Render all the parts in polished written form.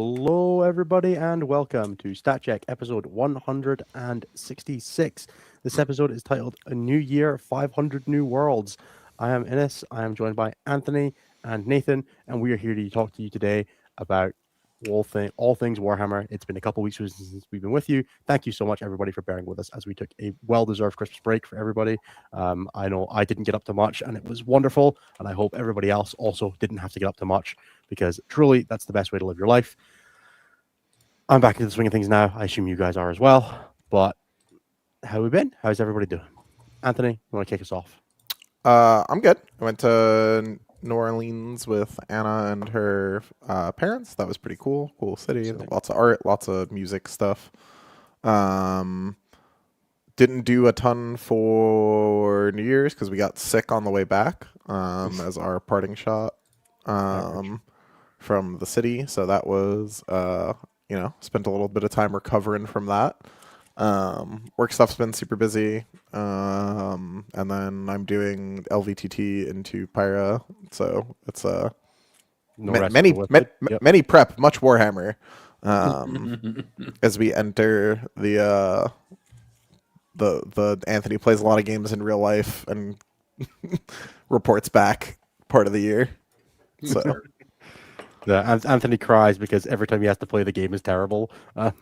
Hello, everybody, and welcome to Stat Check episode 166. This episode is titled A New Year, 500 New Worlds. I am Innes. I am joined by Anthony and Nathan, and we are here to talk to you today about all things Warhammer. It's been a couple weeks since we've been with you. Thank you so much, everybody, for bearing with us as we took a well-deserved Christmas break for everybody. I know I didn't get up to much, and it was wonderful, and I hope everybody else also didn't have to get up to much, because truly, that's the best way to live your life. I'm back into the swing of things now. I assume you guys are as well. But how have we been? How's everybody doing? Anthony, you want to kick us off? I'm good. I went to New Orleans with Anna and her parents. That was pretty cool. Cool city. Lots of art, lots of music stuff. Didn't do a ton for New Year's because we got sick on the way back as our parting shot from the city. So that was, spent a little bit of time recovering from that. Work stuff's been super busy. And then I'm doing LVTT into Pyra. So it's many prep, much Warhammer. As we enter the Anthony plays a lot of games in real life and reports back part of the year. So Anthony cries because every time he has to play, the game is terrible. This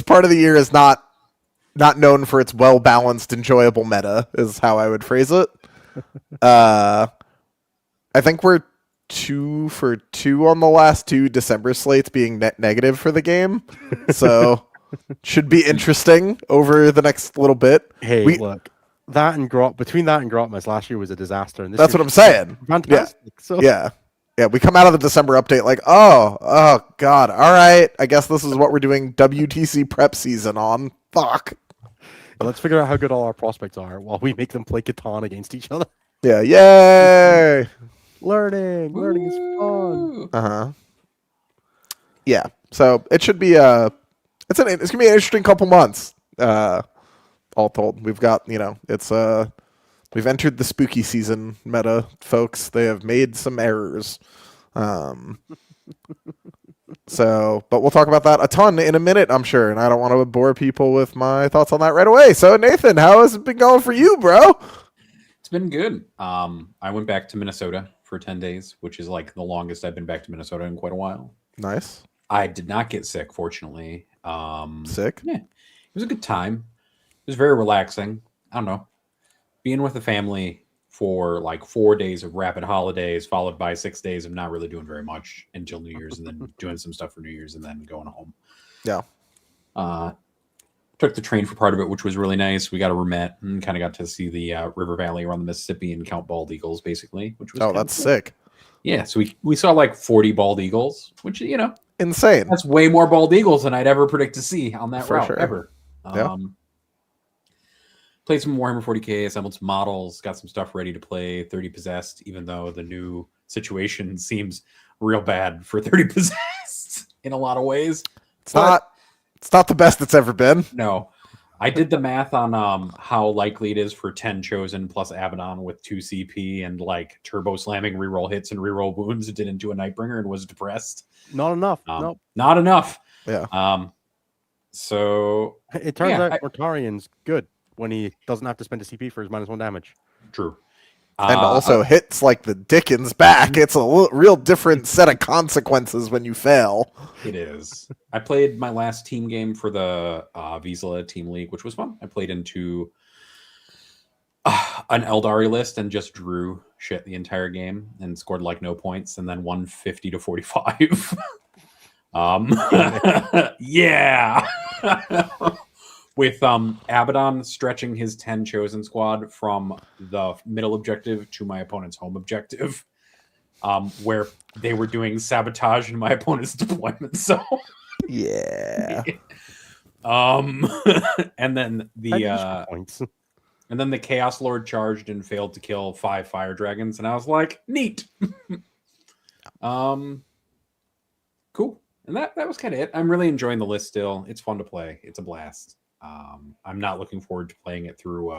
part of the year is not known for its well-balanced, enjoyable meta, is how I would phrase it. I think we're 2 for 2 on the last 2 December slates being net negative for the game. So should be interesting over the next little bit. Hey, look. Between that and Grotmas, last year was a disaster. And that's what I'm saying. Fantastic. Yeah. Yeah, we come out of the December update like, oh, God, all right. I guess this is what we're doing WTC prep season on. Fuck. Well, let's figure out how good all our prospects are while we make them play Catan against each other. Yeah, yay! Learning is fun. Uh-huh. Yeah, so it should be it's gonna be an interesting couple months. All told, we've got we've entered the spooky season meta, folks. They have made some errors. But we'll talk about that a ton in a minute, I'm sure, and I don't want to bore people with my thoughts on that right away. So, Nathan, how has it been going for you, bro? It's been good. I went back to Minnesota for 10 days, which is like the longest I've been back to Minnesota in quite a while. Nice. I did not get sick, fortunately. Sick? Yeah, it was a good time. It was very relaxing. I don't know. Being with the family for like 4 days of rapid holidays, followed by 6 days of not really doing very much until New Year's, and then doing some stuff for New Year's, and then going home. Yeah. Took the train for part of it, which was really nice. We got a Rumet and kind of got to see the river valley around the Mississippi and count bald eagles, basically. Which was that's sick. Yeah, so we saw like 40 bald eagles, which, insane. That's way more bald eagles than I'd ever predict to see on that route, ever. Yeah. Played some Warhammer 40k, assembled some models, got some stuff ready to play 30 Possessed, even though the new situation seems real bad for 30 Possessed in a lot of ways. It's not the best it's ever been. No. I did the math on how likely it is for 10 Chosen plus Abaddon with 2 CP and like turbo slamming reroll hits and reroll wounds. It didn't do a Nightbringer and was depressed. Not enough. Nope. Not enough. Yeah. So it turns out Mortarian's good when he doesn't have to spend a CP for his -1 damage. True. And also hits like the Dickens back. It's a real different set of consequences when you fail. It is. I played my last team game for the Vizsla Team League, which was fun. I played into an Eldari list and just drew shit the entire game and scored like no points and then won 50-45. Yeah. With Abaddon stretching his 10 Chosen squad from the middle objective to my opponent's home objective, where they were doing sabotage in my opponent's deployment zone. Yeah. And then the Chaos Lord charged and failed to kill 5 fire dragons, and I was like, neat. Cool. And that was kind of it. I'm really enjoying the list still. It's fun to play. It's a blast. I'm not looking forward to playing it through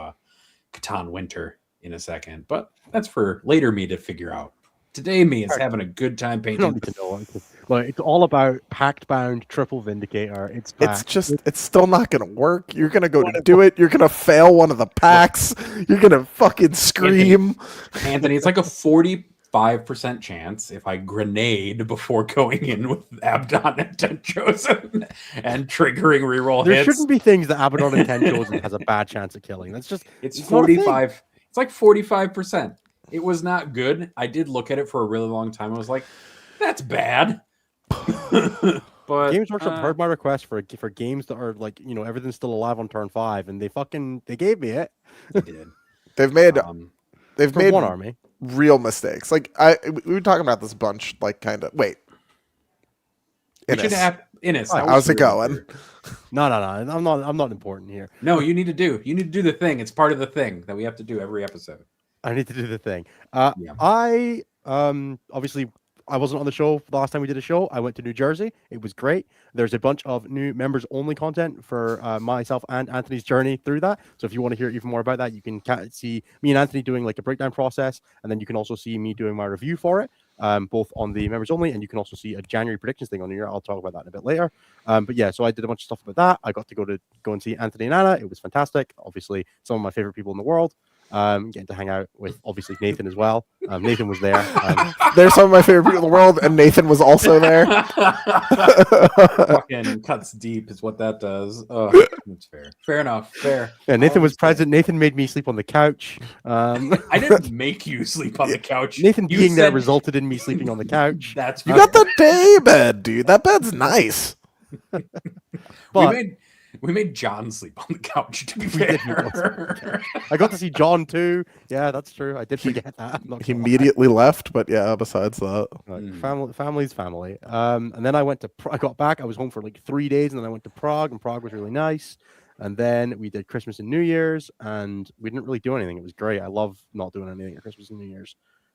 Catan Winter in a second, but that's for later me to figure out. Today, me is having a good time I don't painting. need to know what but it's all about pact bound triple vindicator. It's It's packed. just, it's still not gonna work. You're gonna go to do it. You're gonna fail one of the packs. You're gonna fucking scream. Anthony, it's like a 45% chance if I grenade before going in with Abaddon and 10 Chosen and triggering reroll There hits. shouldn't be things that Abaddon and 10 Chosen has a bad chance of killing. That's just It's not a thing. 45. It's like 45%. It was not good. I did look at it for a really long time. I was like, that's bad. But Games Workshop heard my request for games that are like, everything's still alive on turn 5, and they gave me it. they did. They've made For one army. real mistakes. Like we were talking about this a bunch. Like kind of wait. Innis, how's it going? No. I'm not important here. No, you need to do the thing. It's part of the thing that we have to do every episode. I need to do the thing. Yeah. I obviously I wasn't on the show the last time we did a show. I went to New Jersey. It was great. There's a bunch of new members only content for myself and Anthony's journey through that. So if you want to hear even more about that, you can see me and Anthony doing like a breakdown process, and then you can also see me doing my review for it, both on the members only, and you can also see a January predictions thing on here. I'll talk about that in a bit later. But yeah, so I did a bunch of stuff about that. I got to go and see Anthony and Anna. It was fantastic. Obviously, some of my favorite people in the world. Getting to hang out with obviously Nathan as well. Nathan was there. They're some of my favorite people in the world, and Nathan was also there. Fucking cuts deep is what that does. Oh, that's fair. Fair enough. Fair. Yeah, Nathan was present. Nathan made me sleep on the couch. I didn't make you sleep on the couch. Nathan You being there said- resulted in me sleeping on the couch. That's You got the day bed, dude. That bed's nice. But we made John sleep on the couch. To be We did fair, I got to see John too. Yeah, that's true. I did forget that. I'm not He gonna lie. immediately left, but yeah, besides that. Like, family's family. And then I went to. I got back. I was home for like 3 days, and then I went to Prague, and Prague was really nice. And then we did Christmas and New Year's, and we didn't really do anything. It was great. I love not doing anything at Christmas and New Year's.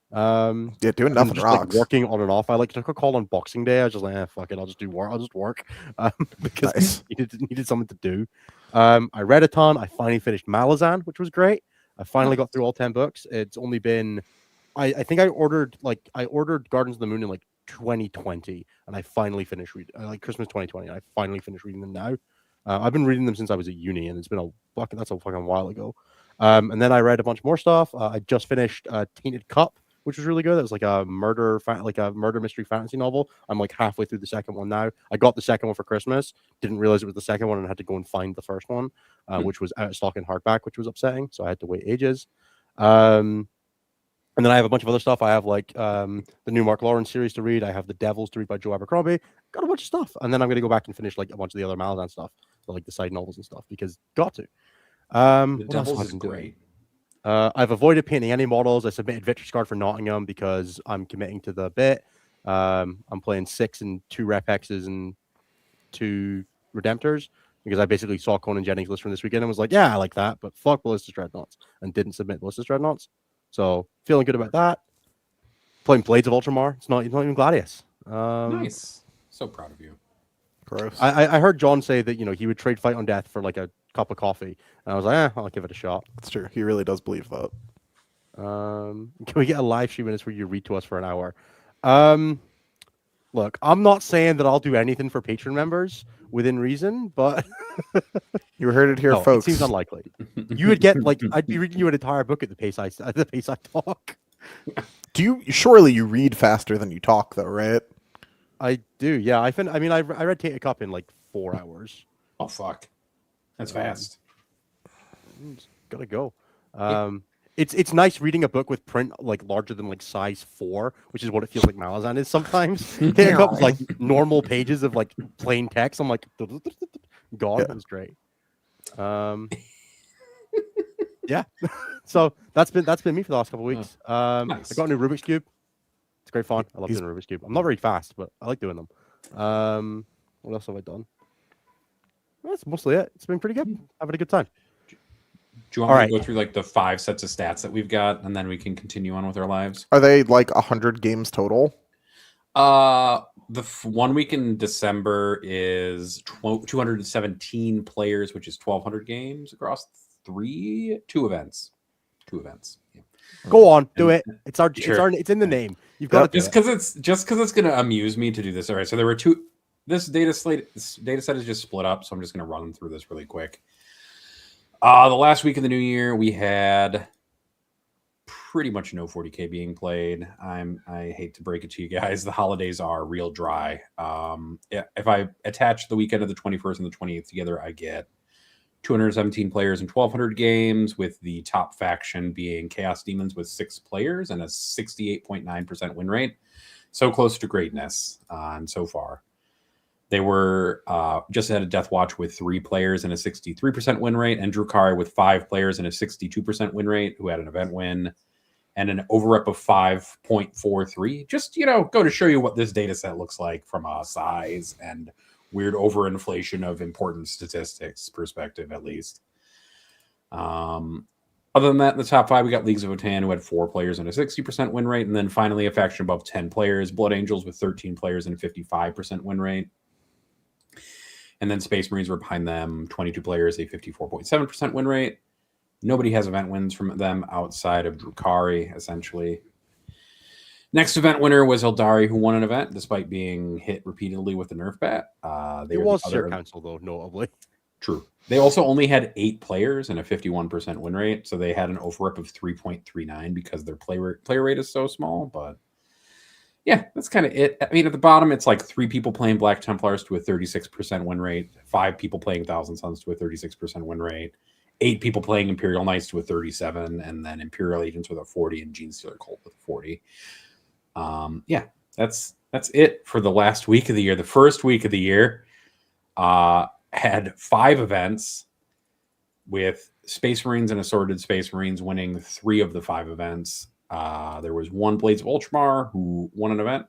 Yeah, doing And nothing just, like, rocks. working on and off. I like took a call on Boxing Day. I was just like, fuck it, I'll just do work. I'll just work because Nice. I needed something to do. I read a ton. I finally finished Malazan, which was great. I finally got through all 10 books. It's only been, I think I ordered Gardens of the Moon in like 2020, and I finally finished reading like Christmas 2020. And I finally finished reading them now. I've been reading them since I was at uni, and it's been that's a fucking while ago. And then I read a bunch more stuff. I just finished Tainted Cup, which was really good. It was like a murder mystery fantasy novel. I'm like halfway through the second one now. I got the second one for Christmas, didn't realize it was the second one, and had to go and find the first one, which was out of stock in hardback, which was upsetting. So I had to wait ages. And then I have a bunch of other stuff. I have like the new Mark Lawrence series to read. I have The Devils to read by Joe Abercrombie. Got a bunch of stuff, and then I'm going to go back and finish like a bunch of the other Malazan stuff, like the side novels and stuff, because got to. The What else have Devils I is been doing? great. I've avoided painting any models. I submitted Victor's card for Nottingham because I'm committing to the bit. I'm playing 6 and 2 Rep X's and 2 Redemptors because I basically saw Conan Jennings' list from this weekend and was like, yeah, I like that, but fuck Ballistus Dreadnoughts, and didn't submit Ballistus Dreadnoughts. So feeling good about that. Playing Blades of Ultramar. It's not even Gladius. Nice. So proud of you. Gross. I heard John say that he would trade Fight on Death for like a cup of coffee, and I was like, I'll give it a shot. That's true. He really does believe that. Can we get a live stream minutes where you read to us for an hour? Look, I'm not saying that I'll do anything for Patreon members within reason, but You heard it here, no, folks. it seems unlikely. You would get like I'd be reading you an entire book at the pace I talk. Surely you read faster than you talk, though, right? I do, yeah. I read Take a Cup in like 4 hours. Oh fuck, that's fast. Gotta go. It's nice reading a book with print like larger than like size 4, which is what it feels like Malazan is sometimes. Take a Cup is like normal pages of like plain text. I'm like gone. It was great. Yeah. So that's been me for the last couple of weeks. Nice. I got a new Rubik's Cube. It's great fun. I love doing Rubik's Cube. I'm not very fast, but I like doing them. What else have I done? That's mostly it. It's been pretty good. Having a good time. Do you want me to go through like the 5 sets of stats that we've got, and then we can continue on with our lives? Are they like 100 games total? The 1 week in December is 217 players, which is 1,200 games across 2 events. 2 events. Yeah. Go on, do And- it. It's in the name. You've got to do just because it's going to amuse me to do this. All right, so there were two. This data set is just split up, so I'm just going to run through this really quick. The last week of the new year, we had pretty much no 40K being played. I hate to break it to you guys, the holidays are real dry. If I attach the weekend of the 21st and the 28th together, I get 217 players and 1,200 games, with the top faction being Chaos Demons with 6 players and a 68.9% win rate. So close to greatness, and so far. They were just had a Death Watch with 3 players and a 63% win rate, and Drukhari with 5 players and a 62% win rate, who had an event win and an overrep of 5.43. Just, go to show you what this data set looks like from a size and weird overinflation of important statistics perspective, at least. Other than that, in the top 5, we got Leagues of Votan, who had 4 players and a 60% win rate. And then finally, a faction above 10 players, Blood Angels with 13 players and a 55% win rate. And then Space Marines were behind them, 22 players, a 54.7% win rate. Nobody has event wins from them outside of Drukhari, essentially. Next event winner was Eldari, who won an event despite being hit repeatedly with the Nerf bat. it was Seer Council, though, notably. True. They also only had 8 players and a 51% win rate, so they had an overrep of 3.39 because their player rate is so small. But yeah, that's kind of it. I mean, at the bottom, it's like 3 people playing Black Templars to a 36% win rate, 5 people playing Thousand Suns to a 36% win rate, 8 people playing Imperial Knights to a 37, and then Imperial Agents with a 40, and Genestealer Cult with a 40. Yeah, that's it for the last week of the year. The first week of the year had 5 events, with Space Marines and Assorted Space Marines winning 3 of the 5 events. There was 1 Blades of Ultramar who won an event,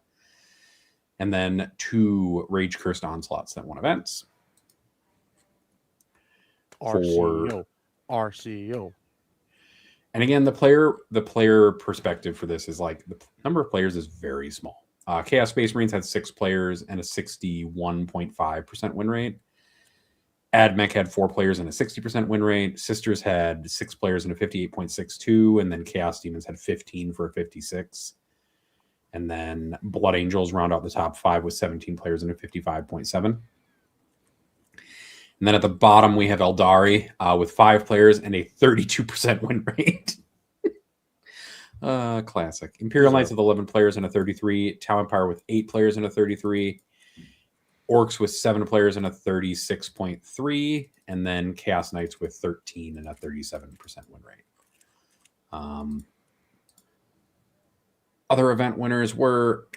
and then 2 Rage Cursed Onslaughts that won events. RCO. And again, the player perspective for this is like the number of players is very small. Chaos Space Marines had 6 players and a 61.5% win rate. AdMech had 4 players and a 60% win rate. Sisters had 6 players and a 58.62, and then Chaos Demons had 15 for a 56. And then Blood Angels round out the top 5 with 17 players and a 55.7. And then at the bottom, we have Eldari with 5 players and a 32% win rate. Classic. Imperial Knights with 11 players and a 33. Tau Empire with 8 players and a 33. Orcs with 7 players and a 36.3. And then Chaos Knights with 13 and a 37% win rate. Other event winners were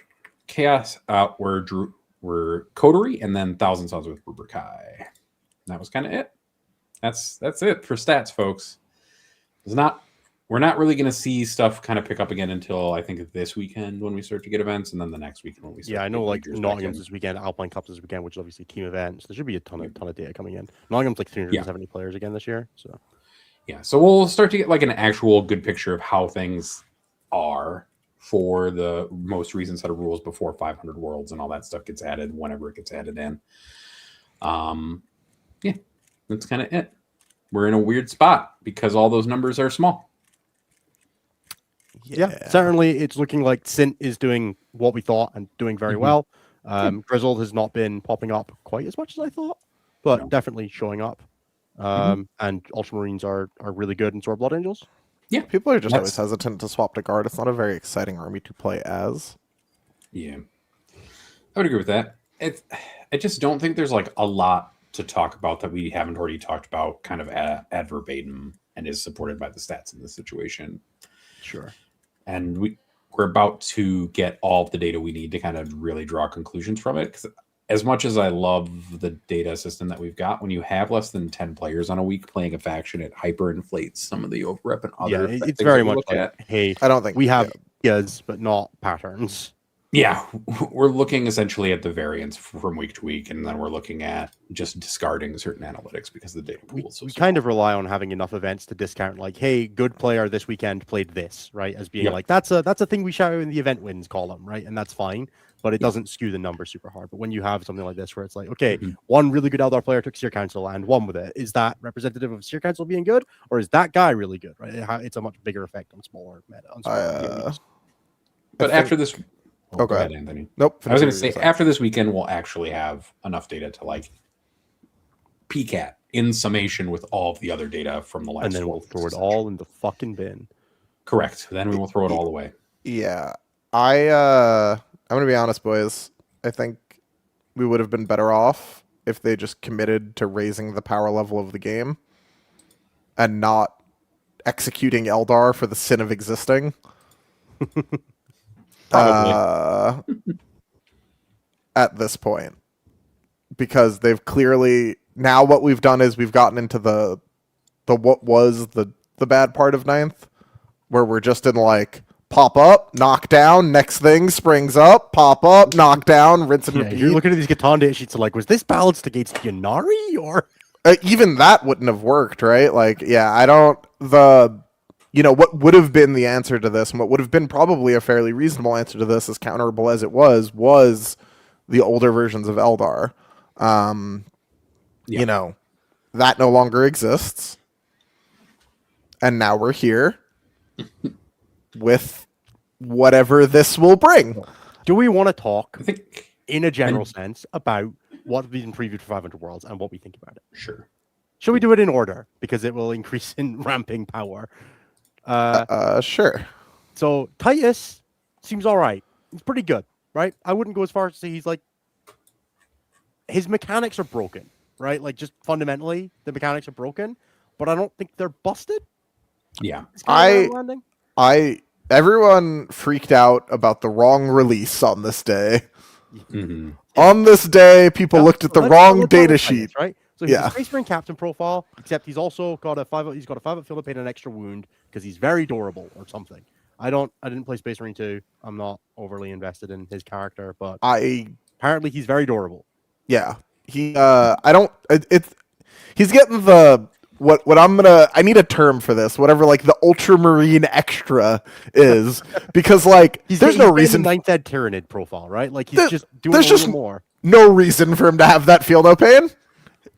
were Coterie, and then Thousand Suns with Rubrikai. That was kind of it. That's it for stats, folks. We're not really going to see stuff kind of pick up again until I think this weekend when we start to get events, and then the next weekend when we start. Yeah, I know, like Nottingham's this weekend, Alpine Cups this weekend, which is obviously team events. There should be a ton of data coming in. Nottingham's like 370 players again this year, so yeah. So we'll start to get like an actual good picture of how things are for the most recent set of rules before 500 Worlds and all that stuff gets added whenever it gets added in. Yeah, that's kind of it. We're in a weird spot because all those numbers are small. Yeah, certainly it's looking like Sint is doing what we thought and doing very well. Grizzled has not been popping up quite as much as I thought, but definitely showing up. And Ultramarines are really good in Sword Blood Angels. Yeah, people are just always hesitant to swap to Guard. It's not a very exciting army to play as. Yeah, I would agree with that. I just don't think there's like a lot to talk about that we haven't already talked about kind of ad verbatim and is supported by the stats in this situation. Sure. And we're about to get all of the data we need to kind of really draw conclusions from it. Because as much as I love the data system that we've got, when you have less than 10 players on a week playing a faction, it hyperinflates some of the overrep and other things. It's very much like, hey, I don't think we have ideas, but not patterns. Yeah, we're looking essentially at the variance from week to week, and then we're looking at just discarding certain analytics because the data pool is so we kind of rely on having enough events to discount, like, hey, good player this weekend played this, right? As being like, that's a thing we shout out in the event wins column, right? And that's fine, but it doesn't skew the number super hard. But when you have something like this where it's like, okay, one really good Eldar player took Seer Council and won with it, is that representative of Seer Council being good, or is that guy really good, right? It's a much bigger effect on smaller meta. But think- after this, Oh, go ahead. Anthony. Nope. I was going finish to what say you were after this weekend, we'll actually have enough data to like peek at in summation with all of the other data from the last. And then we'll throw it all in the fucking bin. Correct. Then we will throw it all away. Yeah. I'm gonna be honest, boys. I think we would have been better off if they just committed to raising the power level of the game and not executing Eldar for the sin of existing. Probably. At this point. Because they've clearly now what we've done is we've gotten into the what was the bad part of ninth, where we're just in like pop up, knock down, next thing springs up, pop up, knock down, rinse and Yeah, repeat. you're looking at these Catan data sheets like, was this balanced against Yanari or? Even that wouldn't have worked, right? Like, yeah, I don't what would have been the answer to this, and what would have been probably a fairly reasonable answer to this, as counterable as it was the older versions of Eldar. You know, that no longer exists. And now we're here with whatever this will bring. Do we want to talk I think in a general sense about what we've been previewed for 500 Worlds and what we think about it? sure. Should we do it in order? Because it will increase in ramping power. Sure. So Titus seems all right. He's pretty good, right? I wouldn't go as far as to say he's like, his mechanics are broken, right? Like just fundamentally, the mechanics are broken, but I don't think they're busted. Yeah. It's kind of where I'm landing. Everyone freaked out about the wrong release on this day. Mm-hmm. On this day, people looked at the wrong data sheet. Right? So he's Yeah. a Space Marine Captain profile, except he's also got a 5 up field of pain and an extra wound because he's very durable or something. I didn't play Space Marine 2. I'm not overly invested in his character, but apparently he's very durable. Yeah. He's getting the I need a term for this, whatever like the ultramarine extra is, because like there's no reason ninth ed Tyranid profile, right? Like he's just doing there's a just little more. no reason for him to have that feel no pain.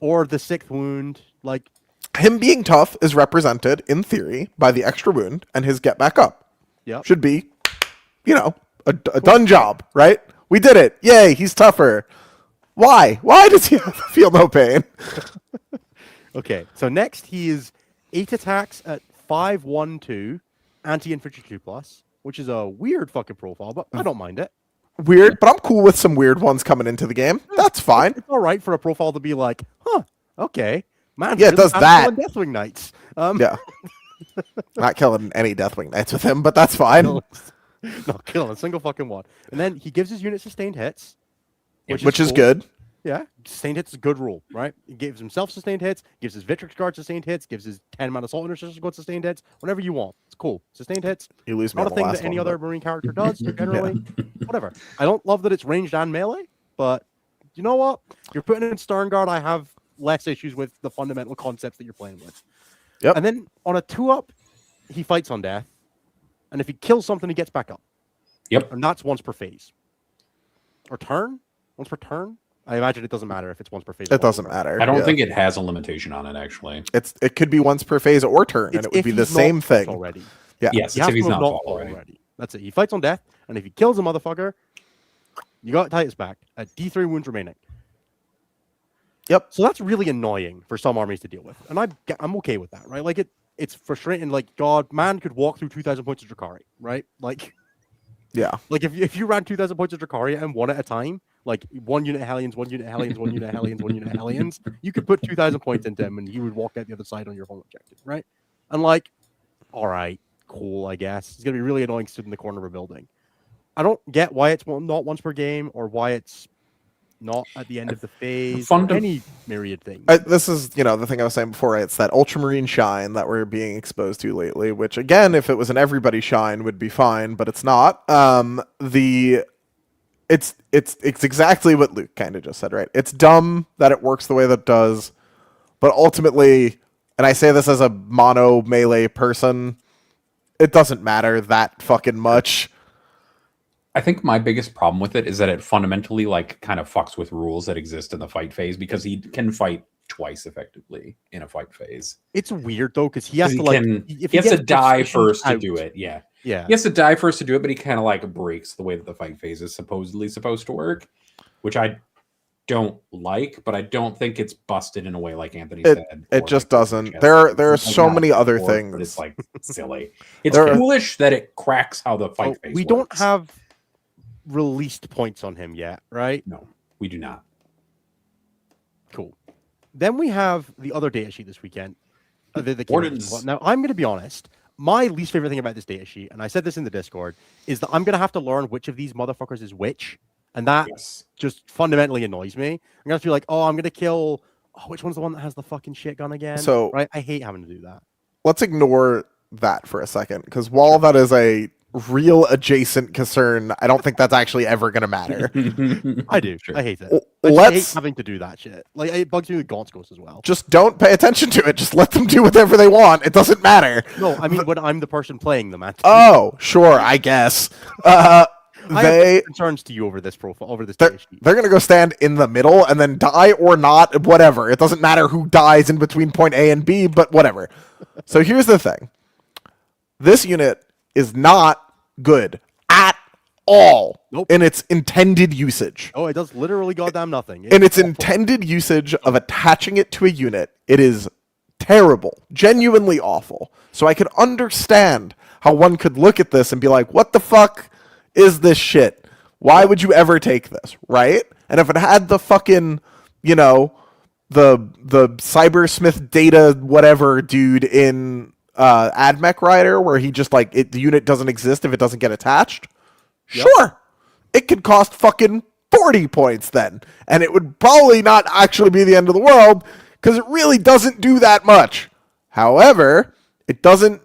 Or the 6th wound, like Him being tough is represented in theory by the extra wound and his get back up. yeah. Should be, a done job, right? We did it. Yay, he's tougher. Why? Why does he feel no pain? Okay, so next he is 8 attacks at 5-1-2, anti-infantry 2+, which is a weird fucking profile, but I don't mind it. Weird, but I'm cool with some weird ones coming into the game. That's fine. It's all right for a profile to be like, okay, man. Yeah, it does that. Deathwing Knights. Yeah. Not killing any Deathwing Knights with him, but that's fine. Not killing a single fucking one. And then he gives his unit sustained hits, Which is cool. good. Yeah, sustained hits is a good rule, right? He gives himself sustained hits, gives his Victrix Guard sustained hits, gives his 10-man Assault Intercessor Squad sustained hits, whatever you want. It's cool. Sustained hits. You lose me Not on a the thing last that any one, other but- Marine character does, generally. Whatever. I don't love that it's ranged and melee, but you know what? You're putting in Stern Guard, I have less issues with the fundamental concepts that you're playing with. Yep. And then on a 2-up, he fights on death. And if he kills something, he gets back up. Yep. And that's once per phase. Or turn? Once per turn? I imagine it doesn't matter if it's once per phase. It doesn't matter. I don't Yeah. think it has a limitation on it, actually. It could be once per phase or turn, and It's it would if be the he's not same fucked thing. already. Yeah. Yes, You it's have if he's to have not not fall fought already. That's it. He fights on death, and if he kills a motherfucker, you got Titus back at D3 wounds remaining. Yep. So that's really annoying for some armies to deal with, and I'm okay with that, right? Like it's frustrating. Like God, man could walk through 2,000 points of Drakari, right? Like if you ran 2,000 points of Dracaria and one at a time, like 1 unit Hellions, 1 unit Hellions, 1 unit Hellions, 1 unit Hellions, you could put 2,000 points into him and he would walk out the other side on your home objective, right? And like, all right, cool, I guess. It's going to be really annoying stood in the corner of a building. I don't get why it's not once per game or why it's not at the end of the phase or any myriad things. This is, the thing I was saying before, right? It's that ultramarine shine that we're being exposed to lately, which again, if it was an everybody shine would be fine, but it's not. It's exactly what Luke kind of just said, right? It's dumb that it works the way that it does, but ultimately, and I say this as a mono melee person, it doesn't matter that fucking much. I think my biggest problem with it is that it fundamentally kind of fucks with rules that exist in the fight phase because he can fight twice effectively in a fight phase. It's weird though because he has to he has to die first to do it. Yeah. Yeah. He has to die first to do it, but he kind of like breaks the way that the fight phase is supposedly supposed to work, which I don't like, but I don't think it's busted in a way like Anthony said. It or just like doesn't. Chess said. There are It's, like, so not a many other sport, but it's things. like silly. It's There are- foolish that it cracks how the So fight phase we works. don't have released points on him yet, right? No, we do not. Cool. Then we have the other data sheet this weekend. The Wardens. Now, I'm going to be honest. My least favorite thing about this data sheet, and I said this in the Discord, is that I'm going to have to learn which of these motherfuckers is which. And that Yes. just fundamentally annoys me. I'm going to be like, oh, I'm going to kill... Oh, which one's the one that has the fucking shit gun again? So- right? I hate having to do that. Let's ignore that for a second, because while that is a real adjacent concern, I don't think that's actually ever going to matter. I do. Sure. I hate it. Well, I just hate let's having to do that shit. Like, it bugs me with Gaunt's Ghost as well. just don't pay attention to it. Just let them do whatever they want. It doesn't matter. No, I mean, when I'm the person playing them, Anthony. Oh, sure, I guess. I They have concerns to you over this profile, over this they're, data sheet. they're gonna go stand in the middle and then die or not, whatever. It doesn't matter who dies in between point A and B, but whatever. So here's the thing. This unit is not good at all Nope. in its intended usage. Oh, it does literally goddamn nothing. In its awful. intended usage of attaching it to a unit, it is terrible, genuinely awful. So I could understand how one could look at this and be like, what the fuck is this shit? Why would you ever take this, right? And if it had the fucking, you know, the cybersmith data whatever dude in AdMech Rider, where he just like the unit doesn't exist if it doesn't get attached, sure, it could cost fucking 40 points then, and it would probably not actually be the end of the world because it really doesn't do that much. However, it doesn't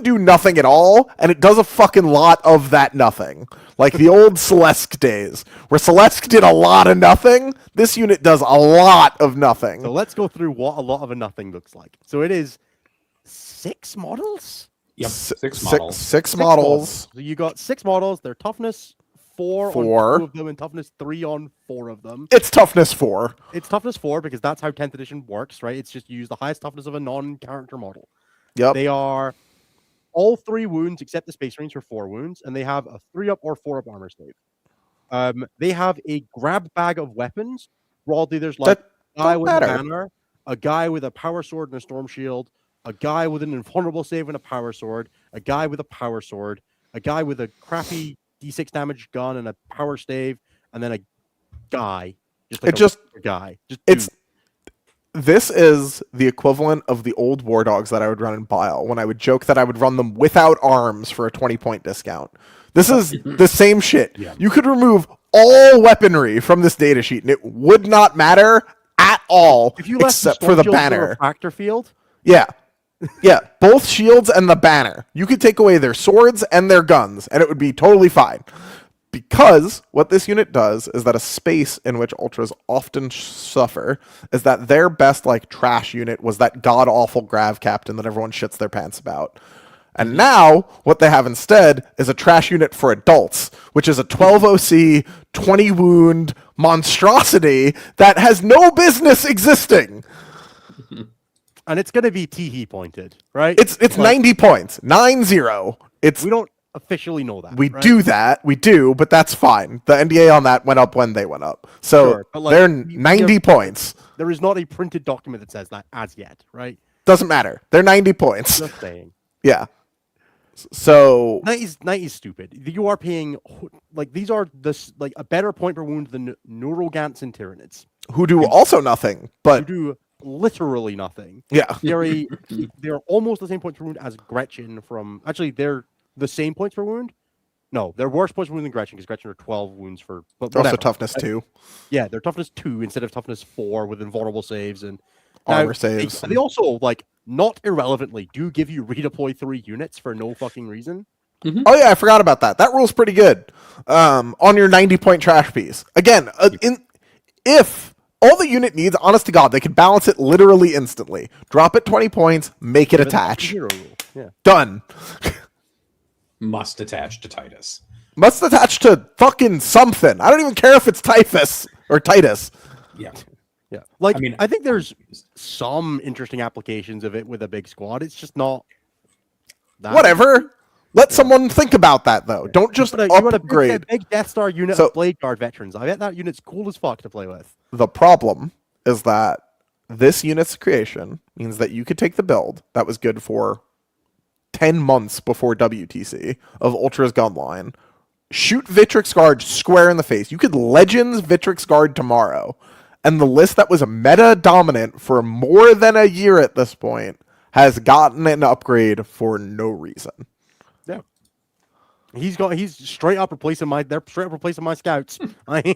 do nothing at all, and it does a fucking lot of that nothing. Like the old Celeste days, where Celeste did a lot of nothing, this unit does a lot of nothing. So let's go through what a lot of a nothing looks like. So it is 6 models? Yep. S- Six models. Six models. So you got 6 models. They're toughness 4 Four. on 2 of them and toughness 3 on 4 of them. It's toughness 4. It's toughness 4 because that's how 10th edition works, right? It's just you use the highest toughness of a non-character model. Yep. They are all 3 wounds except the Space Marines for 4 wounds, and they have a 3-up or 4-up armor save. They have a grab bag of weapons. Broadly, there's like That a guy don't with a matter. banner, a guy with a power sword and a storm shield, a guy with an invulnerable save and a power sword, a guy with a power sword, a guy with a crappy D6 damage gun and a power stave, and then a guy. It just- a guy. Just It's dude. this is the equivalent of the old war dogs that I would run in Bile when I would joke that I would run them without arms for a 20-point discount. This is the same shit. Yeah. You could remove all weaponry from this data sheet and it would not matter at all If you left except the for the storm shield banner. a factor field, Yeah. Yeah, both shields and the banner. You could take away their swords and their guns, and it would be totally fine. Because what this unit does is that a space in which ultras often suffer is that their best like trash unit was that god awful grav captain that everyone shits their pants about. And now what they have instead is a trash unit for adults, which is a 12 OC, 20 wound monstrosity that has no business existing. and it's going to be Teehee pointed, right? It's Like, 90 points, 9-0. It's we don't officially know that. we right? do that, we do, but that's fine. The NDA on that went up when they went up, so Sure, but, like, they're we 90 have- points. There is not a printed document that says that as yet, right? Doesn't matter. They're 90 points. Just saying. Yeah. So 90 is stupid. You are paying like these are this like a better point per wound than Neurogants and Tyranids, who do also nothing, who but do literally nothing. yeah, They're almost the same points per wound as Gretchen from. Actually, they're the same points per wound. No, they're worse points per wound than Gretchen because Gretchen are 12 wounds for. But they're also whatever. toughness 2, Yeah, they're toughness 2 instead of toughness 4 with invulnerable saves and armor Now, saves. They also like not irrelevantly do give you redeploy 3 units for no fucking reason. Oh yeah, I forgot about that. That rule's pretty good. On your 90-point trash piece. Again, if all the unit needs, honest to God, they can balance it literally instantly. Drop it 20 points, make it But that's the attach. hero rule. Yeah. Done. Must attach to Titus. Must attach to fucking something. I don't even care if it's typhus or Titus. Yeah. Yeah. Like I mean- I think there's some interesting applications of it with a big squad. It's just not that. Whatever. Let someone think about that, though. Don't just You want a upgrade. big Death Star unit So- of Blade Guard veterans. I bet that unit's cool as fuck to play with. The problem is that this unit's creation means that you could take the build that was good for 10 months before WTC of Ultra's gun line, shoot Vitrix Guard square in the face. You could Legends Vitrix Guard tomorrow, and the list that was meta dominant for more than a year at this point has gotten an upgrade for no reason. Yeah. He's straight up replacing my scouts. And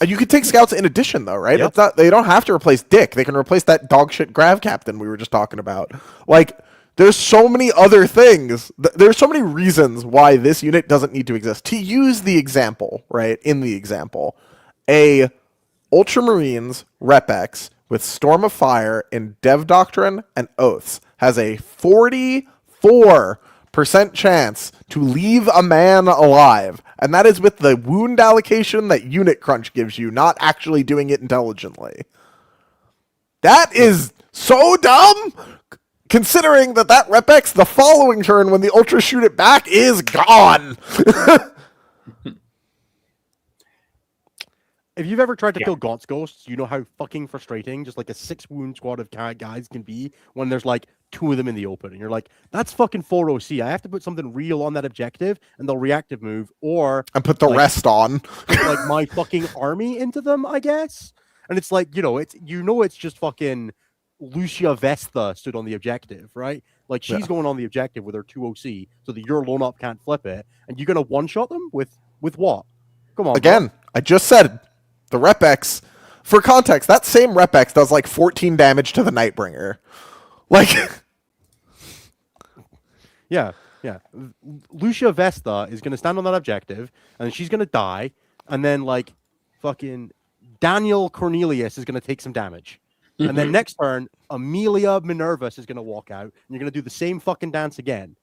you could take scouts in addition, though, right? Yep. It's not, they don't have to replace Dick. They can replace that dogshit Grav Captain we were just talking about. Like, there's so many other things. There's so many reasons why this unit doesn't need to exist. To use the example, right? In the example, a Ultramarines Rep-X with Storm of Fire in Dev Doctrine and Oaths has a 44% chance to leave a man alive. And that is with the wound allocation that Unit Crunch gives you, not actually doing it intelligently. That is so dumb, considering that Rep-X the following turn when the Ultra shoot it back is gone. If you've ever tried to kill Gaunt's Ghosts, you know how fucking frustrating just like a 6-wound squad of guys can be when there's like 2 of them in the open. And you're like, that's fucking 4 OC. I have to put something real on that objective and they'll reactive move or... And put the rest on. put, like my fucking army into them, I guess. And it's like, it's just fucking Lucia Vesta stood on the objective, right? Like she's going on the objective with her 2 OC so that your lone up can't flip it. And you're going to one-shot them with what? Come on. Again, bro. I just said the Rep-X, for context, that same Rep-X does like 14 damage to the Nightbringer. Like, yeah. Lucia Vesta is going to stand on that objective, and she's going to die, and then like fucking Daniel Cornelius is going to take some damage, and then next turn Amelia Minervus is going to walk out, and you're going to do the same fucking dance again.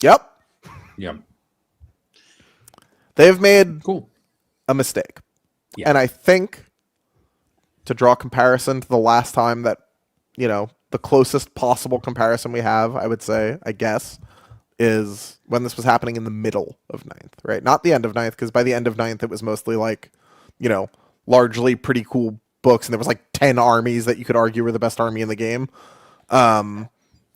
Yep. They've made a mistake. Yeah. And I think, to draw a comparison to the last time that, the closest possible comparison we have, I would say, I guess, is when this was happening in the middle of 9th, right? Not the end of 9th, because by the end of 9th, it was mostly like, largely pretty cool books, and there was like 10 armies that you could argue were the best army in the game. And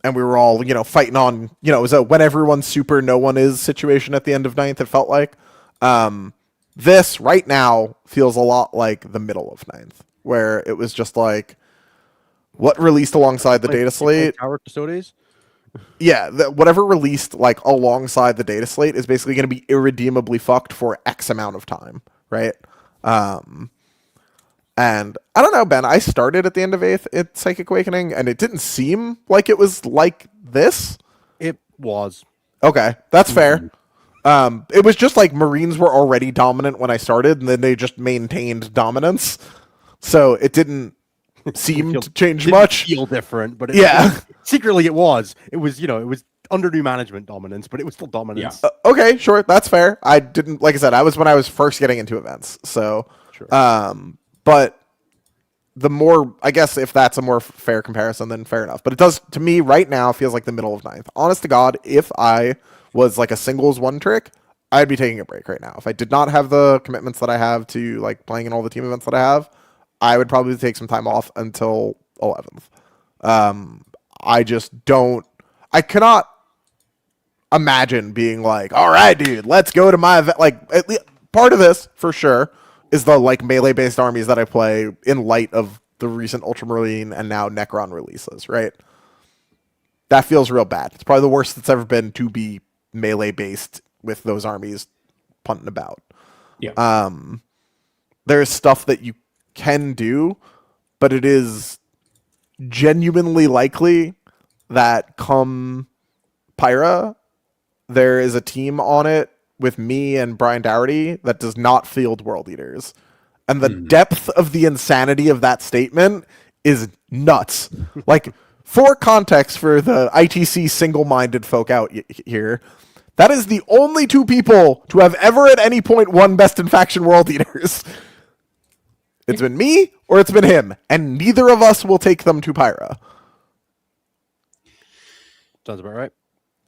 we were all, fighting on, it was a when everyone's super, no one is situation at the end of 9th, it felt like. This right now feels a lot like the middle of 9th, where it was just like what released alongside the data slate. Tower Custodes? Yeah, whatever released like alongside the data slate is basically going to be irredeemably fucked for X amount of time, right? And I don't know, Ben. I started at the end of 8th at Psychic Awakening, and it didn't seem like it was like this. It was. Okay, that's fair. It was just like Marines were already dominant when I started, and then they just maintained dominance. So it didn't seem to change much. Feel different, but secretly it was. It was, it was under new management dominance, but it was still dominance. Yeah. Okay, sure, that's fair. I didn't, like I said, I was when I was first getting into events. So, sure. But the more, I guess, if that's a more fair comparison, then fair enough. But it does, to me, right now, feels like the middle of 9th. Honest to God, if I was like a singles one trick, I'd be taking a break right now. If I did not have the commitments that I have to like playing in all the team events that I have, I would probably take some time off until 11th. I just don't, I cannot imagine being like, all right, dude, let's go to my event. Like, at least, part of this, for sure, is the like melee-based armies that I play in light of the recent Ultramarine and now Necron releases, right? That feels real bad. It's probably the worst it's ever been to be melee-based with those armies punting about. Yeah. There's stuff that you can do, but it is genuinely likely that come Pyra, there is a team on it with me and Brian Dougherty that does not field World Eaters. And the depth of the insanity of that statement is nuts. Like, for context for the ITC single-minded folk out here, that is the only 2 people to have ever at any point won Best in Faction World Eaters. It's been me or it's been him, and neither of us will take them to Pyra. Sounds about right.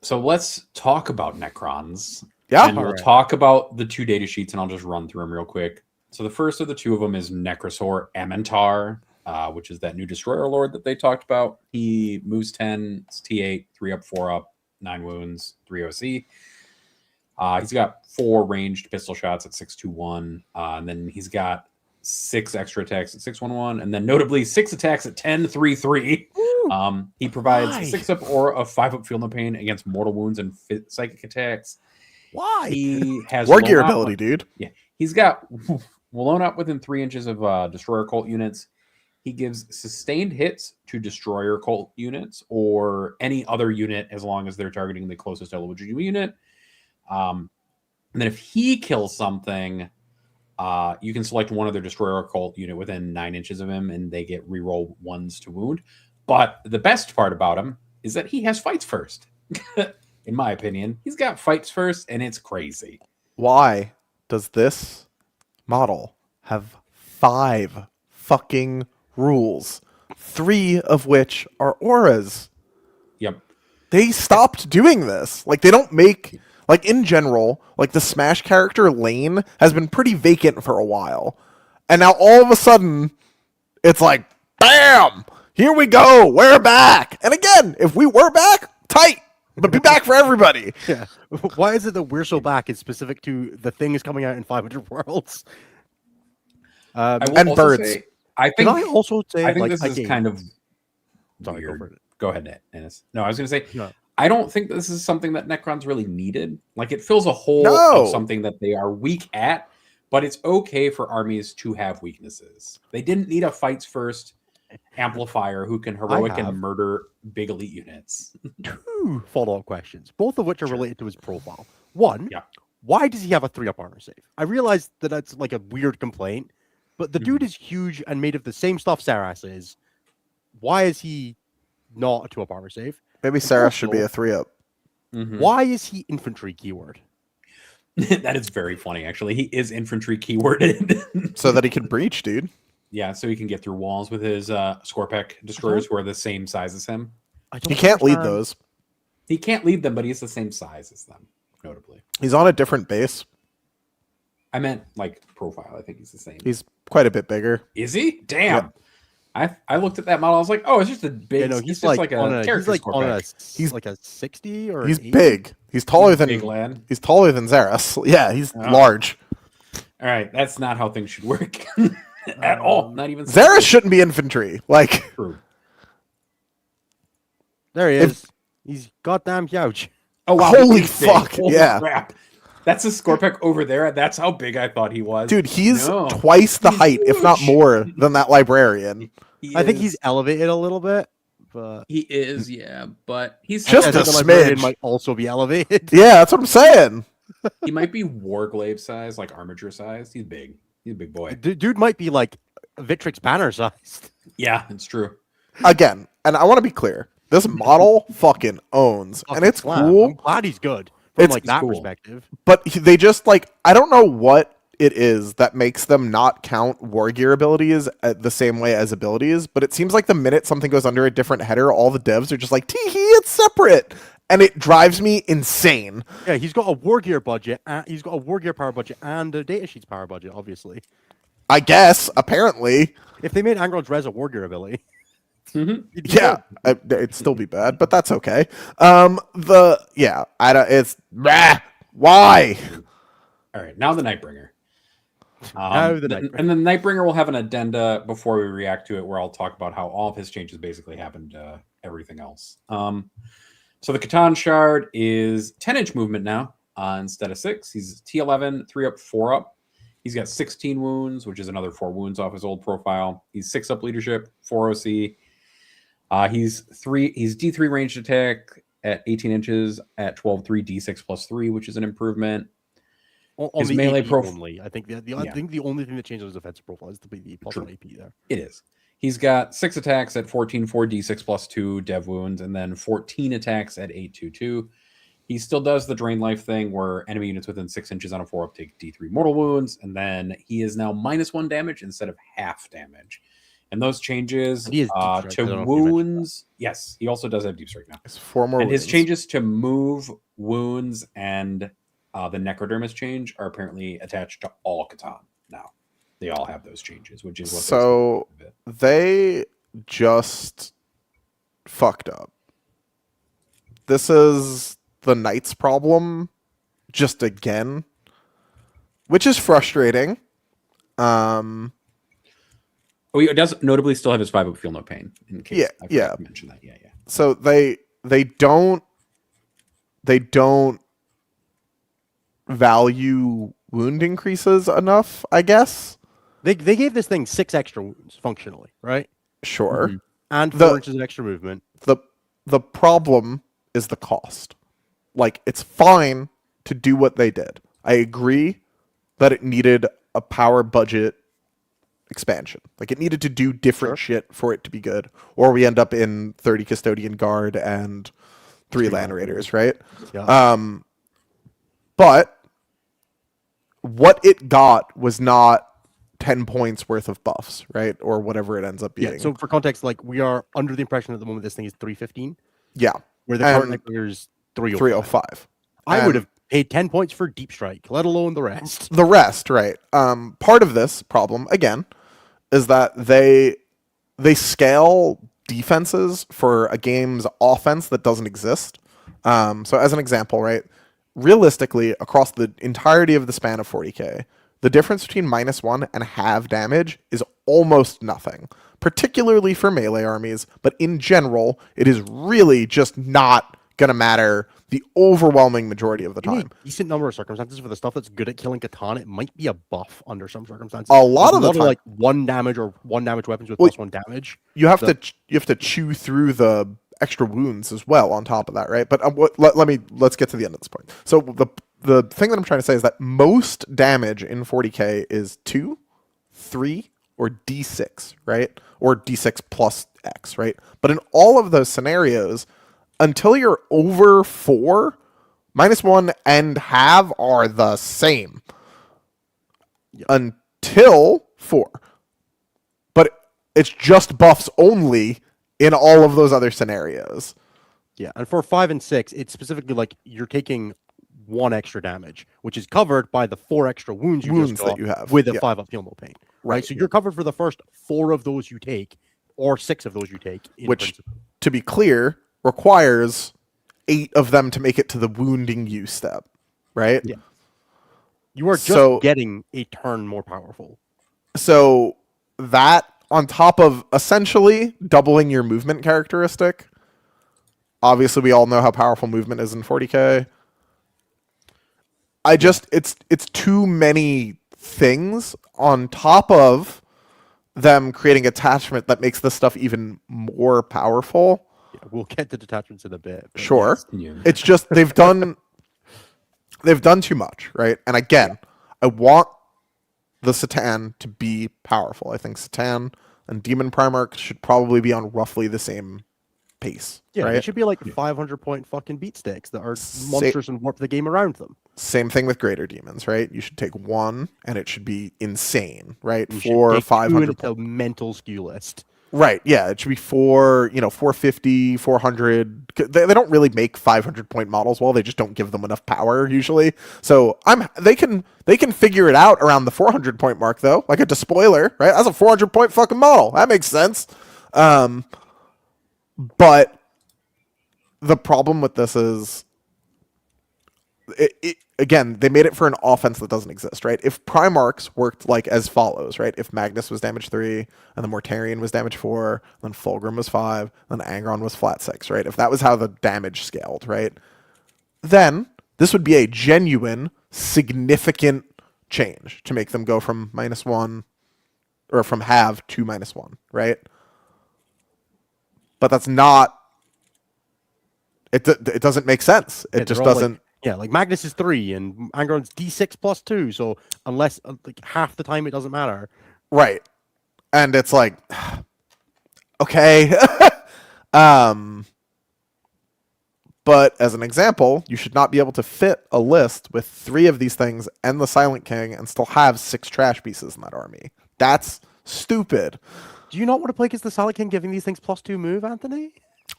So let's talk about Necrons. Yeah. And we'll Alright. talk about the 2 data sheets, and I'll just run through them real quick. So the first of the 2 of them is Necrosaur Amentar, which is that new Destroyer Lord that they talked about. He moves 10, it's T8, 3 up, 4 up, 9 wounds, 3 OC. He's got 4 ranged pistol shots at 621, and then he's got 6 extra attacks at 611, and then notably 6 attacks at 10-3-3. He provides Why? 6 up or a 5 up feel no pain against mortal wounds and psychic attacks. Why? He has War Lone gear Op- ability, dude. He's got Lone Up within 3 inches of Destroyer Cult units. He gives sustained hits to Destroyer Cult units or any other unit as long as they're targeting the closest eligible unit. And then if he kills something, you can select one of their Destroyer Cult unit within 9 inches of him, and they get reroll 1s to wound. But the best part about him is that he has fights first. In my opinion, he's got fights first, and it's crazy. Why does this model have 5 fucking rules? 3 of which are auras. Yep. They stopped doing this. Like, they don't make, like, in general, like, the Smash character lane has been pretty vacant for a while. And now all of a sudden, it's like, bam! Here we go! We're back! And again, if we were back, tight! But be back for everybody! Yeah. Why is it that we're so back? It's specific to the things coming out in 500 Worlds. I will And also birds. say, I Can think I also say, I think like, this is again- kind of Sorry, go weird. for it. Go ahead, Ennis. No, I was going to say, No. I don't think this is something that Necrons really needed. Like, it fills a hole No. of something that they are weak at, but it's okay for armies to have weaknesses. They didn't need a fights first amplifier who can heroic have- and murder big elite units. 2 follow-up questions, both of which are Sure. related to his profile. One, Yeah. why does he have a 3-up armor save? I realize that that's like a weird complaint, but the Mm-hmm. dude is huge and made of the same stuff Saras is. Why is he not a 2-up armor save? Maybe Sarah should be a 3-up. Mhm. Why is he infantry keyword? That is very funny, actually. He is infantry keyworded. So that he can breach, dude. Yeah, so he can get through walls with his Scorpec destroyers who are the same size as him. I don't He can't lead understand. those. He can't lead them, but he's the same size as them, notably. He's on a different base. I meant like profile. I think he's the same. He's quite a bit bigger. Is he? Damn. I looked at that model. I was like, oh, it's just a big. Yeah, no, it's he's just like, a on a, character he's like on a, Scorpec. he's like a 60 or He's 80? big. He's taller He's than big lad. he's taller than Zaras. Yeah, he's Oh. large. All right, that's not how things should work at all. Not even Zaras shouldn't be infantry. Like, True. There he If- is. He's goddamn huge. Oh wow! Holy he's big. fuck, Holy yeah. crap. That's a Scorpec over there. That's how big I thought he was. dude, he's No. twice the He's height, if not huge. more, than that librarian. I think is- he's elevated a little bit, but He is, yeah, but he's Just I a think the librarian smidge. might also be elevated. Yeah, that's what I'm saying. he might be Warglaive size, like armature size. He's big. He's a big boy. Dude might be like Victrix banner sized. Yeah, it's true. Again, and I want to be clear. This model fucking owns, and it's Slam. I'm cool. glad he's good from It's- like that cool. perspective. But they just like, I don't know what it is that makes them not count war gear abilities the same way as abilities, but it seems like the minute something goes under a different header, all the devs are just like, tee hee, it's separate. And it drives me insane. Yeah, he's got a war gear budget. He's got a war gear power budget and a data sheets power budget. Obviously, I guess, apparently. if they made Angron's Res a war gear ability, Mhm. it'd be Yeah, it'd still be bad, but that's okay. It's why? All right, now the Nightbringer. Now the Nightbringer. And the Nightbringer will have an addenda before we react to it, where I'll talk about how all of his changes basically happened to everything else. So the Catan Shard is 10-inch movement now instead of 6. He's T11, 3 up, 4 up. He's got 16 wounds, which is another 4 wounds off his old profile. He's 6 up leadership, 4 OC. He's D3 ranged attack at 18 inches at 12-3 D6 plus 3, which is an improvement. on His the melee AP prof- only. I think I Yeah. think the only thing that changes his defensive profile is the plus True. 1 AP there. It is. He's got 6 attacks at 14-4 D6 plus 2 dev wounds, and then 14 attacks at 8-2-2. He still does the drain life thing where enemy units within 6 inches on a 4 up take D3 mortal wounds, and then he is now -1 damage instead of half damage. And those changes And he has deep strike, I to don't know if you mentioned wounds. Yes, he also does have deep strike now. It's 4 more And his wounds. changes to move, wounds, and the necrodermis change are apparently attached to all Catan now. They all have those changes, which is what So they just fucked up. This is the Knight's problem just again, which is frustrating. Oh, he does notably still have his 5 up feel no pain. In case I forgot to mention that. Yeah. So they don't value wound increases enough, I guess. They gave this thing 6 extra wounds functionally, right? Sure. Mhm. And 4 inches of extra movement. The problem is the cost. Like, it's fine to do what they did. I agree that it needed a power budget expansion. Like, it needed to do different shit for it to be good, or we end up in 30 Custodian Guard and 3 Land Raiders, right? Yeah. But what it got was not 10 points worth of buffs, right? Or whatever it ends up being. Yeah, so for context, like, we are under the impression at the moment this thing is 315, Yeah. where the current Necrons is 305. 305. I would have paid 10 points for deep strike, let alone the rest. The rest, right? Part of this problem, again, is that they scale defenses for a game's offense that doesn't exist. So as an example, right? Realistically, across the entirety of the span of 40k, the difference between -1 and half damage is almost nothing, particularly for melee armies, but in general, it is really just not going to matter the overwhelming majority of the In a time. decent number of circumstances, for the stuff that's good at killing Catan, it might be a buff under some circumstances. A lot of the There's time, like 1 damage or 1 damage weapons with +1 damage. you have to chew through the extra wounds as well on top of that, right? But let's get to the end of this point. So the thing that I'm trying to say is that most damage in 40k is 2, 3, or d6, right? Or d6 plus x, right? But in all of those scenarios, until you're over 4, -1 and half are the same. Yep. Until 4. But it's just buffs only in all of those other scenarios. Yeah, and for 5 and 6, it's specifically like you're taking 1 extra damage, which is covered by the 4 extra wounds you just got that you have with a 5 up feel no pain. Right. So you're covered for the first 4 of those you take, or 6 of those you take. Which, to be clear, requires 8 of them to make it to the wounding you step, right? Yeah. You are just getting a turn more powerful. So that, on top of essentially doubling your movement characteristic, obviously we all know how powerful movement is in 40k. It's too many things on top of them creating attachment that makes this stuff even more powerful. Yeah, we'll get to detachments in a bit. Sure. Yeah. It's just they've done too much, right? And again, I want the Satan to be powerful. I think Satan and Demon Primarch should probably be on roughly the same pace. Yeah, right? They should be like 500-point fucking beat sticks that are monsters and warp the game around them. Same thing with Greater Demons, right? You should take 1 and it should be insane, right? You 4 or 500. It's a mental skew list. Right, yeah, it should be 450, 400. They don't really make 500-point models well. They just don't give them enough power usually. So they can figure it out around the 400-point mark though, like a Despoiler, right? That's a 400-point fucking model. That makes sense. But the problem with this is, again, they made it for an offense that doesn't exist, right? If Primarchs worked like as follows, right? If Magnus was damage 3, and the Mortarion was damage 4, then Fulgrim was 5, then Angron was flat 6, right? If that was how the damage scaled, right? Then this would be a genuine, significant change to make them go from -1, or from half to -1, right? But that's not... It doesn't make sense. It just doesn't... Like Magnus is 3 and Angron's D6 plus 2, so unless like half the time it doesn't matter. Right. And it's like, okay. But as an example, you should not be able to fit a list with 3 of these things and the Silent King and still have 6 trash pieces in that army. That's stupid. Do you not want to play against the Salad King giving these things +2 move, Anthony?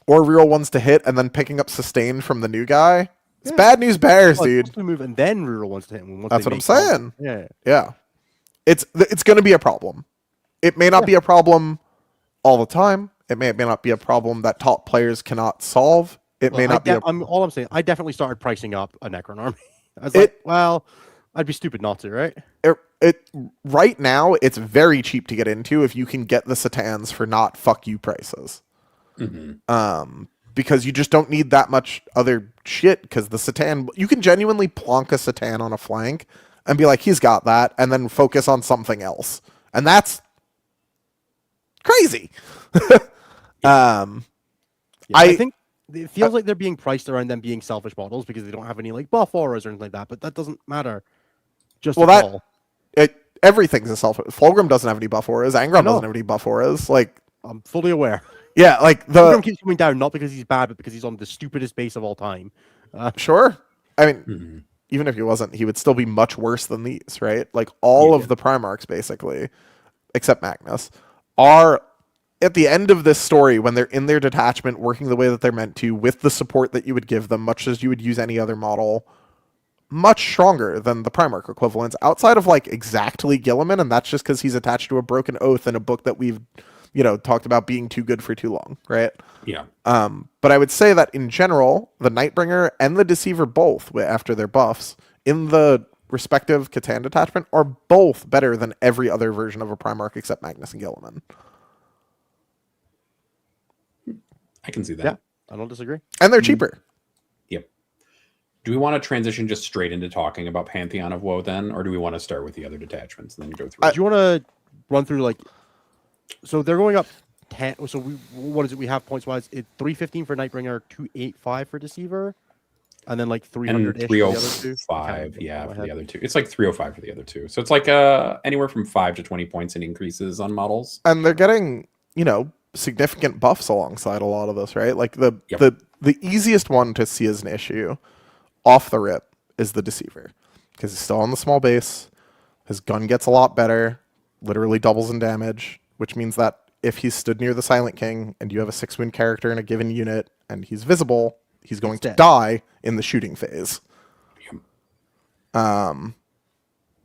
Or reroll ones to hit and then picking up sustain from the new guy. It's Yeah. bad news bears, Like, dude. +2 move and then reroll ones to hit. That's what I'm saying. Yeah. Yeah. It's going to be a problem. It may not be a problem all the time. It may not be a problem that top players cannot solve. It may not be all I'm saying, I definitely started pricing up a Necron army. I was like, well, I'd be stupid not to, right? It right now, it's very cheap to get into if you can get the Satans for not fuck you prices. Because you just don't need that much other shit, because the Satan, you can genuinely plonk a Satan on a flank and be like, he's got that, and then focus on something else. And that's crazy. I think it feels like they're being priced around them being selfish models because they don't have any like buff auras or anything like that, but that doesn't matter. Just Everything's a selfish. Fulgrim doesn't have any buff auras. Angron doesn't have any buff auras. Like, I'm fully aware. Yeah, like Fulgrim keeps coming down not because he's bad, but because he's on the stupidest base of all time. Sure. I mean, even if he wasn't, he would still be much worse than these, right? Like all of the Primarchs, basically, except Magnus, are at the end of this story when they're in their detachment, working the way that they're meant to, with the support that you would give them, much as you would use any other model, much stronger than the Primarch equivalents, outside of like exactly Gilliman, and that's just because he's attached to a broken oath in a book that we've talked about being too good for too long, right? Yeah. But I would say that in general, the Nightbringer and the Deceiver both, after their buffs, in the respective Catan detachment, are both better than every other version of a Primarch except Magnus and Gilliman. I can see that. Yeah, I don't disagree. And they're cheaper. Yep. Do we want to transition just straight into talking about Pantheon of Woe then, or do we want to start with the other detachments and then go through? Do you want to run through like? So they're going up 10. So what is it? We have points wise. It's 315 for Nightbringer, 285 for Deceiver, and then like 300 and 305, yeah, for the other two. It's like 305 for the other two. So it's like anywhere from 5 to 20 points in increases on models. And they're getting, significant buffs alongside a lot of this, right? Like the easiest one to see as an issue off the rip is the Deceiver, because he's still on the small base. His gun gets a lot better, literally doubles in damage, which means that if he's stood near the Silent King and you have a 6-wound character in a given unit and he's visible, he's going to die in the shooting phase.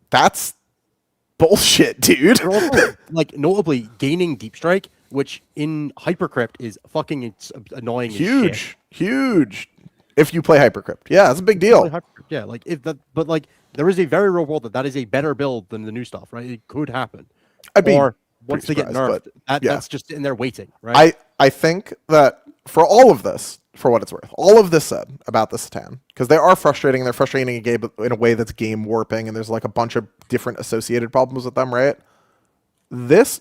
That's bullshit, dude. Also, like notably gaining Deep Strike, which in Hypercrypt is fucking annoying. Huge. If you play Hypercrypt, yeah, that's a big deal. Yeah, like but like there is a very real world that is a better build than the new stuff, right? It could happen. Or once they get nerfed, that's just sitting there waiting, right? I think that for all of this, for what it's worth, all of this said about the Satan, because they are frustrating, they're frustrating a game in a way that's game warping, and there's like a bunch of different associated problems with them, right? This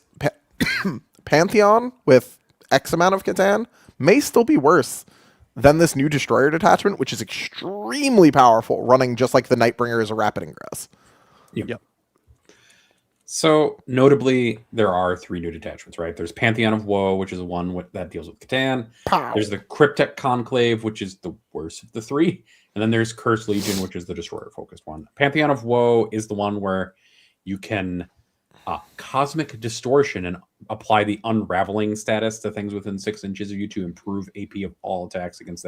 Pantheon with X amount of Catan may still be worse than this new Destroyer detachment, which is extremely powerful, running just like the Nightbringer is a Rapid Ingress. Yep. So, notably, there are 3 new detachments, right? There's Pantheon of Woe, which is one that deals with Catan. Pow. There's the Cryptek Conclave, which is the worst of the 3. And then there's Curse Legion, which is the Destroyer-focused one. Pantheon of Woe is the one where you can Cosmic Distortion and apply the Unraveling status to things within 6 inches of you to improve AP of all attacks against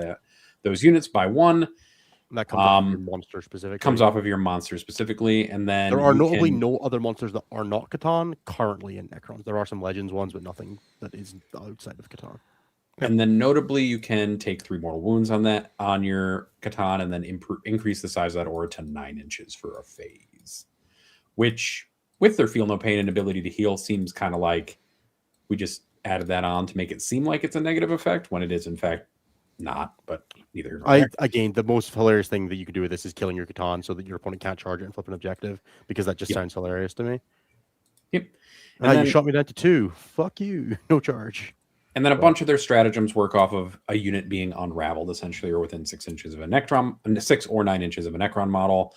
those units by 1. That comes off of your monster specifically. Comes off of your monster specifically, and then there are notably no other monsters that are not Catan currently in Necrons. There are some Legends ones, but nothing that is outside of Catan. And then notably, you can take 3 mortal wounds on your Catan, and then increase the size of that aura to 9 inches for a phase. Which, with their Feel No Pain and ability to heal, seems kind of like we just added that on to make it seem like it's a negative effect when it is in fact not, but neither. Again, the most hilarious thing that you could do with this is killing your Catan so that your opponent can't charge it and flip an objective, because that just sounds hilarious to me. Yep. And then, you shot me down to 2. Fuck you. No charge. And then a bunch of their stratagems work off of a unit being unraveled, essentially, or within 6 inches of a Necron, 6 or 9 inches of a Necron model.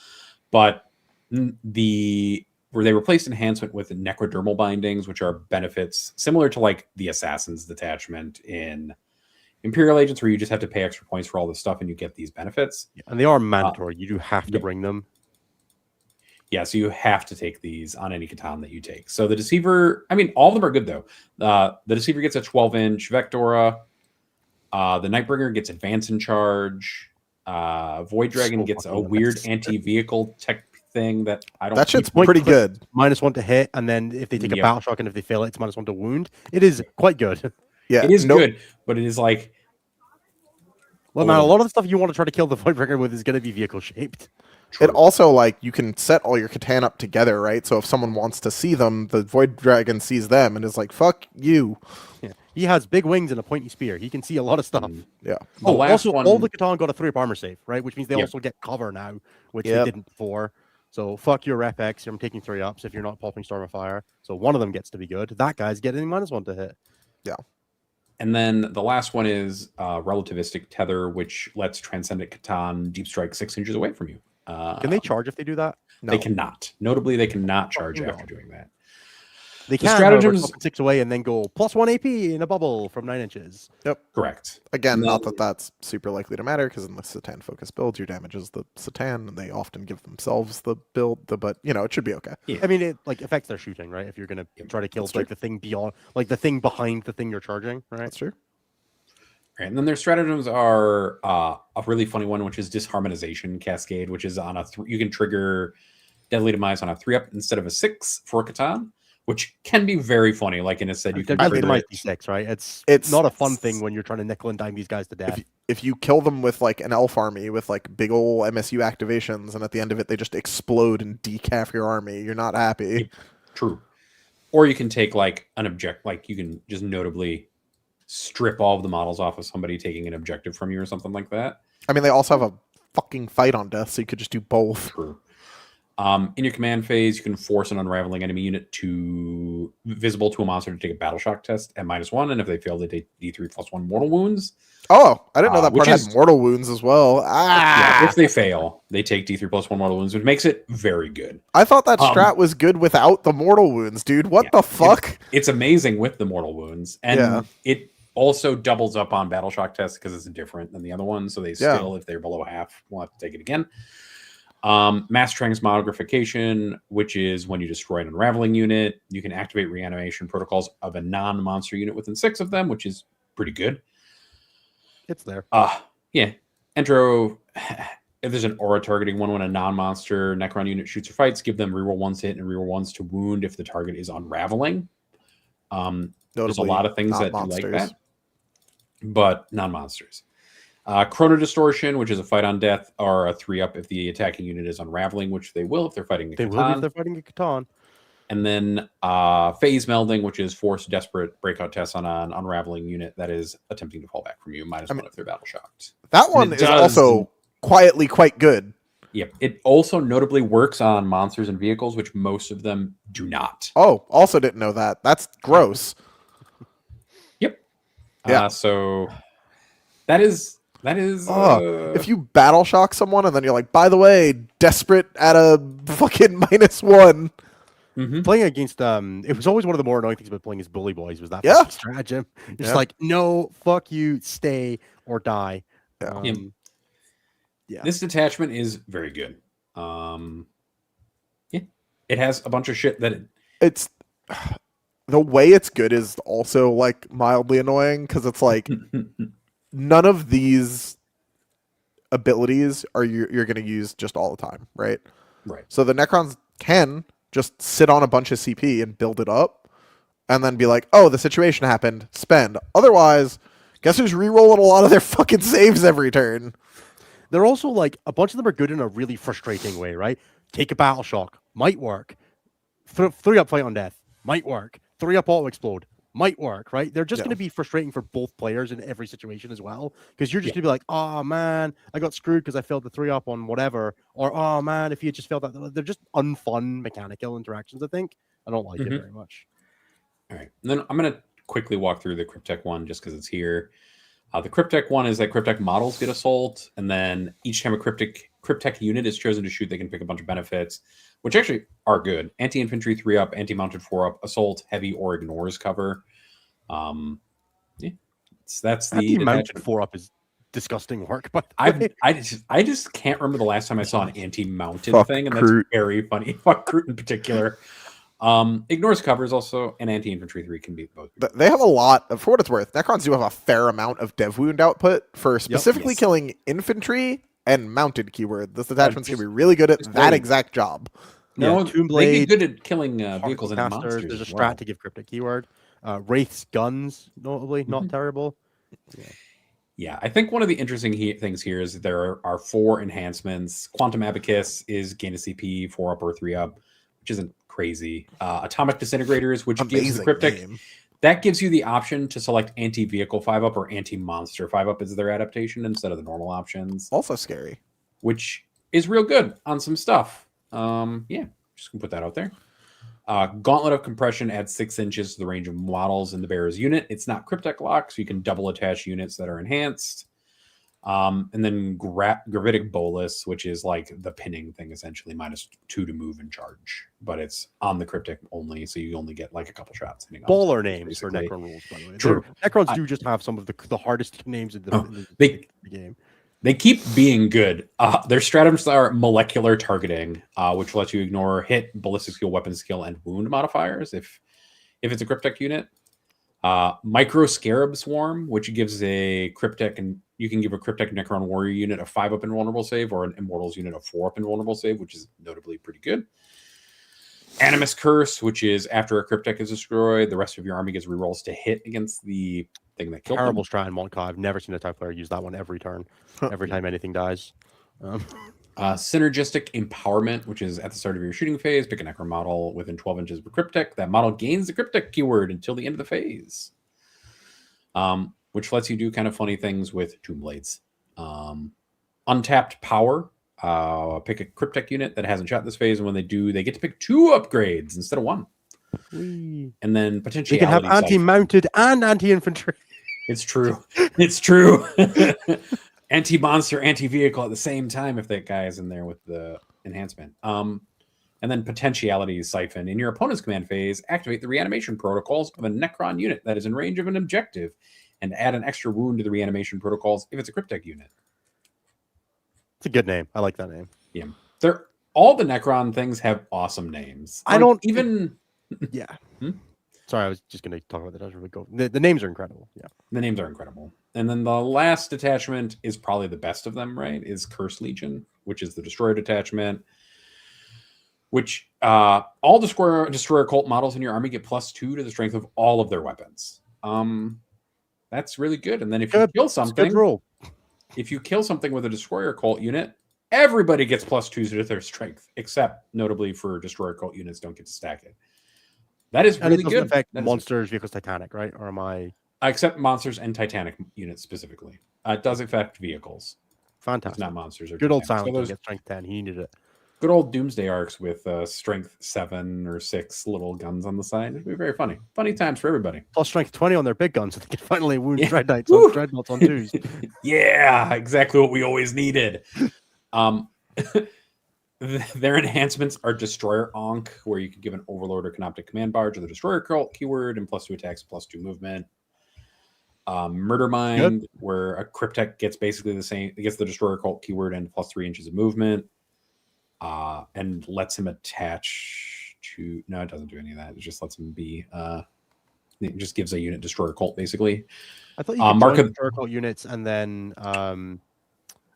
But where they replaced enhancement with necrodermal bindings, which are benefits similar to like the Assassin's detachment in Imperial Agents, where you just have to pay extra points for all this stuff and you get these benefits. And they are mandatory. You do have to bring them. Yeah, so you have to take these on any Catan that you take. So the Deceiver, I mean, all of them are good though. The Deceiver gets a 12-inch Vectora. The Nightbringer gets advance in charge. Void Dragon So gets a fucking weird unnecessary. anti-vehicle tech thing that I don't. That shit's Point pretty click, good. -1 to hit, and then if they take a Yep. battle shock and if they fail it, it's -1 to wound. It is quite good. Yeah, It is no, good, but it is like Well, man, a lot of the stuff you want to try to kill the Voidbreaker with is going to be vehicle shaped. It also, like, you can set all your Catan up together, right? So if someone wants to see them, the Void Dragon sees them and is like, fuck you. Yeah. He has big wings and a pointy spear. He can see a lot of stuff. Yeah. The last also, one- all the Catan got a 3-up armor save, right? Which means they Yep. also get cover now, which Yep. they didn't before. So fuck your Rep X. I'm taking 3-ups if you're not popping Storm of Fire. So one of them gets to be good. That guy's getting -1 to hit. And then the last one is relativistic tether, which lets Transcendent Catan deep strike 6 inches away from you. Can they charge if they do that? No. They cannot. Notably, they cannot charge Fucking after God. doing that. They The can, stratagems- however, 6 away and then go +1 AP in a bubble from 9 inches. Correct. Again, No. not that that's super likely to matter, because in the Satan focus builds, your damage is the Satan, and they often give themselves the build, but, you know, it should be okay. I mean, it like affects their shooting, right? If you're gonna try to kill That's like the thing beyond, like the thing behind the thing you're charging, right? That's true. Right, and then their stratagems are a really funny one, which is disharmonization cascade, which is on you can trigger deadly demise on a 3-up instead of a 6 for a Catan, which can be very funny. Like Innes said, you can Deadly trigger Demise it. D6, right? It's- It's not a fun thing when you're trying to nickel and dime these guys to death. If you kill them with, like, an elf army with, like, big ol' MSU activations, and at the end of it they just explode and decaf your army, you're not happy. True. Or you can take like an object, like you can just notably strip all of the models off of somebody taking an objective from you or something like that. I mean, they also have a fucking fight on death, so you could just do both. True. In your command phase, you can force an unraveling enemy unit to visible to a monster to take a battle shock test at -1, and if they fail, they take D3 +1 mortal wounds. Oh, I didn't know that Which part is- had mortal wounds as well. Yeah, Ah! if they fail, they take D3 +1 mortal wounds, which makes it very good. I thought that Um, strat was good without the mortal wounds, dude. What Yeah, the fuck? It's amazing with the mortal wounds, and Yeah. it also doubles up on battle shock tests because it's different than the other one. So they Yeah. still, if they're below half, will have to take it again. Mass transmogrification, which is when you destroy an unraveling unit, you can activate reanimation protocols of a non-monster unit within 6 of them, which is pretty good. It's there. Yeah. Entro, if there's an aura targeting one when a non-monster Necron unit shoots or fights, give them reroll 1s to hit and reroll 1s to wound if the target is unraveling. There's a Notably, lot of things not that do monsters. like that, but non-monsters. Chrono Distortion, which is a fight on death, or a 3-up if the attacking unit is unraveling, which they will if they're fighting a They will be if Catan. they're fighting a Catan. And then Phase Melding, which is force desperate breakout tests on an unraveling unit that is attempting to fall back from you, -1 if they're battle shocked. That one it is does- also quietly quite good. Yep. It also notably works on monsters and vehicles, which most of them do not. Oh, also didn't know that. That's gross. Yep. Yeah. So that is If you battle shock someone and then you're like, by the way, desperate at a fucking -1. mhm. Playing against it was always one of the more annoying things about playing as bully boys was that Yeah. fucking stratagem. It's Yeah. like, no, fuck you, stay or die. Yeah. Yeah. This detachment is very good. Yeah, it has a bunch of shit that It's the way it's good is also like mildly annoying, because it's like none of these abilities are you're going to use just all the time, right? right. So the Necrons can just sit on a bunch of CP and build it up, and then be like, oh, the situation happened, spend. Otherwise, guess who's re-rolling a lot of their fucking saves every turn? They're also like a bunch of them are good in a really frustrating way, right? Take a battle shock, might work. 3-up fight on death, might work. 3-up auto explode, might work, right? They're just Yeah. going to be frustrating for both players in every situation as well, because you're just Yeah. going to be like, oh man, I got screwed because I failed the 3-up on whatever, or oh man, if you had just failed that, they're just unfun mechanical interactions. I think I don't like it Mhm. very much. All right. And then I'm going to quickly walk through the Cryptech one just because it's here. The Cryptech one is that Cryptech models get assault, and then each time a Cryptech unit is chosen to shoot, they can pick a bunch of benefits, which actually are good. Anti-infantry 3-up, anti-mounted 4-up, assault, heavy, or ignores cover. Yeah, that's the Anti-mounted detachment. 4-up is disgusting work. But I just can't remember the last time I saw an anti-mounted Fuck thing, and that's Kroot. very funny. Fuck Kroot in particular. Ignores covers also, and anti-infantry 3 can be both. They have a lot of, for what it's worth, Necrons do have a fair amount of dev wound output for specifically Yes. killing infantry and mounted keyword. This attachment's going to be really good at that exact job. No, Tomb they Blade, get good at killing vehicles and casters. monsters. There's a as strat well. to give cryptic keyword. Wraith's guns, notably, not terrible. Yeah, I think one of the interesting things here is that there are 4 enhancements. Quantum Abacus is gain a CP 4 up or 3 up, which isn't crazy. Atomic Disintegrators, which gives the cryptic. Name. That gives you the option to select anti-vehicle 5 up or anti-monster 5 up as their adaptation instead of the normal options. Also scary. Which is real good on some stuff. Yeah, just gonna put that out there. Gauntlet of Compression adds 6 inches to the range of models in the bearer's unit. It's not cryptic lock, so you can double attach units that are enhanced. And then Gravitic Bolus, which is like the pinning thing, essentially -2 to move and charge, but it's on the cryptic only, so you only get like a couple shots. Baller names for Necron rules, by the way. True. Necrons do just have some of the hardest names in the game. They keep being good. Their stratagems are molecular targeting, which lets you ignore hit, ballistic skill, weapon skill, and wound modifiers if it's a cryptic unit. Micro Scarab Swarm, which gives a cryptic, and you can give a cryptic Necron warrior unit a 5 up invulnerable save, or an Immortals unit a 4 up invulnerable save, which is notably pretty good. Animus Curse, which is after a cryptic is destroyed, the rest of your army gets rerolls to hit against the thing that killed Terrible them. strat in Monkai. I've never seen a type player use that one every turn, every time anything dies. Synergistic Empowerment, which is at the start of your shooting phase, pick a Necron model within 12 inches of a cryptic. That model gains the cryptic keyword until the end of the phase, which lets you do kind of funny things with Tomb Blades. Untapped Power, pick a cryptic unit that hasn't shot this phase, and when they do, they get to pick 2 upgrades instead of 1. And then potentially you can have anti-mounted and anti-infantry. It's true. It's true. Anti-monster, anti-vehicle at the same time if that guy is in there with the enhancement. And then Potentiality Siphon. In your opponent's command phase, activate the reanimation protocols of a Necron unit that is in range of an objective, and add an extra wound to the reanimation protocols if it's a cryptic unit. It's a good name. I like that name. Yeah. All the Necron things have awesome names. I don't even... Yeah. Sorry, I was just going to talk about that. Really go. The names are incredible. Yeah. The names are incredible. And then the last detachment is probably the best of them, right? Is Curse Legion, which is the Destroyer detachment, which all Destroyer cult models in your army get +2 to the strength of all of their weapons. That's really good. And then if you kill something, good rule. If you kill something with a Destroyer cult unit, everybody gets +2 to their strength, except notably for Destroyer cult units don't get to stack it. That is really good. Affect monsters, vehicles, Titanic, right? Or am I? Except monsters and Titanic units specifically. It does affect vehicles. Fantastic. It's not monsters. Or good old Titanic. Silent King gets strength 10. He needed it. Good old Doomsday arcs with strength 7 or 6 little guns on the side. It'd be very funny. Funny times for everybody. Plus strength 20 on their big guns, so they can finally wound dreadnoughts on 2s. Yeah, exactly what we always needed. Their enhancements are Destroyer Ankh, where you can give an Overlord or Canoptic Command Barge or the Destroyer cult keyword and +2 attacks, +2 movement. Murder Mind, where a Cryptek gets basically the same. It gets the Destroyer cult keyword and +3 inches of movement, and lets him attach to. No, it doesn't do any of that. It just lets him be. It just gives a unit Destroyer cult basically. I thought you could mark Destroyer cult units and then.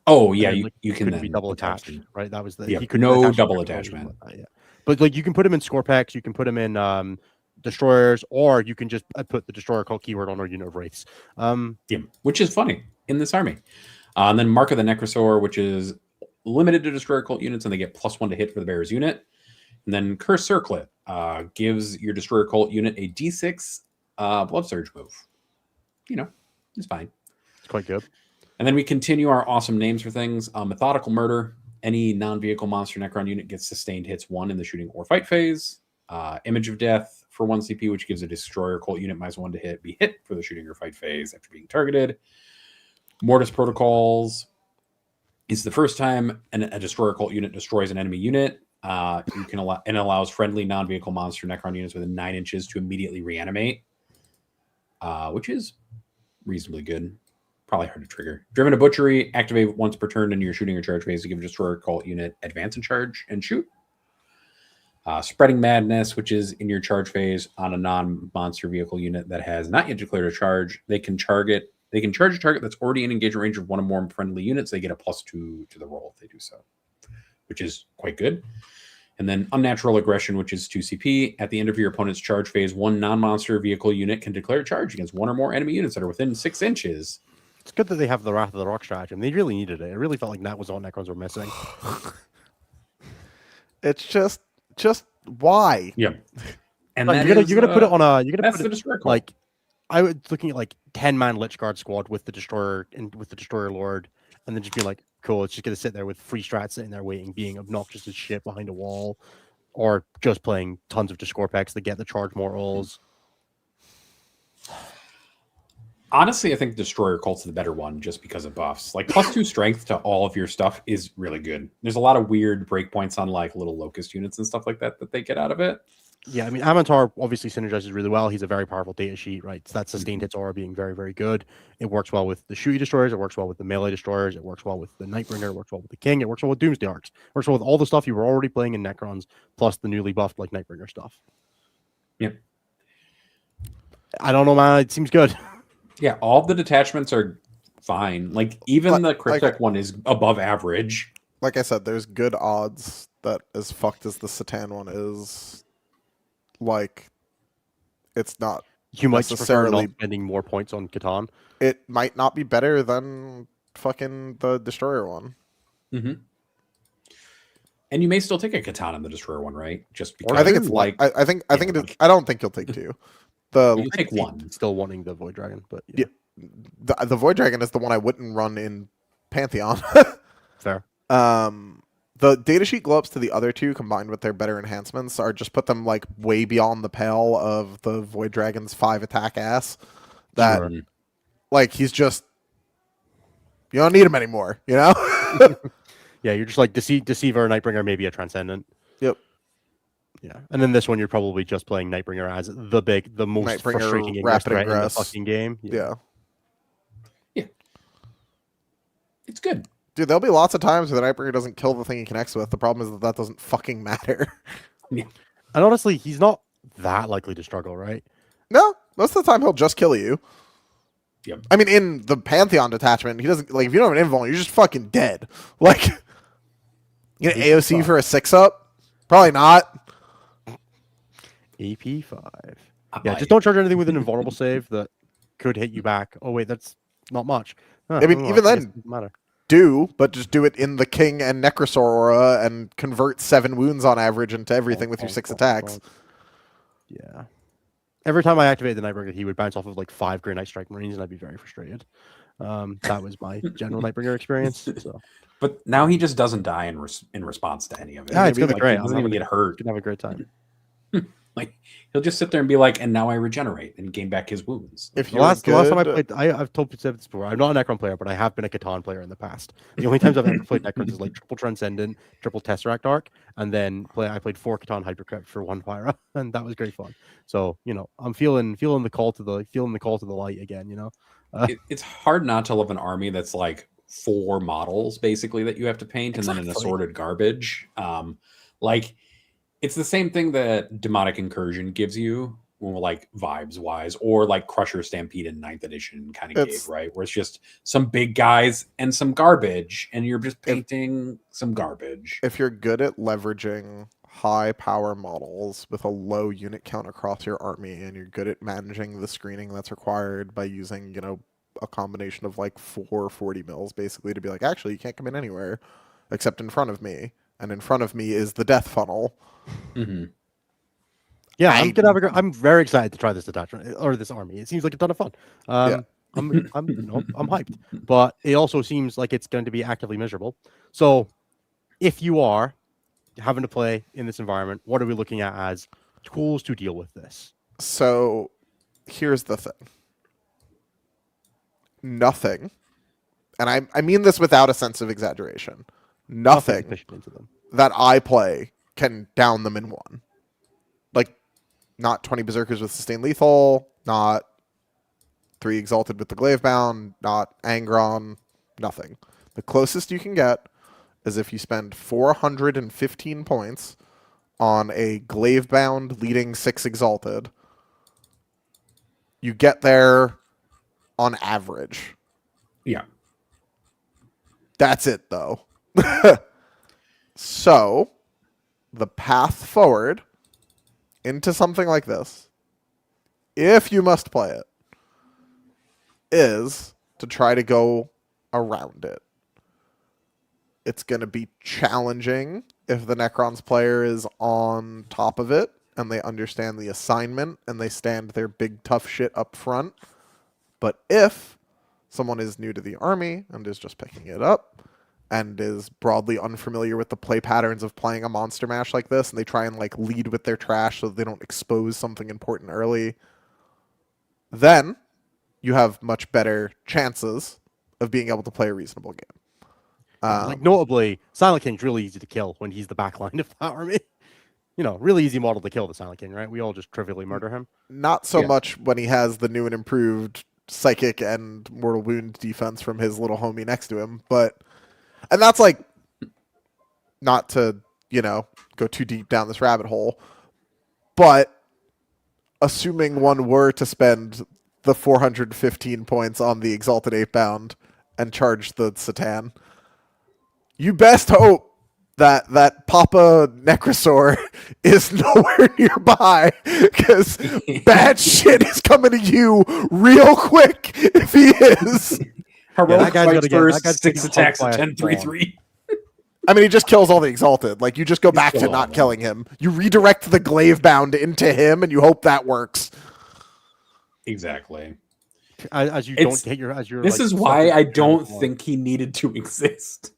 Oh yeah, you can then be double attached, right? That was the he could no double attachment. Yeah, but like you can put him in Scorpex, you can put him in destroyers, or you can just put the Destroyer cult keyword on our unit of wraiths. Yeah, which is funny in this army. And then Mark of the Necrosaur, which is limited to Destroyer cult units, and they get +1 to hit for the bearer's unit. And then Curse Circlet gives your Destroyer cult unit a D6 Blood Surge move. It's fine. It's quite good. And then we continue our awesome names for things. Methodical Murder. Any non-vehicle monster Necron unit gets sustained hits 1 in the shooting or fight phase. Image of Death for 1 CP, which gives a Destroyer cult unit -1 to hit, be hit for the shooting or fight phase after being targeted. Mortis Protocols is the first time a Destroyer cult unit destroys an enemy unit. You can allow and allows friendly non-vehicle monster Necron units within 9 inches to immediately reanimate, which is reasonably good. probably hard to trigger. Driven to Butchery, activate once per turn in your shooting or charge phase to give a Destroyer Cult unit advance and charge and shoot. Spreading Madness, which is in your charge phase on a non-monster vehicle unit that has not yet declared a charge. They can charge a target that's already in engagement range of one or more friendly units. They get a +2 to the roll if they do so, which is quite good. And then Unnatural Aggression, which is 2 CP. At the end of your opponent's charge phase, one non-monster vehicle unit can declare a charge against one or more enemy units that are within 6 inches. It's good that they have the Wrath of the Rock stratagem. They really needed it. It really felt like that was all Necrons were missing. It's just why? Yeah. And Like, you're gonna put it on a. You're gonna that's put the it Destroyer Cult. like. I was looking at like 10-man Lich Guard squad with the Destroyer and with the Destroyer Lord, and then just be like, cool, it's just gonna sit there with free strats sitting there waiting, being obnoxious as shit behind a wall, or just playing tons of Discorpex that get the charge mortals. Honestly, I think Destroyer Cult's the better one just because of buffs. Like +2 strength to all of your stuff is really good. There's a lot of weird breakpoints on like little locust units and stuff like that that they get out of it. Yeah, I mean, Amantar obviously synergizes really well. He's a very powerful data sheet, right? So that sustained hits aura being very, very good. It works well with the shooty destroyers. It works well with the melee destroyers. It works well with the Nightbringer. It works well with the King. It works well with Doomsday Arcs. It works well with all the stuff you were already playing in Necrons, plus the newly buffed like Nightbringer stuff. Yep. I don't know, man. It seems good. Yeah, all the detachments are fine. Like even the Cryptek one is above average. Like I said, there's good odds that as fucked as the Satan one is, like, it's not You might prefer necessarily. not spending more points on Catan. It might not be better than fucking the Destroyer one. Mm-hmm. And you may still take a Katana in the Destroyer one, right? Just because I think it's like I think it is. I don't think you'll take two. you take one. Still wanting the Void Dragon, but Yeah. The Void Dragon is the one I wouldn't run in Pantheon. fair. The datasheet glow ups to the other two combined with their better enhancements are just put them like way beyond the pale of the Void Dragon's 5 attack ass. That Sure. like he's just you don't need him anymore, you know? Yeah, you're just like Deceiver, Nightbringer, maybe a Transcendent. Yep. Yeah, and then this one you're probably just playing Nightbringer as the most Nightbringer, frustrating Ingress Rapid threat in the Ingress. fucking game. Yeah. It's good. Dude, there'll be lots of times where the Nightbringer doesn't kill the thing he connects with. The problem is that doesn't fucking matter. And honestly, he's not that likely to struggle, right? No, most of the time he'll just kill you. Yep. I mean, in the Pantheon detachment, he doesn't like if you don't have an invuln, you're just fucking dead. Like, you get AOC for a 6-up? Probably not. AP5. Yeah, just don't charge anything with an invulnerable save that could hit you back. Oh wait, that's not much. Huh, I mean, well, even guess then, it doesn't matter. but just do it in the King and Necrosaur aura and convert 7 wounds on average into everything with your 6 attacks. Yeah. Every time I activated the Nightbringer, he would bounce off of like 5 Grey Knight Strike Marines, and I'd be very frustrated. That was my general Nightbringer experience. So But now he just doesn't die in response to any of it. yeah, it's gonna be Like, great. He doesn't even get hurt. Gonna have a great time. Like he'll just sit there and be like, and now I regenerate and gain back his wounds. If The you're last time I good- played, I've told you this before. I'm not a Necron player, but I have been a Catan player in the past. The only times I've ever played Necrons is like triple Transcendent, triple Tesseract Arc, and then I played 4 Catan Hypercrypt for 1 Pyra, and that was great fun. So I'm feeling the call to the light again. It's hard not to love an army that's like 4 models basically that you have to paint, and then an Exactly. assorted garbage. Like it's the same thing that Demonic Incursion gives you, like vibes wise, or like Crusher Stampede in 9th edition kind of gave, right? Where it's just some big guys and some garbage, and you're just painting some garbage. if you're good at leveraging high power models with a low unit count across your army, and you're good at managing the screening that's required by using, a combination of like 4 40 mils basically to be like, actually, you can't come in anywhere except in front of me. And in front of me is the death funnel. Mm-hmm. Yeah, I'm very excited to try this detachment or this army. It seems like a ton of fun. Yeah. I'm hyped, but it also seems like it's going to be actively miserable. So, if you are having to play in this environment, what are we looking at as tools to deal with this? So here's the thing. Nothing, and I mean this without a sense of exaggeration, nothing efficient into them. that I play can down them in one. Like, not 20 Berserkers with sustained lethal, not 3 Exalted with the Glavebound, not Angron, nothing. The closest you can get is if you spend 415 points on a Glavebound leading 6 Exalted. You get there on average. Yeah. That's it, though. So, the path forward into something like this, if you must play it, is to try to go around it. It's going to be challenging if the Necrons player is on top of it and they understand the assignment and they stand their big tough shit up front. But if someone is new to the army and is just picking it up and is broadly unfamiliar with the play patterns of playing a monster mash like this, and they try and like lead with their trash so that they don't expose something important early, then you have much better chances of being able to play a reasonable game. Like notably, Silent King's really easy to kill when he's the backline of that army. You know, really easy model to kill the Silent King, right? We all just trivially murder him. Not so much when he has the new and improved psychic and mortal wound defense from his little homie next to him, and that's like, not to, go too deep down this rabbit hole, but assuming one were to spend the 415 points on the Exalted 8-bound and charge the Satan, you best hope that Papa Necrosaur is nowhere nearby, because bad shit is coming to you real quick if he is. Heroic that guy's fights gonna first, get 6 attacks, hugged by a 10-3-3. I mean, he just kills all the Exalted. Like, you just go back to killed all not of them. killing him. You redirect the Glavebound into him, and you hope that works. Exactly. As you It's- don't get your as your. This like, is why I second don't point. think he needed to exist.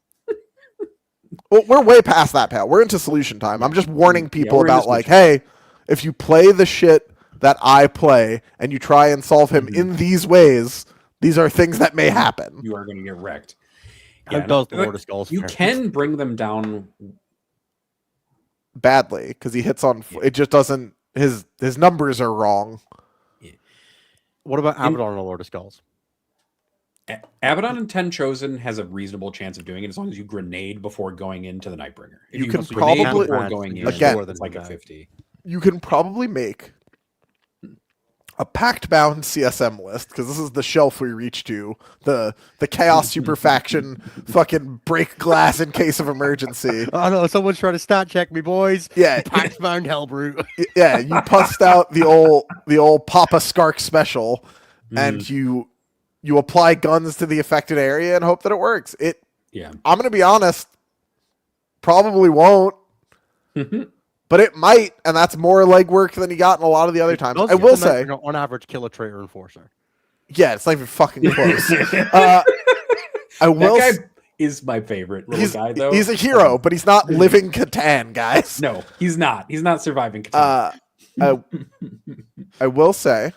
Well, we're way past that, pal. We're into solution time. I'm just warning people we're into about, like, solution hey, if you play the shit that I play and you try and solve him in these ways, these are things that may happen. You are going to get wrecked. How does the Lord of Skulls You fare? can bring them down. Badly, because he hits on... It just doesn't... His numbers are wrong. What about Abaddon and the Lord of Skulls? Abaddon and 10 Chosen has a reasonable chance of doing it as long as you grenade before going into the Nightbringer. If You can grenade probably- before going in, Again, it's like a 50. You can probably make a pact-bound CSM list, because this is the shelf we reach to. The Chaos Super Faction fucking break glass in case of emergency. Oh no, someone's trying to stat check me, boys. Yeah, Pax-bound Hellbrute. yeah, you pussed out the old Papa Skark special, and you apply guns to the affected area and hope that it works. Yeah. I'm gonna be honest, probably won't, but it might, and that's more legwork than you got in a lot of the other times. I will say, on average, kill a traitor enforcer. yeah, it's not even fucking close. I will. That guy is my favorite little guy, though. He's a hero, but he's not living Catan, guys. No, he's not. He's not surviving Catan. I will say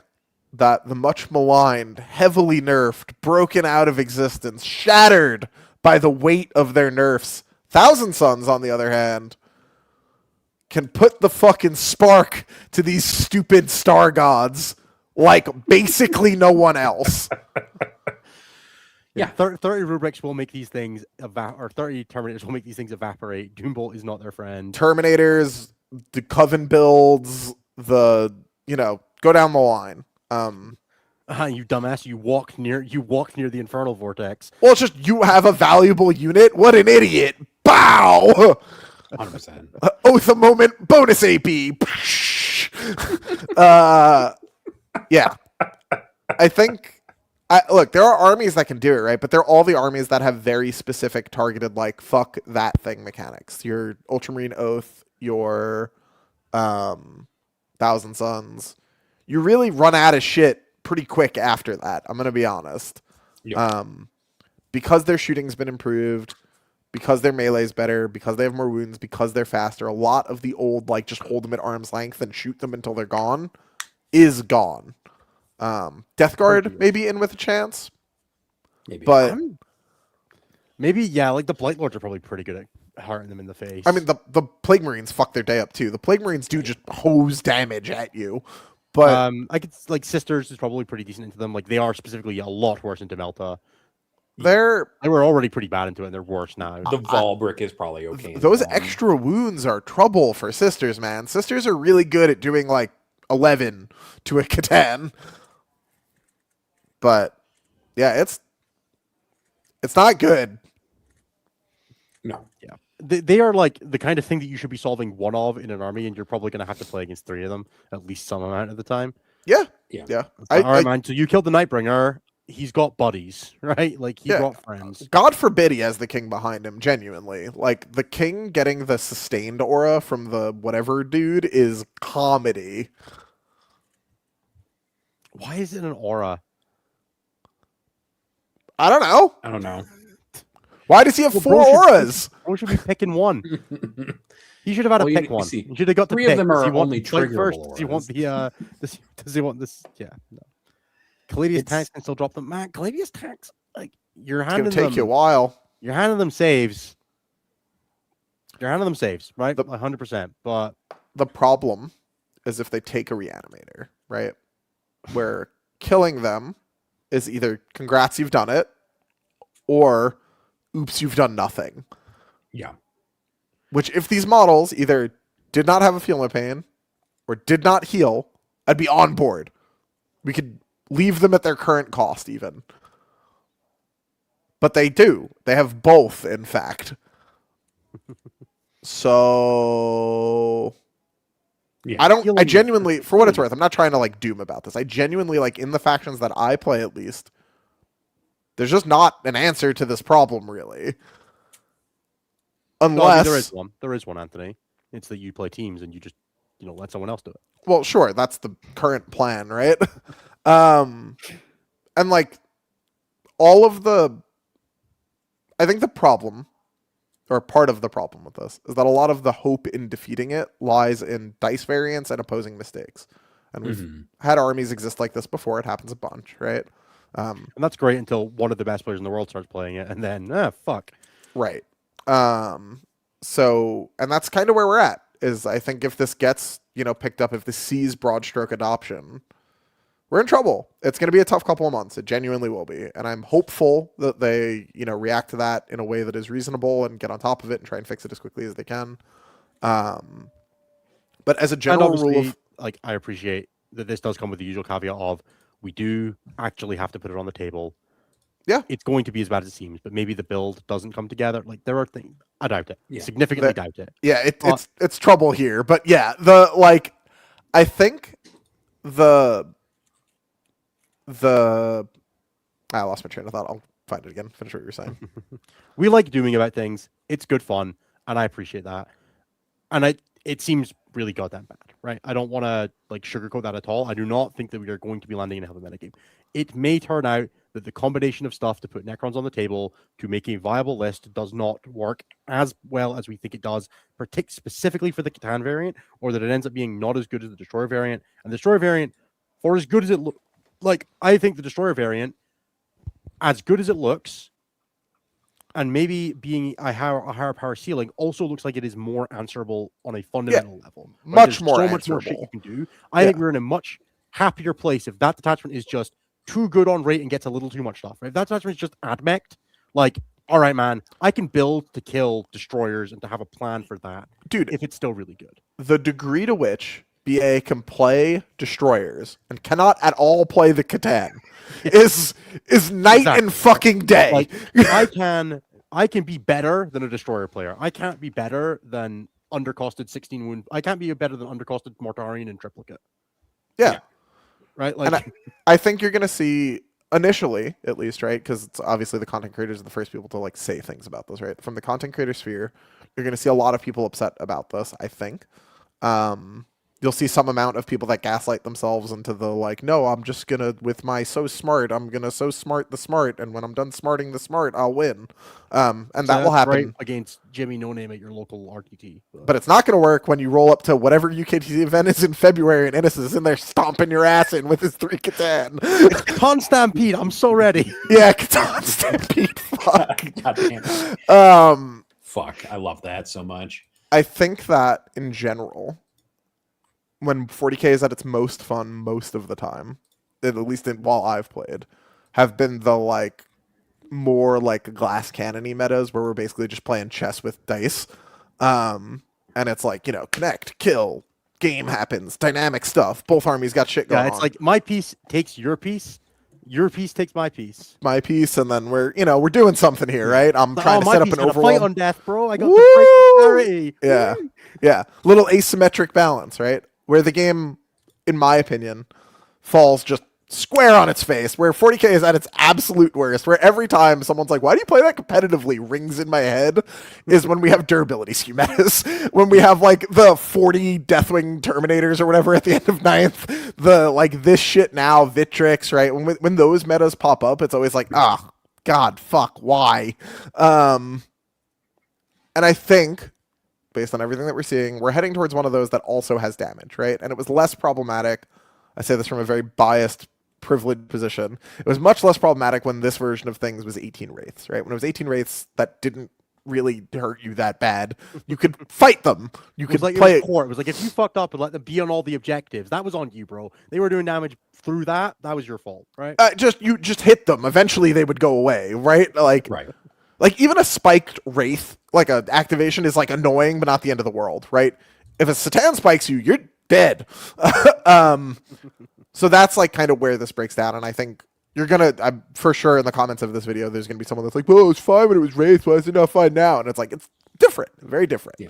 that the much maligned, heavily nerfed, broken out of existence, shattered by the weight of their nerfs, Thousand Sons, on the other hand, can put the fucking spark to these stupid star gods like basically no one else. Yeah. 30 rubrics will make these things or 30 Terminators will make these things evaporate. Doombolt is not their friend. Terminators, the Coven builds, go down the line. You dumbass! You walk near the Infernal Vortex. Well, it's just you have a valuable unit. What an idiot! Bow. 100%. Oath a moment bonus AP. Yeah, I think. Look, there are armies that can do it, right? But they're all the armies that have very specific targeted, like fuck that thing mechanics. Your Ultramarine Oath, your Thousand Sons. You really run out of shit pretty quick after that. I'm gonna be honest. Yep. Because their shooting's been improved, because their melee's better, because they have more wounds, because they're faster. A lot of the old like just hold them at arm's length and shoot them until they're gone is gone. Death Guard maybe in with a chance, Maybe. but Maybe like the Blight Lords are probably pretty good at harting them in the face. I mean the Plague Marines fuck their day up too. The Plague Marines do just hose damage at you, But I could like Sisters is probably pretty decent into them. Like they are specifically a lot worse into Melta. they're They were already pretty bad into it, and they're worse now. The Volbrick is probably okay. those in them. extra wounds are trouble for Sisters, man. Sisters are really good at doing like 11 to a Catan. But yeah, it's not good. No. Yeah, they are like the kind of thing that you should be solving one of in an army, and you're probably going to have to play against 3 of them at least some amount of the time. Yeah. Yeah. Yeah. All right, man. So you killed the Nightbringer. He's got buddies, right? Like he Yeah. got friends. God forbid he has the king behind him, genuinely. Like the king getting the sustained aura from the whatever dude is comedy. Why is it an aura? I don't know. I don't know. Why does he have Well, 4 bro should- auras? Bro should be picking one. He should have had Well, to you- pick you one. see, He should have got to 3 pick. of them Does are he want only to fight triggerable first? Does he want auras. the does he want this? Yeah. No. Caladius It's- tanks can still drop them. Man, Caladius tanks, like you're It's handing gonna take them. you a while. You're handing them saves. You're handing them saves, right? The- 100%. But The problem is if they take a reanimator, right? Where killing them is either congrats, you've done it, or oops, you've done nothing. Yeah. Which, if these models either did not have a feel no pain or did not heal, I'd be on board. We could leave them at their current cost, even. But they do. They have both, in fact. So Yeah. I Healing I is genuinely, for what it's healing. worth, I'm not trying to like doom about this. I genuinely like in the factions that I play at least, there's just not an answer to this problem really. no, I mean, Unless there is one. There is one, Anthony. It's that you play teams and you just let someone else do it. well, sure, that's the current plan, right? And like all of the I think the problem or part of the problem with this is that a lot of the hope in defeating it lies in dice variance and opposing mistakes. And we've Mhm. had armies exist like this before. It happens a bunch, right? And that's great until one of the best players in the world starts playing it, and then fuck. Right. So, and that's kind of where we're at. Is I think if this gets picked up, if this sees broad stroke adoption, we're in trouble. It's going to be a tough couple of months. It genuinely will be, and I'm hopeful that they react to that in a way that is reasonable and get on top of it and try and fix it as quickly as they can. But as a And general rule obviously, of like I appreciate that this does come with the usual caveat of we do actually have to put it on the table. Yeah. It's going to be as bad as it seems, but maybe the build doesn't come together. Like there are things I doubt it. Yeah. Significantly doubt it. yeah, Uh, it's trouble here. But yeah, I think the I lost my train of thought. I'll find it again. Finish what you were saying. We like doing about things. It's good fun, and I appreciate that. And it seems really goddamn bad, right? I don't want to like sugarcoat that at all. I do not think that we are going to be landing in a heavy metagame. It may turn out that the combination of stuff to put Necrons on the table to make a viable list does not work as well as we think it does, specifically for the Catan variant, or that it ends up being not as good as the Destroyer variant. And the Destroyer variant, for as good as it looks, like I think the Destroyer variant, as good as it looks, and maybe being a higher power ceiling, also looks like it is more answerable on a fundamental level. Right? Much There's more so much more shit answerable. you can do. I think we're in a much happier place if that detachment is just too good on rate and gets a little too much stuff. Right? If that detachment is just admech, like, all right, man, I can build to kill destroyers and to have a plan for that, Dude, if it's still really good. the degree to which BA can play destroyers and cannot at all play the Catan is night Exactly. and fucking day. Like, I can be better than a destroyer player. I can't be better than undercosted 16 wound. I can't be better than undercosted Mortarian and triplicate. yeah. Right? And Like I think you're gonna see initially, at least, right? Because it's obviously the content creators are the first people to like say things about this, right? From the content creator sphere, you're gonna see a lot of people upset about this. I think. You'll see some amount of people that gaslight themselves into the like, no, I'm just gonna with my so smart, I'm gonna so smart the smart, and when I'm done smarting the smart, I'll win. And that will happen. right against Jimmy No Name at your local RTT. But it's not going to work when you roll up to whatever UKTC event is in February and Ennis is in there stomping your ass in with his 3 Catan. Con Stampede, I'm so ready. Yeah, Catan Stampede. Fuck. God damn it. Um, Fuck. I love that so much. I think that in general, when 40k is at its most fun most of the time, at least while I've played, have been the like more like glass cannony metas where we're basically just playing chess with dice. And it's like, connect, kill, game happens, dynamic stuff. Both armies got shit going Yeah, it's on. like my piece takes your piece takes my piece. My piece, and then we're doing something here, right? I'm trying to my set up piece an got a overworld. fight on death, bro. I got Woo! the priority. Yeah. Yeah. Little asymmetric balance, right? Where the game, in my opinion, falls just square on its face, where 40k is at its absolute worst, where every time someone's like, why do you play that competitively, rings in my head, is when we have durability skew metas. When we have like the 40 Deathwing Terminators or whatever at the end of 9th, the like this shit now, Vitrix, right? When those metas pop up, it's always like, God, fuck, why? And I think, based on everything that we're seeing, we're heading towards one of those that also has damage, right? And it was less problematic. I say this from a very biased, privileged position. It was much less problematic when this version of things was 18 Wraiths, right? When it was 18 Wraiths, that didn't really hurt you that bad. You could fight them. You could play it. It was like if you fucked up and let them be on all the objectives, that was on you, bro. They were doing damage through that. That was your fault, right? You just hit them. Eventually, they would go away, right? Like, Right. Like even a spiked Wraith, like a activation, is like annoying, but not the end of the world, right? If a Satan spikes you, you're dead. So that's like kind of where this breaks down, and I think I'm for sure in the comments of this video, there's gonna be someone that's like, "Well, it was fine when it was Wraith. Why is it not fine now?" And it's like it's different, very different. Yeah.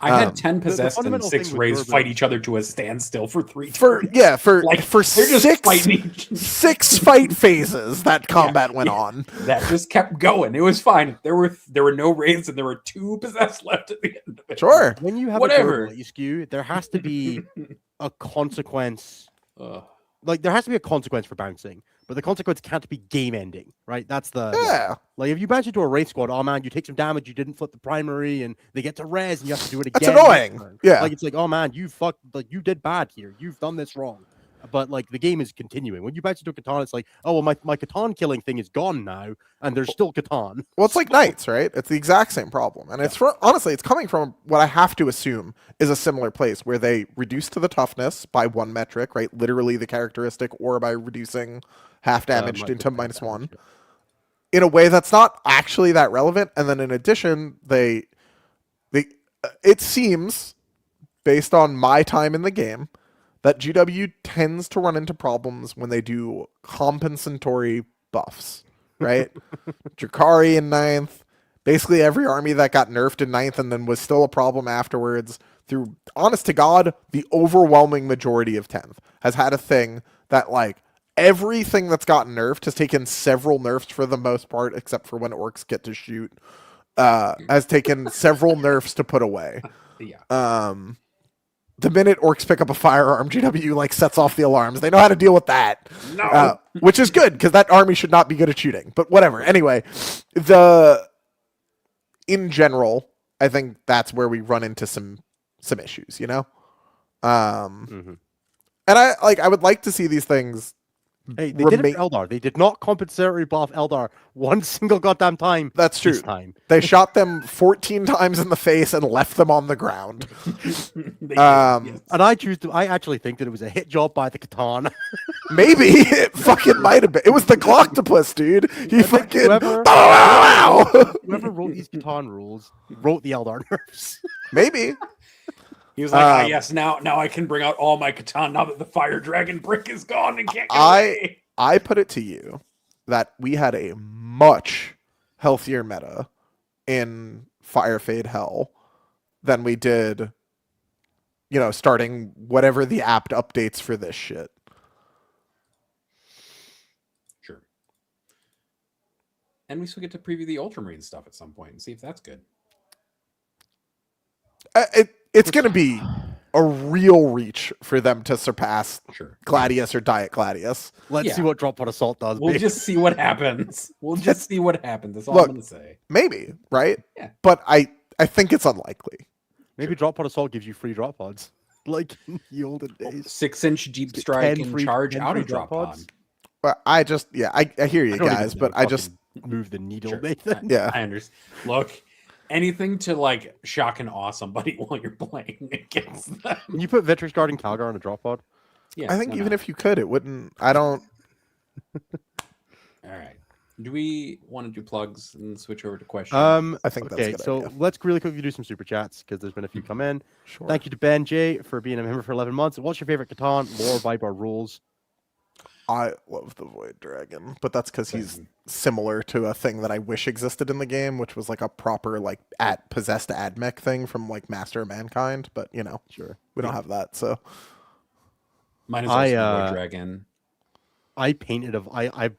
I had 10 possessed and fundamental 6 thing with Wraiths Urban- fight each other to a standstill for 3 For turns. for Like, for they're just six fighting each- six fight phases that combat went on. That just kept going. It was fine. There were no Wraiths and there were 2 possessed left at the end of it. Sure. When you have Whatever. a durability skew, there has to be a consequence. Ugh. Like there has to be a consequence for bouncing, but the consequence can't be game ending, right? That's the Yeah. Like if you bounce into a Wraith squad, oh man, you take some damage, you didn't flip the primary, and they get to res, and you have to do it again. That's annoying. next turn. Yeah. Like it's like, oh man, you fucked, like you did bad here. You've done this wrong. But like the game is continuing. When you bounce into a Catan, it's like, oh well, my Catan killing thing is gone now, and there's still Catan. Well, it's like Knights, right? It's the exact same problem. And honestly, it's coming from what I have to assume is a similar place where they reduce to the toughness by 1 metric, right? Literally the characteristic, or by reducing half damaged into -1 in a way that's not actually that relevant. And then in addition, it seems, based on my time in the game, that GW tends to run into problems when they do compensatory buffs, right? Drakari in 9th, basically every army that got nerfed in 9th and then was still a problem afterwards, through, honest to God, the overwhelming majority of 10th has had a thing that, like, everything that's gotten nerfed has taken several nerfs for the most part, except for when orcs get to shoot, has taken several nerfs to put away. Yeah. The minute orcs pick up a firearm, GW like sets off the alarms. They know how to deal with that. No. Which is good, because that army should not be good at shooting. But whatever. Anyway, in general, I think that's where we run into some issues, you know? And I would like to see these things. Hey, they did it for Eldar. They did not compensatory buff Eldar one single goddamn time. That's true. This time. They shot them 14 times in the face and left them on the ground. Yes. And I actually think that it was a hit job by the Catan. Maybe it fucking might have been. It was the Gloctopus, dude. He fucking whoever- wow. Whoever wrote these Catan rules wrote the Eldar nerfs. Maybe. He was like, yes, now I can bring out all my Catan now that the Fire Dragon brick is gone and can't get away. I put it to you that we had a much healthier meta in Fire Fade Hell than we did, starting whatever the apt updates for this shit. Sure. And we still get to preview the Ultramarine stuff at some point and see if that's good. It's going to be a real reach for them to surpass Sure. Gladius or Diet Gladius. Let's see what Drop Pod Assault does. We'll baby. just see what happens. That's all Look, I'm going to say. Maybe, right? Yeah. But I think it's unlikely. Maybe Drop Pod Assault gives you free drop pods. Like in the olden days. 6-inch deep strike and charge 10 out free of drop pod. But I hear you I don't guys, even but I just move the needle, Sure. Nathan. yeah. I understand. Look, anything to like shock and awe somebody while you're playing against them. Can you put Victor's Guard and Calgar on a drop pod? Yeah, I think why even not? if you could, it wouldn't. I don't. All right. Do we want to do plugs and switch over to questions? I think that's a Okay, good so idea. let's really quickly do some super chats because there's been a few come in. Sure. Thank you to Ben J for being a member for 11 months. What's your favorite Catan, lore, vibe, or rules? I love the Void Dragon, but that's because he's Same. similar to a thing that I wish existed in the game, which was like a proper like possessed admech thing from like Master of Mankind. But you know, Sure. we don't have that, so Mine is I, also uh, Void Dragon. I painted I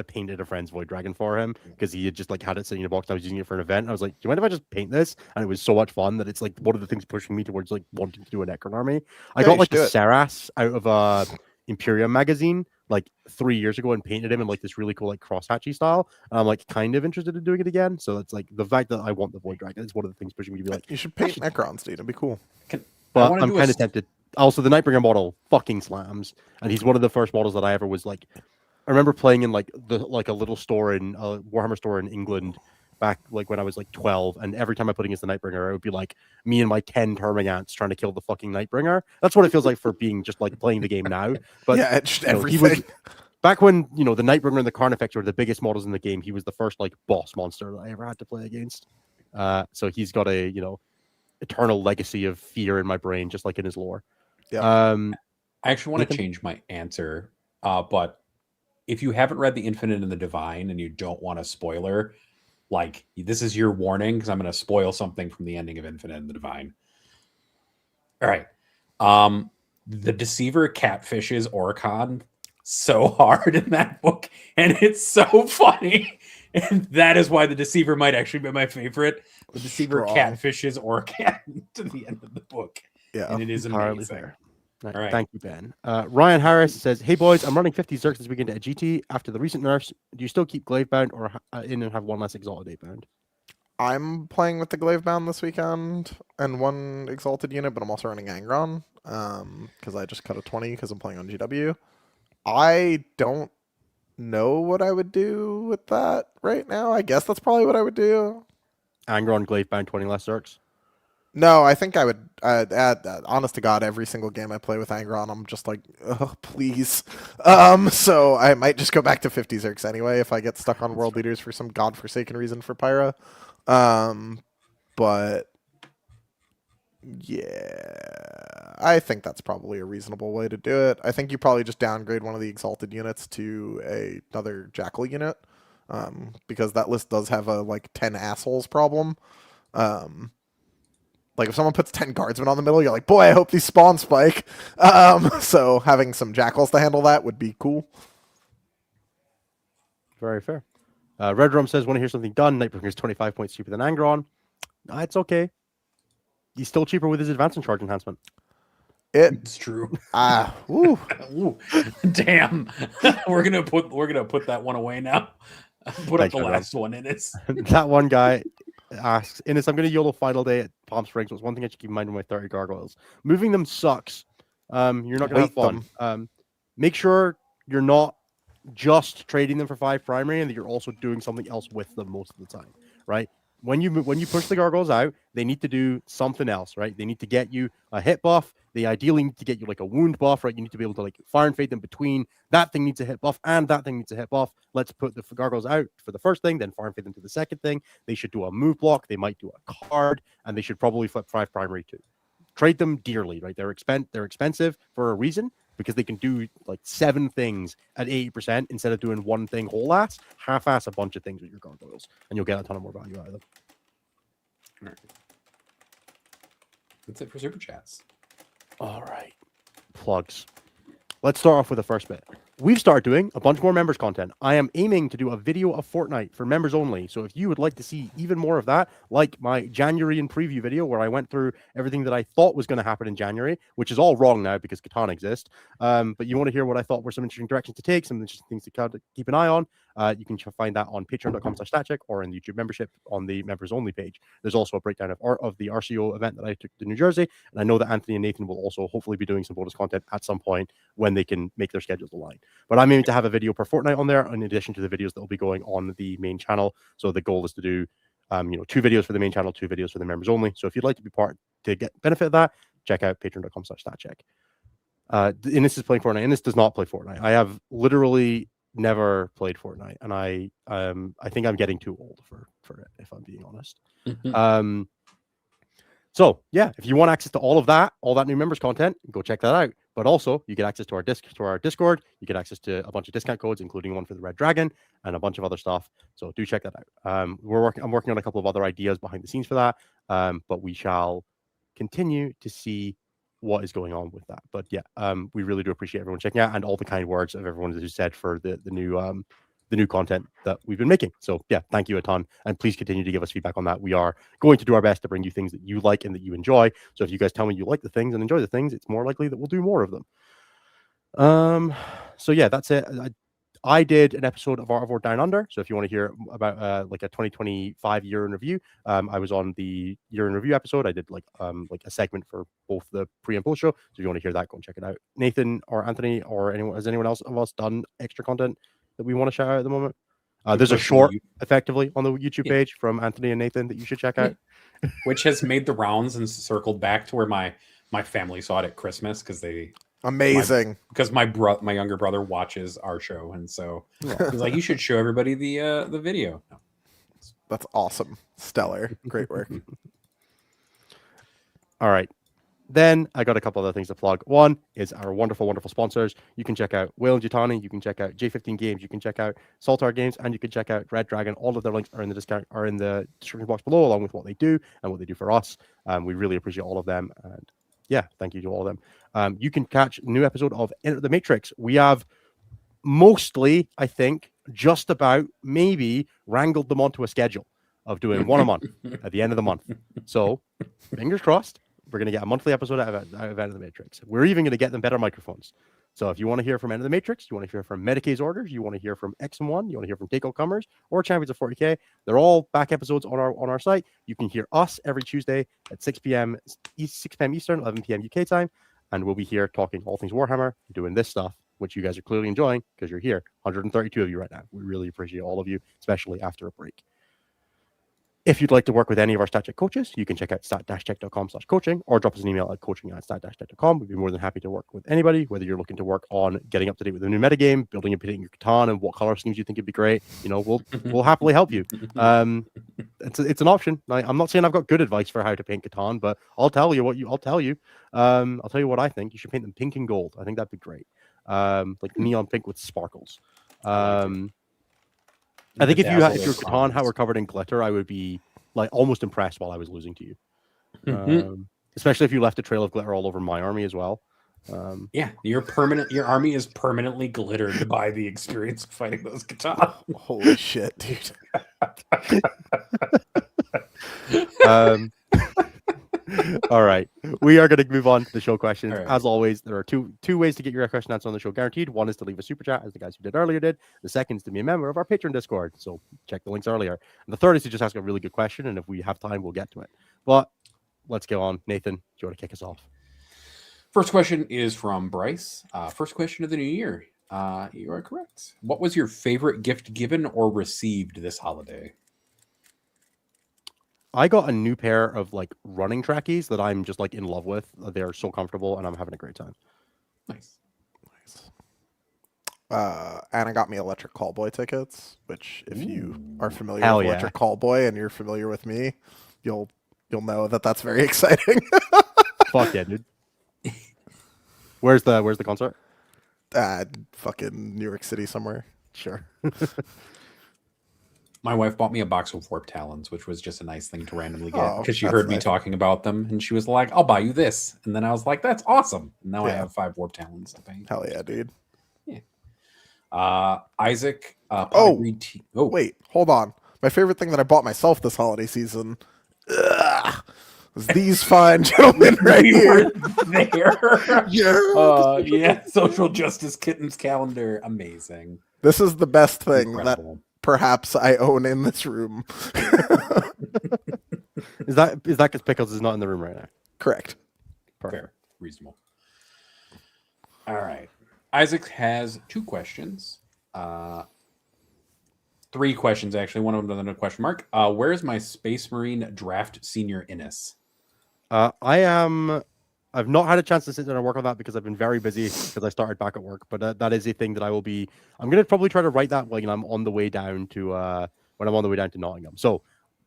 painted a friend's Void Dragon for him because he had just like had it sitting in a box and I was using it for an event. I was like, do you mind if I just paint this? And it was so much fun that it's like one of the things pushing me towards like wanting to do a Necron army. I Yeah, got you like the should do it. Saras out of Imperium magazine like 3 years ago and painted him in like this really cool like crosshatchy style. And I'm like kind of interested in doing it again. So it's like the fact that I want the Void Dragon is one of the things pushing me to be like, you should paint Necrons, dude. It'd be cool. I but wanna I'm do a kind of st- tempted. Also, the Nightbringer model fucking slams, and he's one of the first models that I ever was like. I remember playing in like a little store in a Warhammer store in England back like when I was like 12, and every time I put against the Nightbringer, it would be like me and my 10 Termagants trying to kill the fucking Nightbringer. That's what it feels like for being just like playing the game now. But Yeah, it's just you know, he everything. was back when the Nightbringer and the Carnifex were the biggest models in the game. He was the first like boss monster that I ever had to play against. So he's got a eternal legacy of fear in my brain, just like in his lore. Yeah. I actually want to Nathan? change my answer, but if you haven't read The Infinite and the Divine and you don't want a spoiler, like this is your warning because I'm going to spoil something from the ending of Infinite and the Divine. All right. The Deceiver catfishes Orcon so hard in that book, and it's so funny. And that is why the Deceiver might actually be my favorite. The Deceiver Strong. catfishes Orcon to the end of the book, Yeah. and it is Entirely amazing. fair. Right, All right. Thank you, Ben. Ryan Harris says, "Hey boys, I'm running 50 Zerks this weekend at GT. After the recent nerfs, do you still keep Glaive bound or in and have one less Exalted 8 bound?" I'm playing with the Glaive Bound this weekend and one Exalted unit, but I'm also running Angron because I just cut a 20 because I'm playing on GW. I don't know what I would do with that right now. I guess that's probably what I would do. Angron Glaive bound 20 less Zerks. No, I think I would add that. Honest to God, every single game I play with Angron, I'm just like, oh, please. So I might just go back to 50 Zerks anyway if I get stuck on World Leaders for some godforsaken reason for Pyra. But yeah, I think that's probably a reasonable way to do it. I think you probably just downgrade one of the Exalted units to another Jackal unit, because that list does have a like 10 assholes problem. Like if someone puts 10 guardsmen on the middle, you're like, boy, I hope these spawn spike. So having some jackals to handle that would be cool. Very fair. Red Rum says, "Want to hear something done? Nightbringer is 25 points cheaper than Angron. It's okay. He's still cheaper with his advancing charge enhancement." It's true. Woo. Ooh, damn. we're gonna put that one away now. Put Thanks, up the Red Rum. last one in it. That one guy asks, "Innes, I'm going to YOLO final day at Palm Springs. What's one thing I should keep in mind with my 30 gargoyles? Moving them sucks. You're not going to have Weight fun. Make sure you're not just trading them for 5 primary and that you're also doing something else with them most of the time, right? When you push the gargoyles out, they need to do something else, right? They need to get you a hit buff. They ideally need to get you like a wound buff, right? You need to be able to like fire and fade them between. That thing needs a hit buff, and that thing needs a hit buff. Let's put the gargoyles out for the first thing, then fire and fade them to the second thing. They should do a move block. They might do a card, and they should probably flip 5 primary too. Trade them dearly, right? They're expensive for a reason because they can do like 7 things at 80% instead of doing one thing whole ass, half ass a bunch of things with your gargoyles, and you'll get a ton of more value out of them. That's it for super chats. All right. Plugs. Let's start off with the first bit. We've started doing a bunch more members content. I am aiming to do a video of Fortnite for members only. So if you would like to see even more of that, like my January in preview video where I went through everything that I thought was going to happen in January, which is all wrong now because Catan exists. But you want to hear what I thought were some interesting directions to take, some interesting things to keep an eye on. You can find that on patreon.com/statcheck or in the YouTube membership on the members only page. There's also a breakdown of the RCO event that I took to New Jersey. And I know that Anthony and Nathan will also hopefully be doing some bonus content at some point when they can make their schedules align. But I'm aiming to have a video per fortnight on there in addition to the videos that will be going on the main channel. So the goal is to do 2 videos for the main channel, 2 videos for the members only. So if you'd like to be part to get benefit of that, check out patreon.com/statcheck. Innes is playing Fortnite. Innes does not play Fortnite. I have literally never played Fortnite, and I think I'm getting too old for it, if I'm being honest. So yeah, if you want access to all that new members content, go check that out. But also, you get access to our Discord. You get access to a bunch of discount codes, including one for the Red Dragon and a bunch of other stuff. So do check that out. I'm working on a couple of other ideas behind the scenes for that. But we shall continue to see what is going on with that. But yeah, we really do appreciate everyone checking out and all the kind words of everyone who said for the new content that we've been making. So yeah, thank you a ton, and please continue to give us feedback on that. We are going to do our best to bring you things that you like and that you enjoy. So if you guys tell me you like the things and enjoy the things, it's more likely that we'll do more of them. So yeah, that's it. I did an episode of Art of War Down Under. So if you want to hear about like a 2025 year in review, I was on the year in review episode. I did like a segment for both the pre and post show. So if you want to hear that, go and check it out. Nathan or Anthony or anyone else of us done extra content that we want to shout out at the moment? There's a short effectively on the YouTube page from Anthony and Nathan that you should check out, which has made the rounds and circled back to where my family saw it at Christmas because they amazing because my younger brother watches our show, and so he's like, you should show everybody the video. No. That's awesome. Stellar. Great work. All right. Then I got a couple other things to plug. One is our wonderful, wonderful sponsors. You can check out Whale and Jutani. You can check out J15 Games. You can check out Saltar Games, and you can check out Red Dragon. All of their links are in the description box below, along with what they do and what they do for us. We really appreciate all of them. And yeah, thank you to all of them. You can catch a new episode of Enter the Matrix. We have mostly, I think, just about maybe wrangled them onto a schedule of doing one a month at the end of the month. So fingers crossed. We're going to get a monthly episode out of Enter the Matrix. We're even going to get them better microphones. So if you want to hear from Enter the Matrix, you want to hear from Medicaid's Orders, you want to hear from X1, you want to hear from Takeout Comers or Champions of 40K, they're all back episodes on our site. You can hear us every Tuesday at 6 p.m. Eastern, 11 p.m. UK time, and we'll be here talking all things Warhammer, doing this stuff, which you guys are clearly enjoying because you're here. 132 of you right now. We really appreciate all of you, especially after a break. If you'd like to work with any of our StatCheck coaches, you can check out stat-check.com/coaching or drop us an email at coaching@stat-check.com. We'd be more than happy to work with anybody, whether you're looking to work on getting up to date with the new metagame, building and painting your Catan, and what color schemes you think would be great. We'll happily help you. It's an option. I'm not saying I've got good advice for how to paint Catan, but I'll tell you what I think. You should paint them pink and gold. I think that'd be great. Like neon pink with sparkles. I think if your Catan hat were covered in glitter, I would be like almost impressed while I was losing to you. Especially if you left a trail of glitter all over my army as well. Yeah, your army is permanently glittered by the experience of fighting those Catan. Holy shit, dude. All right, we are going to move on to the show questions. Right. As always, there are two ways to get your question answered on the show guaranteed. One is to leave a super chat, as the guys who did earlier did. The second is to be a member of our Patreon Discord. So check the links earlier. And the third is to just ask a really good question, and if we have time, we'll get to it. But let's go on. Nathan, do you want to kick us off? First question is from Bryce. First question of the new year. You are correct. What was your favorite gift given or received this holiday? I got a new pair of like running trackies that I'm just like in love with. They're so comfortable and I'm having a great time. Nice. Anna got me electric callboy tickets, which if you are familiar Hell with yeah. electric callboy and you're familiar with me, you'll know that that's very exciting. Fuck yeah, dude. Where's the concert? Fucking New York City somewhere. Sure. My wife bought me a box of Warp Talons, which was just a nice thing to randomly get because she that's heard me nice. talking about them, and she was like, "I'll buy you this," and then I was like, "That's awesome!" And now I have 5 Warp Talons to paint. Hell yeah, dude. Yeah. Isaac. Wait, hold on. My favorite thing that I bought myself this holiday season was these fine gentlemen right here. There. Yeah. Yeah. Social Justice Kittens calendar. Amazing. This is the best thing Incredible. that perhaps I own in this room. Is that because Pickles is not in the room right now? Correct. Perfect. Fair. Reasonable. All right. Isaac has 2 questions. 3 questions, actually. One of them doesn't have a question mark. Where's my Space Marine draft senior Innis? I've not had a chance to sit down and work on that because I've been very busy because I started back at work. But that is a thing that I will be. I'm gonna probably try to write that when I'm on the way down to Nottingham. So,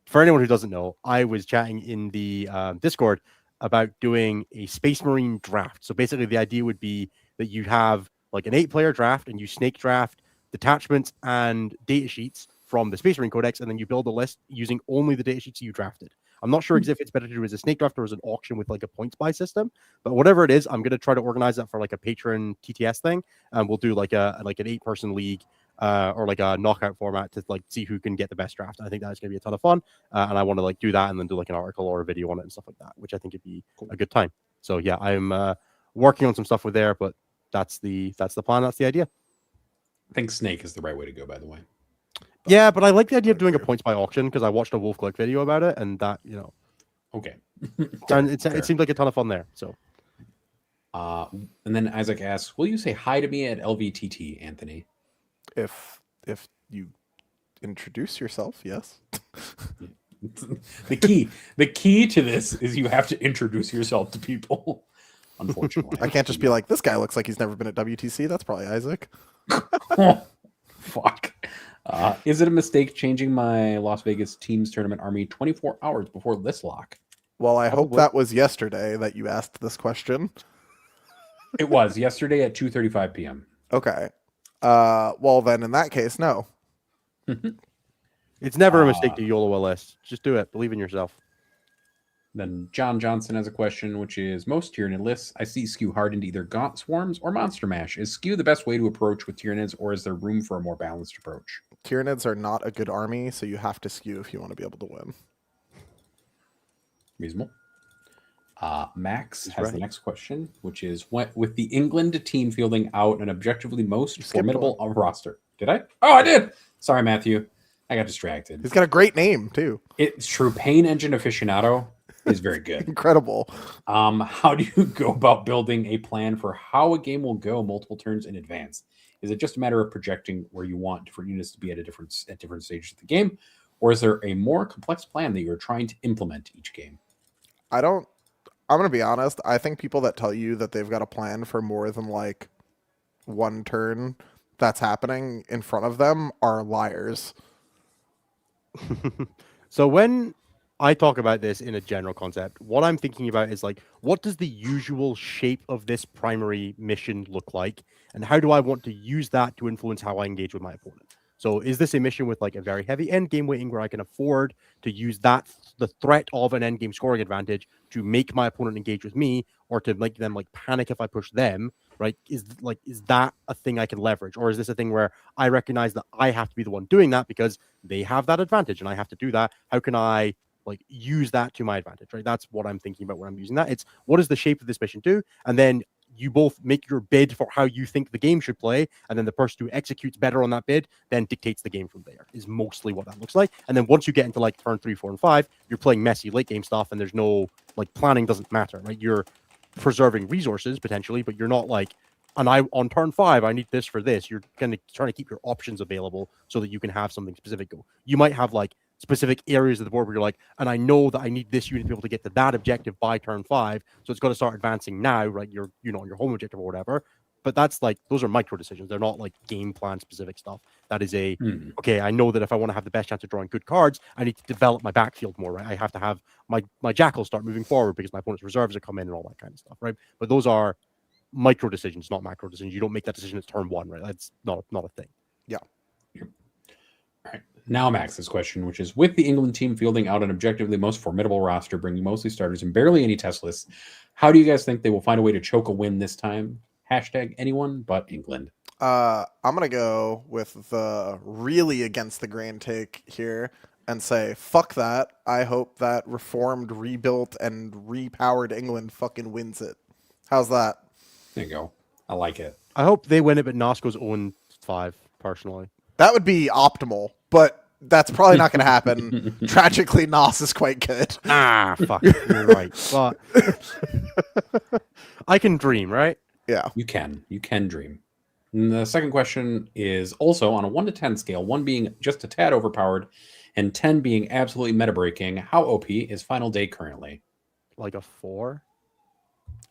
for anyone who doesn't know, I was chatting in the Discord about doing a Space Marine draft. So basically, the idea would be that you have like an 8-player draft and you snake draft detachments and data sheets from the Space Marine Codex, and then you build a list using only the data sheets you drafted. I'm not sure if it's better to do as a snake draft or as an auction with like a points buy system, but whatever it is, I'm gonna try to organize that for like a patron TTS thing, and we'll do like an 8-person league or like a knockout format to like see who can get the best draft. I think that's gonna be a ton of fun, and I want to like do that and then do like an article or a video on it and stuff like that, which I think would be a good time. So yeah, I'm working on some stuff with there, but that's the plan. That's the idea. I think Snake is the right way to go, by the way. Yeah, but I like the idea of doing a points by auction because I watched a Wolf Click video about it, and that Okay. and it seemed like a ton of fun there. So, and then Isaac asks, "Will you say hi to me at LVTT, Anthony?" If you introduce yourself, yes. The key to this is you have to introduce yourself to people. Unfortunately, I can't just be like, this guy looks like he's never been at WTC. That's probably Isaac. Fuck. Is it a mistake changing my Las Vegas Teams Tournament army 24 hours before list lock? Well, I hope that was yesterday that you asked this question. It was yesterday at 2:35 p.m. Okay. Well, then in that case, no. it's never a mistake to YOLO a list. Just do it. Believe in yourself. Then John Johnson has a question, which is most Tyranid lists I see skew hard into either Gaunt Swarms or Monster Mash. Is skew the best way to approach with Tyranids, or is there room for a more balanced approach? Tyranids are not a good army, so you have to skew if you want to be able to win. Reasonable. Max has the next question, which is with the England team fielding out an objectively most formidable roster. Did I? Oh, I did. Sorry, Matthew. I got distracted. He's got a great name, too. It's true. Pain Engine Aficionado is very good. Incredible. How do you go about building a plan for how a game will go multiple turns in advance? Is it just a matter of projecting where you want different units to be at different stages of the game, or is there a more complex plan that you're trying to implement each game? I'm going to be honest. I think people that tell you that they've got a plan for more than like one turn that's happening in front of them are liars. So when I talk about this in a general concept, what I'm thinking about is like, what does the usual shape of this primary mission look like? And how do I want to use that to influence how I engage with my opponent? So is this a mission with like a very heavy end game weighting where I can afford to use that, the threat of an end game scoring advantage to make my opponent engage with me, or to make them like panic if I push them, right? Is that a thing I can leverage? Or is this a thing where I recognize that I have to be the one doing that because they have that advantage and I have to do that? How can I like use that to my advantage, right? That's what I'm thinking about when I'm using that. It's what does the shape of this mission do? And then you both make your bid for how you think the game should play, and then the person who executes better on that bid then dictates the game from there, is mostly what that looks like. And then once you get into like turn 3, 4, and 5, you're playing messy late game stuff, and there's no like planning doesn't matter, right? You're preserving resources potentially, but you're not like, and on turn 5, I need this for this. You're kind of trying to keep your options available so that you can have something specific go. You might have like specific areas of the board where you're like, and I know that I need this unit to be able to get to that objective by turn 5, so it's got to start advancing now, right? You're on your home objective or whatever. But that's like, those are micro decisions. They're not like game plan specific stuff. That is okay, I know that if I want to have the best chance of drawing good cards, I need to develop my backfield more, right? I have to have my jackals start moving forward because my opponent's reserves are coming in and all that kind of stuff, right? But those are micro decisions, not macro decisions. You don't make that decision at turn 1, right? That's not a thing. Yeah. All right. Now Max's question, which is with the England team fielding out an objectively most formidable roster, bringing mostly starters and barely any test lists, how do you guys think they will find a way to choke a win this time? Hashtag anyone but England. I'm going to go with the really against the grain take here and say, fuck that. I hope that reformed, rebuilt, and repowered England fucking wins it. How's that? There you go. I like it. I hope they win it, but Nos goes 0-5, personally. That would be optimal, but that's probably not going to happen. Tragically, Nos is quite good. Fuck. You're right. But I can dream, right? Yeah. You can dream. And the second question is also on a 1 to 10 scale, 1 being just a tad overpowered and 10 being absolutely meta breaking. How OP is Final Day currently? Like a 4.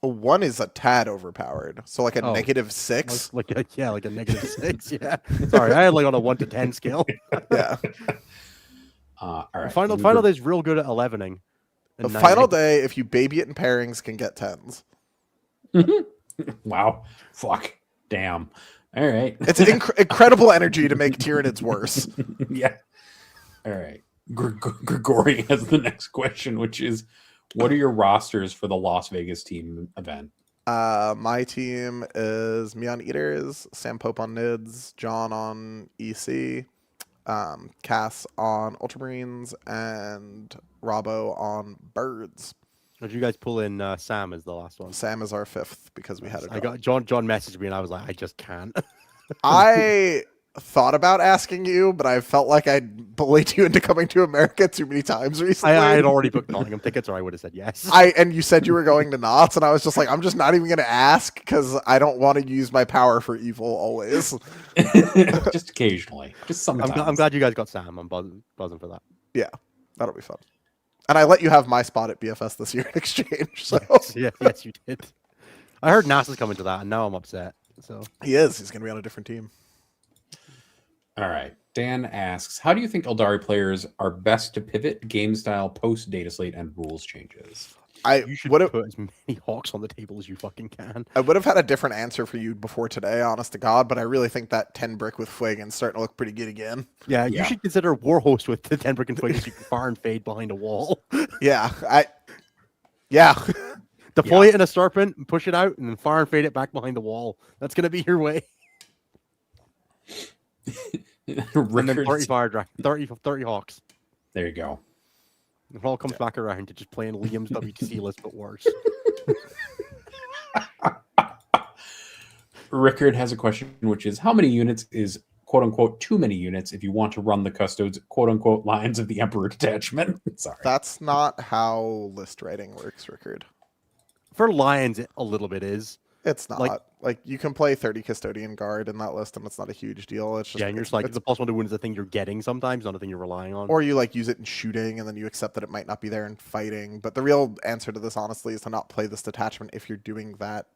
A 1 is a tad overpowered, so like a Oh. -6. Like a -6. Yeah. Sorry, I had like on a 1 to 10 scale. Yeah. All right. Final Day is real good at 11ing. The Final Day, if you baby it in pairings, can get 10s. Wow. Fuck. Damn. All right. It's incredible energy to make Tyranids worse. Yeah. All right. Grigori has the next question, which is, what are your rosters for the Las Vegas team event? My team is me on Eaters, Sam Pope on Nids, John on EC, Cass on Ultramarines, and Robbo on Birds. Did you guys pull in Sam as the last one? Sam is our 5th because we had a I got John messaged me and I was like, I just can't. I thought about asking you, but I felt like I'd bullied you into coming to America too many times recently. I had already booked Nottingham tickets, or I would have said yes. And you said you were going to Knott's, and I was just like, I'm just not even going to ask because I don't want to use my power for evil always. Just occasionally, just sometimes. I'm glad you guys got Sam. I'm buzzing for that. Yeah, that'll be fun. And I let you have my spot at BFS this year in exchange. So yes, you did. I heard NASA's coming to that, and now I'm upset. So he is. He's going to be on a different team. All right. Dan asks, how do you think Eldari players are best to pivot game style post data slate and rules changes? You should put as many hawks on the table as you fucking can. I would have had a different answer for you before today, honest to God, but I really think that 10 brick with Fuegan's starting to look pretty good again. Yeah, you should consider Warhost with the 10 brick and Fuegan so you can fire and fade behind a wall. Yeah, Deploy it in a serpent, and push it out, and then fire and fade it back behind the wall. That's going to be your way. And then 30 fire dragon, 30 hawks. There you go. It all comes back around to just playing Liam's WTC list, but worse. Rickard has a question, which is, how many units is quote-unquote too many units if you want to run the Custodes quote-unquote lines of the Emperor detachment? Sorry. That's not how list writing works, Rickard. For Lions, a little bit is. It's not. Like you can play 30 Custodian Guard in that list, and it's not a huge deal. It's just and you're just like, the +1 to wound is a thing you're getting sometimes, not a thing you're relying on. Or you like use it in shooting, and then you accept that it might not be there in fighting. But the real answer to this, honestly, is to not play this detachment if you're doing that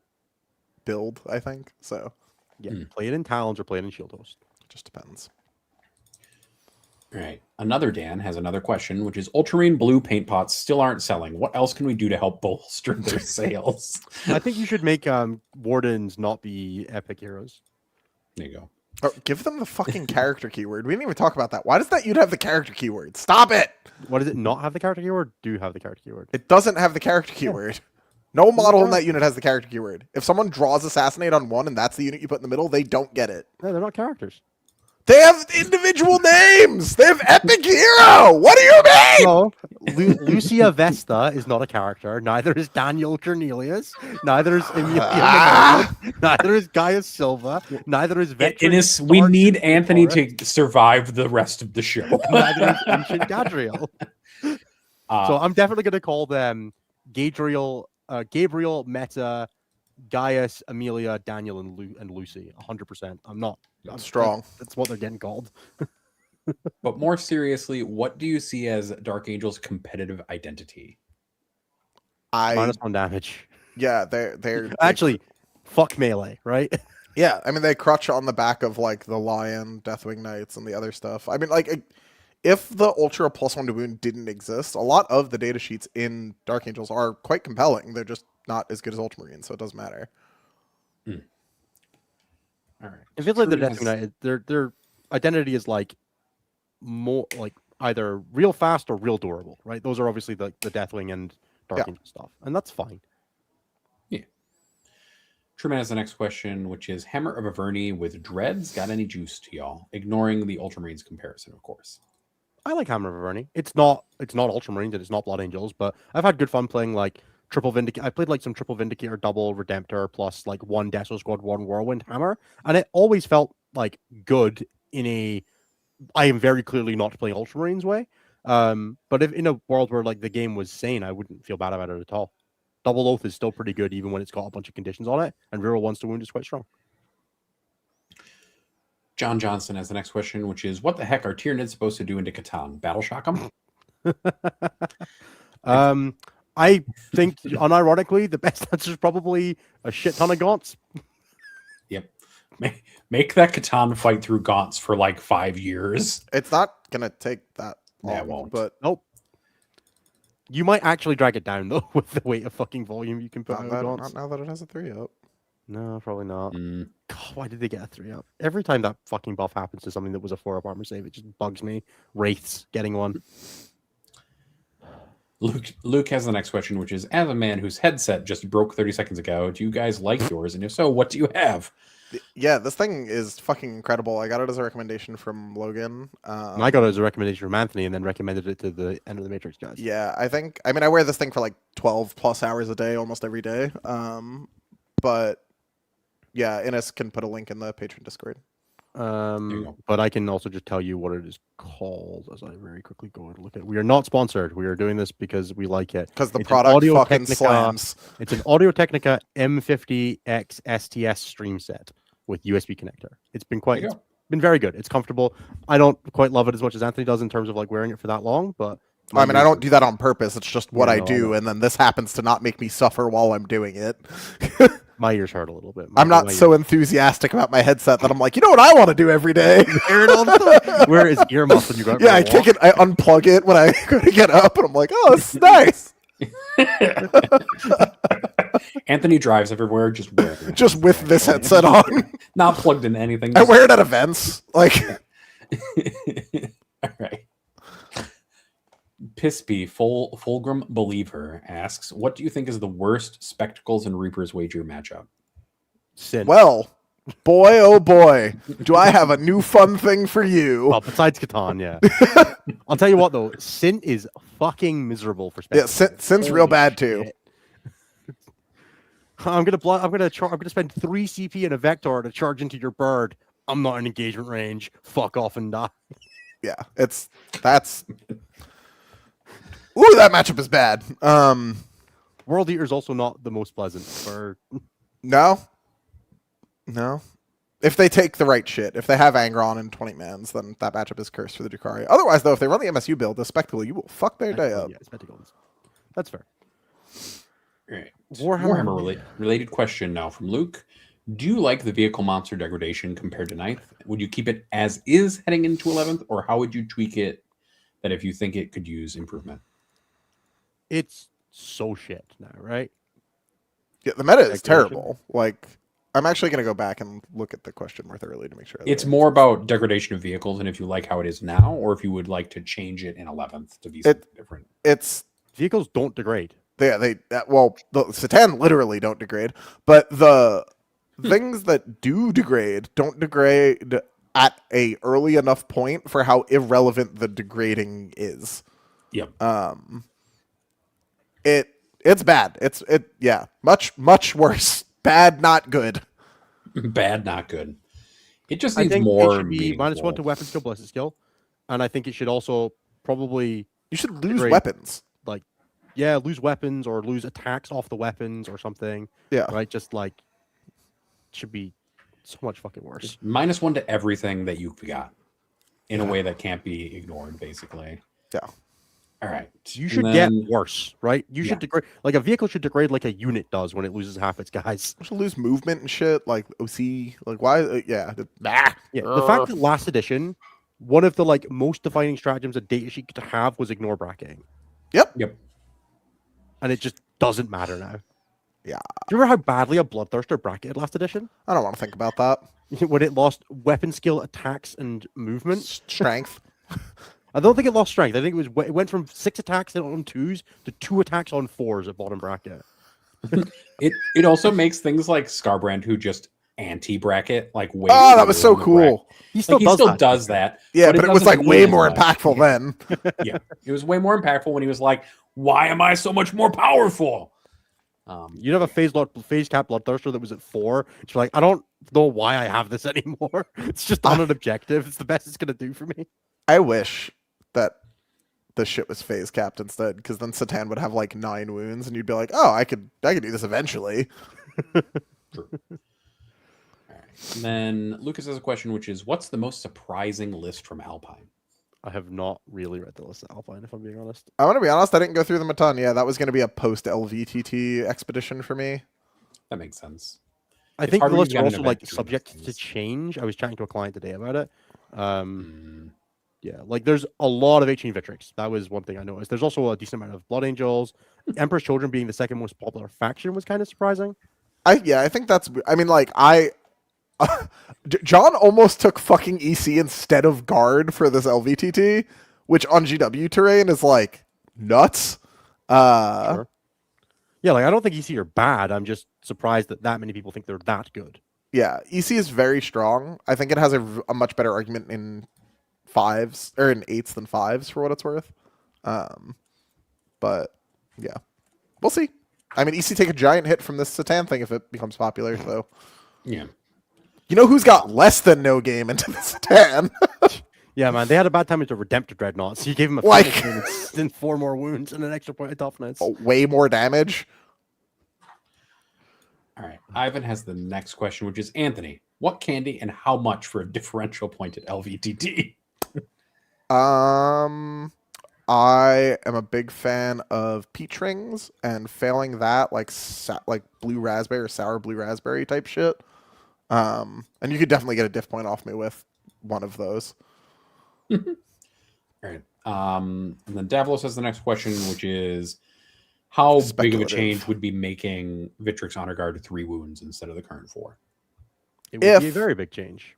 build, I think. So yeah, play it in Talons or play it in Shield Host. It just depends. Right. Another Dan has another question, which is, Ultramarine blue paint pots still aren't selling. What else can we do to help bolster their sales? I think you should make Wardens not be epic heroes. There you go. Oh, give them the fucking character keyword. We didn't even talk about that. Why does that unit have the character keyword? Stop it! What does it not have the character keyword? Do have the character keyword? It doesn't have the character keyword. No model in that unit has the character keyword. If someone draws Assassinate on 1 and that's the unit you put in the middle, they don't get it. No, they're not characters. They have individual names. They have epic hero. What do you mean? No, Lucia Vesta is not a character. Neither is Daniel Cornelius. Neither is Emilia. Neither is Gaius Silva. Neither is Veteran. We need Anthony to survive the rest of the show. Neither is Ancient Gadriel. So I'm definitely going to call them Gabriel, Meta, Gaius, Amelia, Daniel, and Lucy. 100%. I'm strong. That's what they're getting called. But more seriously, what do you see as Dark Angel's competitive identity? -1 damage. Yeah, they're actually fuck melee, right? Yeah, I mean they crutch on the back of like the Lion, Deathwing Knights, and the other stuff. I mean, like if the Ultra +1 to wound didn't exist, a lot of the data sheets in Dark Angels are quite compelling. They're just not as good as Ultramarine, so it doesn't matter. All right. It feels like the Deathwing Knight, their identity is like more like either real fast or real durable, right? Those are obviously the Deathwing and Dark Angel stuff, and that's fine. Yeah. Truman has the next question, which is, Hammer of Averni with Dreads got any juice to y'all? Ignoring the Ultramarines comparison, of course. I like Hammer of Averni. It's not Ultramarines and it's not Blood Angels, but I've had good fun playing like triple Vindicator. I played like some triple Vindicator, double Redemptor, plus like 1 Deso Squad, 1 Whirlwind Hammer, and it always felt like good in a I am very clearly not playing Ultramarines way. But if in a world where like the game was sane, I wouldn't feel bad about it at all. Double Oath is still pretty good even when it's got a bunch of conditions on it, and reroll 1 to wound is quite strong. John Johnson has the next question, which is, what the heck are Tyranids supposed to do into Catan? Battle shock them? I think, unironically, the best answer is probably a shit ton of gaunts. Yep. Make that Catan fight through gaunts for like 5 years. It's not gonna take that long, Yeah, it won't. but Nope. You might actually drag it down though with the weight of fucking volume you can put out of gaunts. not now that it has a 3-up. No, probably not. Mm. God, why did they get a 3-up? Every time that fucking buff happens to something that was a 4-up armor save, it just bugs me. Wraiths getting one. Luke has the next question, which is, as a man whose headset just broke 30 seconds ago, do you guys like yours? And if so, what do you have? Yeah, this thing is fucking incredible. I got it as a recommendation from Logan. And I got it as a recommendation from Anthony and then recommended it to the End of the Matrix guys. Yeah, I wear this thing for like 12 plus hours a day, almost every day. But yeah, Innes can put a link in the Patreon Discord. But I can also just tell you what it is called as I very quickly go and look at it. We are not sponsored. We are doing this because we like it. Because the It's product an fucking Audio-Technica- slams. It's an Audio Technica M50X STS stream set with USB connector. It's been There you it's go. been very good. It's comfortable. I don't quite love it as much as Anthony does in terms of like wearing it for that long, but I mean, I don't do that on purpose. It's just what Yeah, I no, I do, know. and then this happens to not make me suffer while I'm doing it. My ears hurt a little bit. I'm not so enthusiastic about my headset that I'm like, you know what I want to do every day? Wear it all the time. Wear his earmuffs when you go out for Yeah, a I walk. kick it, I unplug it when I go to get up, and I'm like, oh, this is nice. Anthony drives everywhere, just wearing it. Just with this headset on. Not plugged in anything. I wear it at events. Like, All right. Pispy, Fulgrim Believer asks, what do you think is the worst Spectacles and Reapers wager matchup? Sin. well, boy, oh boy, do I have a new fun thing for you. Well, besides Catan, yeah. I'll tell you what though, Sin is fucking miserable for Yeah, spectacles. Sin's real Holy bad too. shit. I'm gonna spend 3 CP and a vector to charge into your bird. I'm not in engagement range. Fuck off and die. Yeah, that's. Ooh, that matchup is bad. World Eater is also not the most pleasant for. No. If they take the right shit, if they have Angron and 20 mans, then that matchup is cursed for the Drukhari. Otherwise, though, if they run the MSU build, the Spectacle, you will fuck their day up. Yeah, spectacles. That's fair. All right. Warhammer- Related question now from Luke. Do you like the vehicle monster degradation compared to 9th? Would you keep it as is heading into 11th, or how would you tweak it that if you think it could use improvement? It's so shit now, right? Yeah, the meta is Degradation. terrible. Like, I'm actually going to go back and look at the question more thoroughly to make sure. It's more about degradation of vehicles and if you like how it is now, or if you would like to change it in 11th to be something different. It's Vehicles don't degrade. the Satan literally don't degrade, but the things that do degrade don't degrade at a early enough point for how irrelevant the degrading is. Yep. It's bad. Yeah, much worse. Bad, not good. Bad, not good. It just I needs think more it should be -1 meaningful. to weapon skill, ballistic skill, and I think it should also probably You should lose Degrade. weapons. lose weapons or lose attacks off the weapons or something. Yeah. Right, just like should be so much fucking worse. Just -1 to everything that you've got in a way that can't be ignored, basically. Yeah. All right. You And should get then- worse, right? You should degrade like a vehicle should degrade like a unit does when it loses half its guys. You should lose movement and shit, like OC. Like, why? Yeah. Bah. Yeah, the fact that last edition, one of the like most defining stratagems a datasheet could have was ignore bracketing, Yep. and it just doesn't matter now. Yeah. Do you remember how badly a Bloodthirster bracketed last edition? I don't want to think about that. When it lost weapon skill, attacks, and movement. Strength. I don't think it lost strength. I think it went from 6 attacks on 2s to 2 attacks on 4s at bottom bracket. It also makes things like Scarbrand, who just anti-bracket, like way. Oh, that was further so on the bracket. cool. He still Like, he does still that. does that. Yeah, but it was doesn't like way mean as more much. impactful then. Yeah, it was way more impactful when he was like, "Why am I so much more powerful?" You'd have a phase cap Bloodthirster that was at 4. It's like, I don't know why I have this anymore. It's just on an objective. It's the best it's going to do for me. I wish that the shit was phase capped instead, because then Satan would have like 9 wounds, and you'd be like, oh, I could do this eventually. True. All right. And then Lucas has a question, which is, what's the most surprising list from Alpine? I have not really read the list of Alpine, if I'm being honest. I want to be honest, I didn't go through them a ton. Yeah, that was going to be a post LVTT expedition for me. That makes sense. I It's think hard the when lists you've are got an also event like between those subject to things. change. I was chatting to a client today about it. Mm. Yeah, like there's a lot of 18 Victrix. That was one thing I noticed. There's also a decent amount of Blood Angels. Emperor's Children being the second most popular faction was kind of surprising. I think that's. I mean, like John almost took fucking EC instead of Guard for this LVTT, which on GW terrain is like nuts. Sure. Yeah, like I don't think EC are bad. I'm just surprised that many people think they're that good. Yeah, EC is very strong. I think it has a much better argument in fives or in eights than fives for what it's worth. But yeah, we'll see. I mean, EC take a giant hit from this Satan thing if it becomes popular. So Yeah. you know who's got less than no game into the Satan? Yeah, man, they had a bad time with the Redemptor Dreadnought, so you gave him a Like- fitness and 4 more wounds and an extra point of toughness. Way more damage. All right. Ivan has the next question, which is, Anthony, what candy and how much for a differential point at LVTT? I am a big fan of peach rings, and failing that, like blue raspberry or sour blue raspberry type shit. And you could definitely get a diff point off me with one of those. All right. And then Davlos has the next question, which is, how big of a Speculative. change would be making Victrix Honor Guard 3 wounds instead of the current 4? It would be a If- very big change.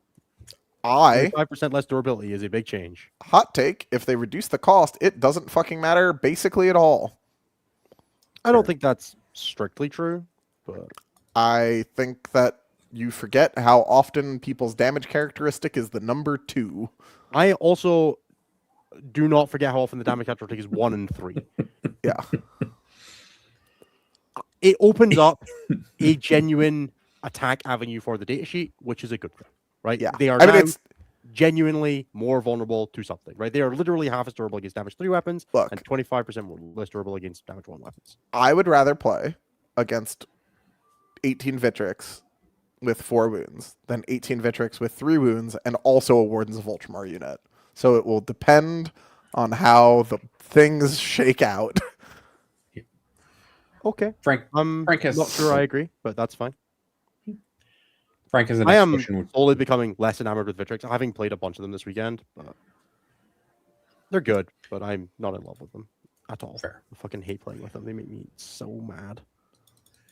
I 5% less durability is a big change. hot take, if they reduce the cost, it doesn't fucking matter basically at all. I don't think that's strictly true, but I think that you forget how often people's damage characteristic is the number 2. I also do not forget how often the damage characteristic is 1 and 3. Yeah. It opens up a genuine attack avenue for the datasheet, which is a good thing, right? Yeah. They are I mean, now it's genuinely more vulnerable to something, right? They are literally half as durable against damage 3 weapons Look. and 25% more less durable against damage 1 weapons. I would rather play against 18 Victrix with 4 wounds than 18 Victrix with 3 wounds and also a Wardens of Ultramar unit. So it will depend on how the things shake out. Okay. Frank I'm Frank has- not sure I agree, but that's fine. Frank has the I next am question. slowly becoming less enamored with Victrix, having played a bunch of them this weekend. But they're good, but I'm not in love with them at all. Fair. I fucking hate playing with them. They make me so mad.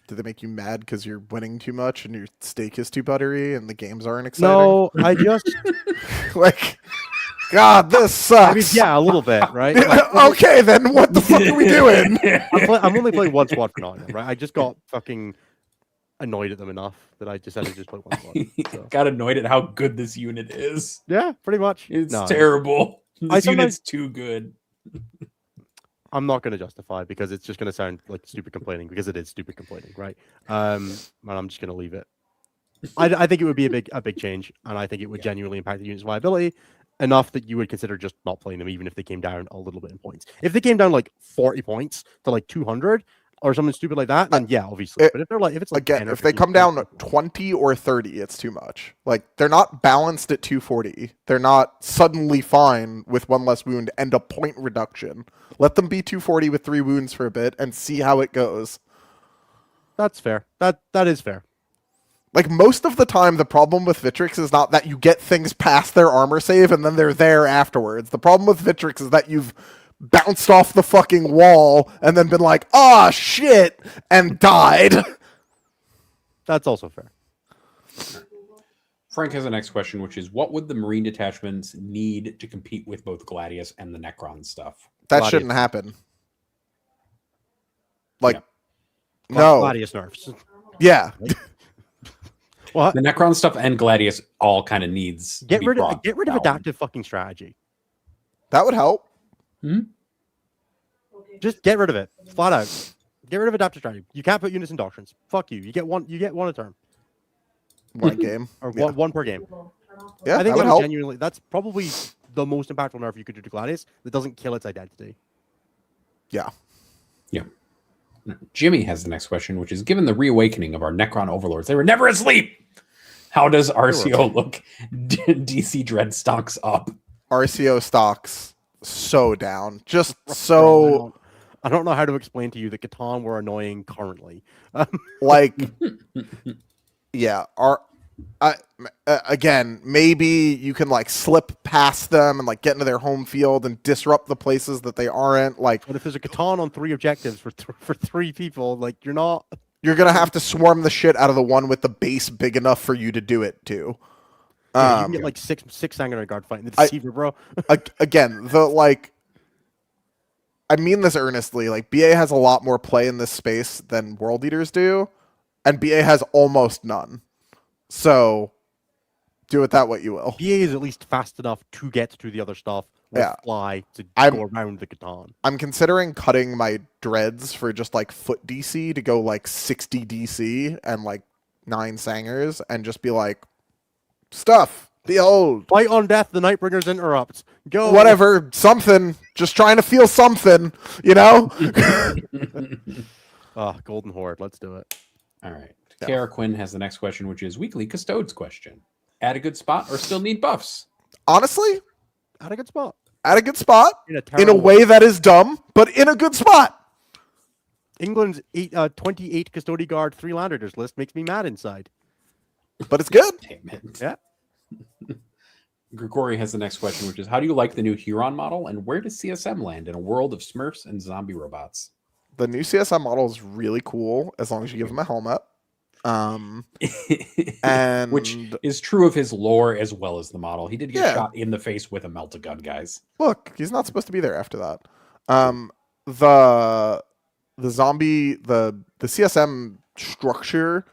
Do they make you mad because you're winning too much and your steak is too buttery and the games aren't exciting? No, I just, Like, God, this sucks. I mean, yeah, a little bit, right? Like, Okay, then what the fuck are we doing? I'm only playing one squad for now, right? I just got fucking annoyed at them enough that I decided to just play one squad. So. Got annoyed at how good this unit is. Yeah, pretty much. It's No, terrible. This sometimes- unit's too good. I'm not going to justify because it's just going to sound like stupid complaining because it is stupid complaining, right? And I'm just going to leave it. I think it would be a big change, and I think it would genuinely impact the unit's viability enough that you would consider just not playing them, even if they came down a little bit in points. If they came down like 40 points to like 200 or something stupid like that, then yeah, obviously. But if it's like Again, 10 or if they 15 come down points, 20 or 30, it's too much. Like, they're not balanced at 240. They're not suddenly fine with 1 less wound and a point reduction. Let them be 240 with 3 wounds for a bit and see how it goes. that's fair. That is fair. Like, most of the time, the problem with Victrix is not that you get things past their armor save and then they're there afterwards. The problem with Victrix is that you've bounced off the fucking wall and then been like, ah, shit, and died. That's also fair. Frank has the next question, which is, what would the Marine detachments need to compete with both Gladius and the Necron stuff? That Gladius. shouldn't happen. Like, Yeah. no. Gladius nerfs. Yeah. What? The Necron stuff and Gladius all kind of needs to Get be rid brought of down. adaptive fucking strategy. That would help. Just get rid of it. Flat out. Get rid of adaptive strategy. You can't put units in doctrines. Fuck you. You get one a turn. One game. Or Yeah. one per game. Yeah, I think that would that help. genuinely that's probably the most impactful nerf you could do to Gladius that doesn't kill its identity. Yeah. Yeah. Jimmy has the next question, which is, given the reawakening of our Necron overlords, they were never asleep. How does RCO look? DC Dread stocks up. RCO stocks so down. Just Bro, so I don't know how to explain to you that Catan were annoying currently. like yeah, again, maybe you can like slip past them and like get into their home field and disrupt the places that they aren't. Like, But if there's a Catan on 3 objectives for 3 people, like you're not. you're gonna have to swarm the shit out of the one with the base big enough for you to do it too. Yeah, you can get like six Sanguinary Guard fighting the I- Deceiver, bro. Again, the like, I mean this earnestly. Like, BA has a lot more play in this space than World Eaters do, and BA has almost none. So, do with that what you will. BA is at least fast enough to get to the other stuff with Yeah. fly to I'm- go around the Catan. I'm considering cutting my dreads for just like foot DC to go like 60 DC and like 9 Sangers and just be like, stuff, behold, Fight on death, the Nightbringers interrupt. Go. whatever, something, just trying to feel something, you know? Golden Horde, let's do it. All right. Yeah. Kara Quinn has the next question, which is weekly custodes question. At a good spot or still need buffs? Honestly, At a good spot. at a good spot, In a, in a terrible way that is dumb, but in a good spot. England's 28 Custody Guard 3 Landers list makes me mad inside. But it's good. Damn it. Yeah. Grigori has the next question, which is how do you like the new Huron model and where does CSM land in a world of Smurfs and zombie robots? The new CSM model is really cool as long as you give him a helmet. And Which is true of his lore as well as the model. He did get Yeah. shot in the face with a melt-a-gun, guys. look, he's not supposed to be there after that. The zombie the CSM structure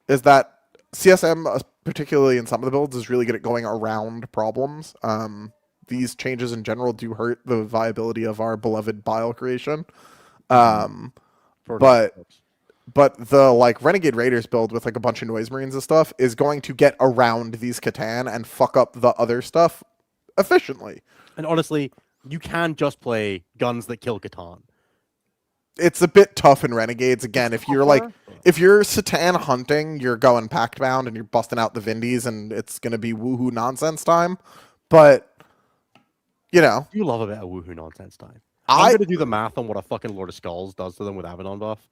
is that CSM, particularly in some of the builds, is really good at going around problems. These changes in general do hurt the viability of our beloved bile creation. For But- folks. But the like Renegade Raiders build with like a bunch of Noise Marines and stuff is going to get around these Catan and fuck up the other stuff efficiently. And honestly, you can just play guns that kill Catan. It's a bit tough in Renegades. Again, if you're like, if you're Satan hunting, you're going pact bound and you're busting out the Vindies and it's going to be woohoo nonsense time. But, you know, You love a bit of woohoo nonsense time. I'm going to do the math on what a fucking Lord of Skulls does to them with Abaddon buff.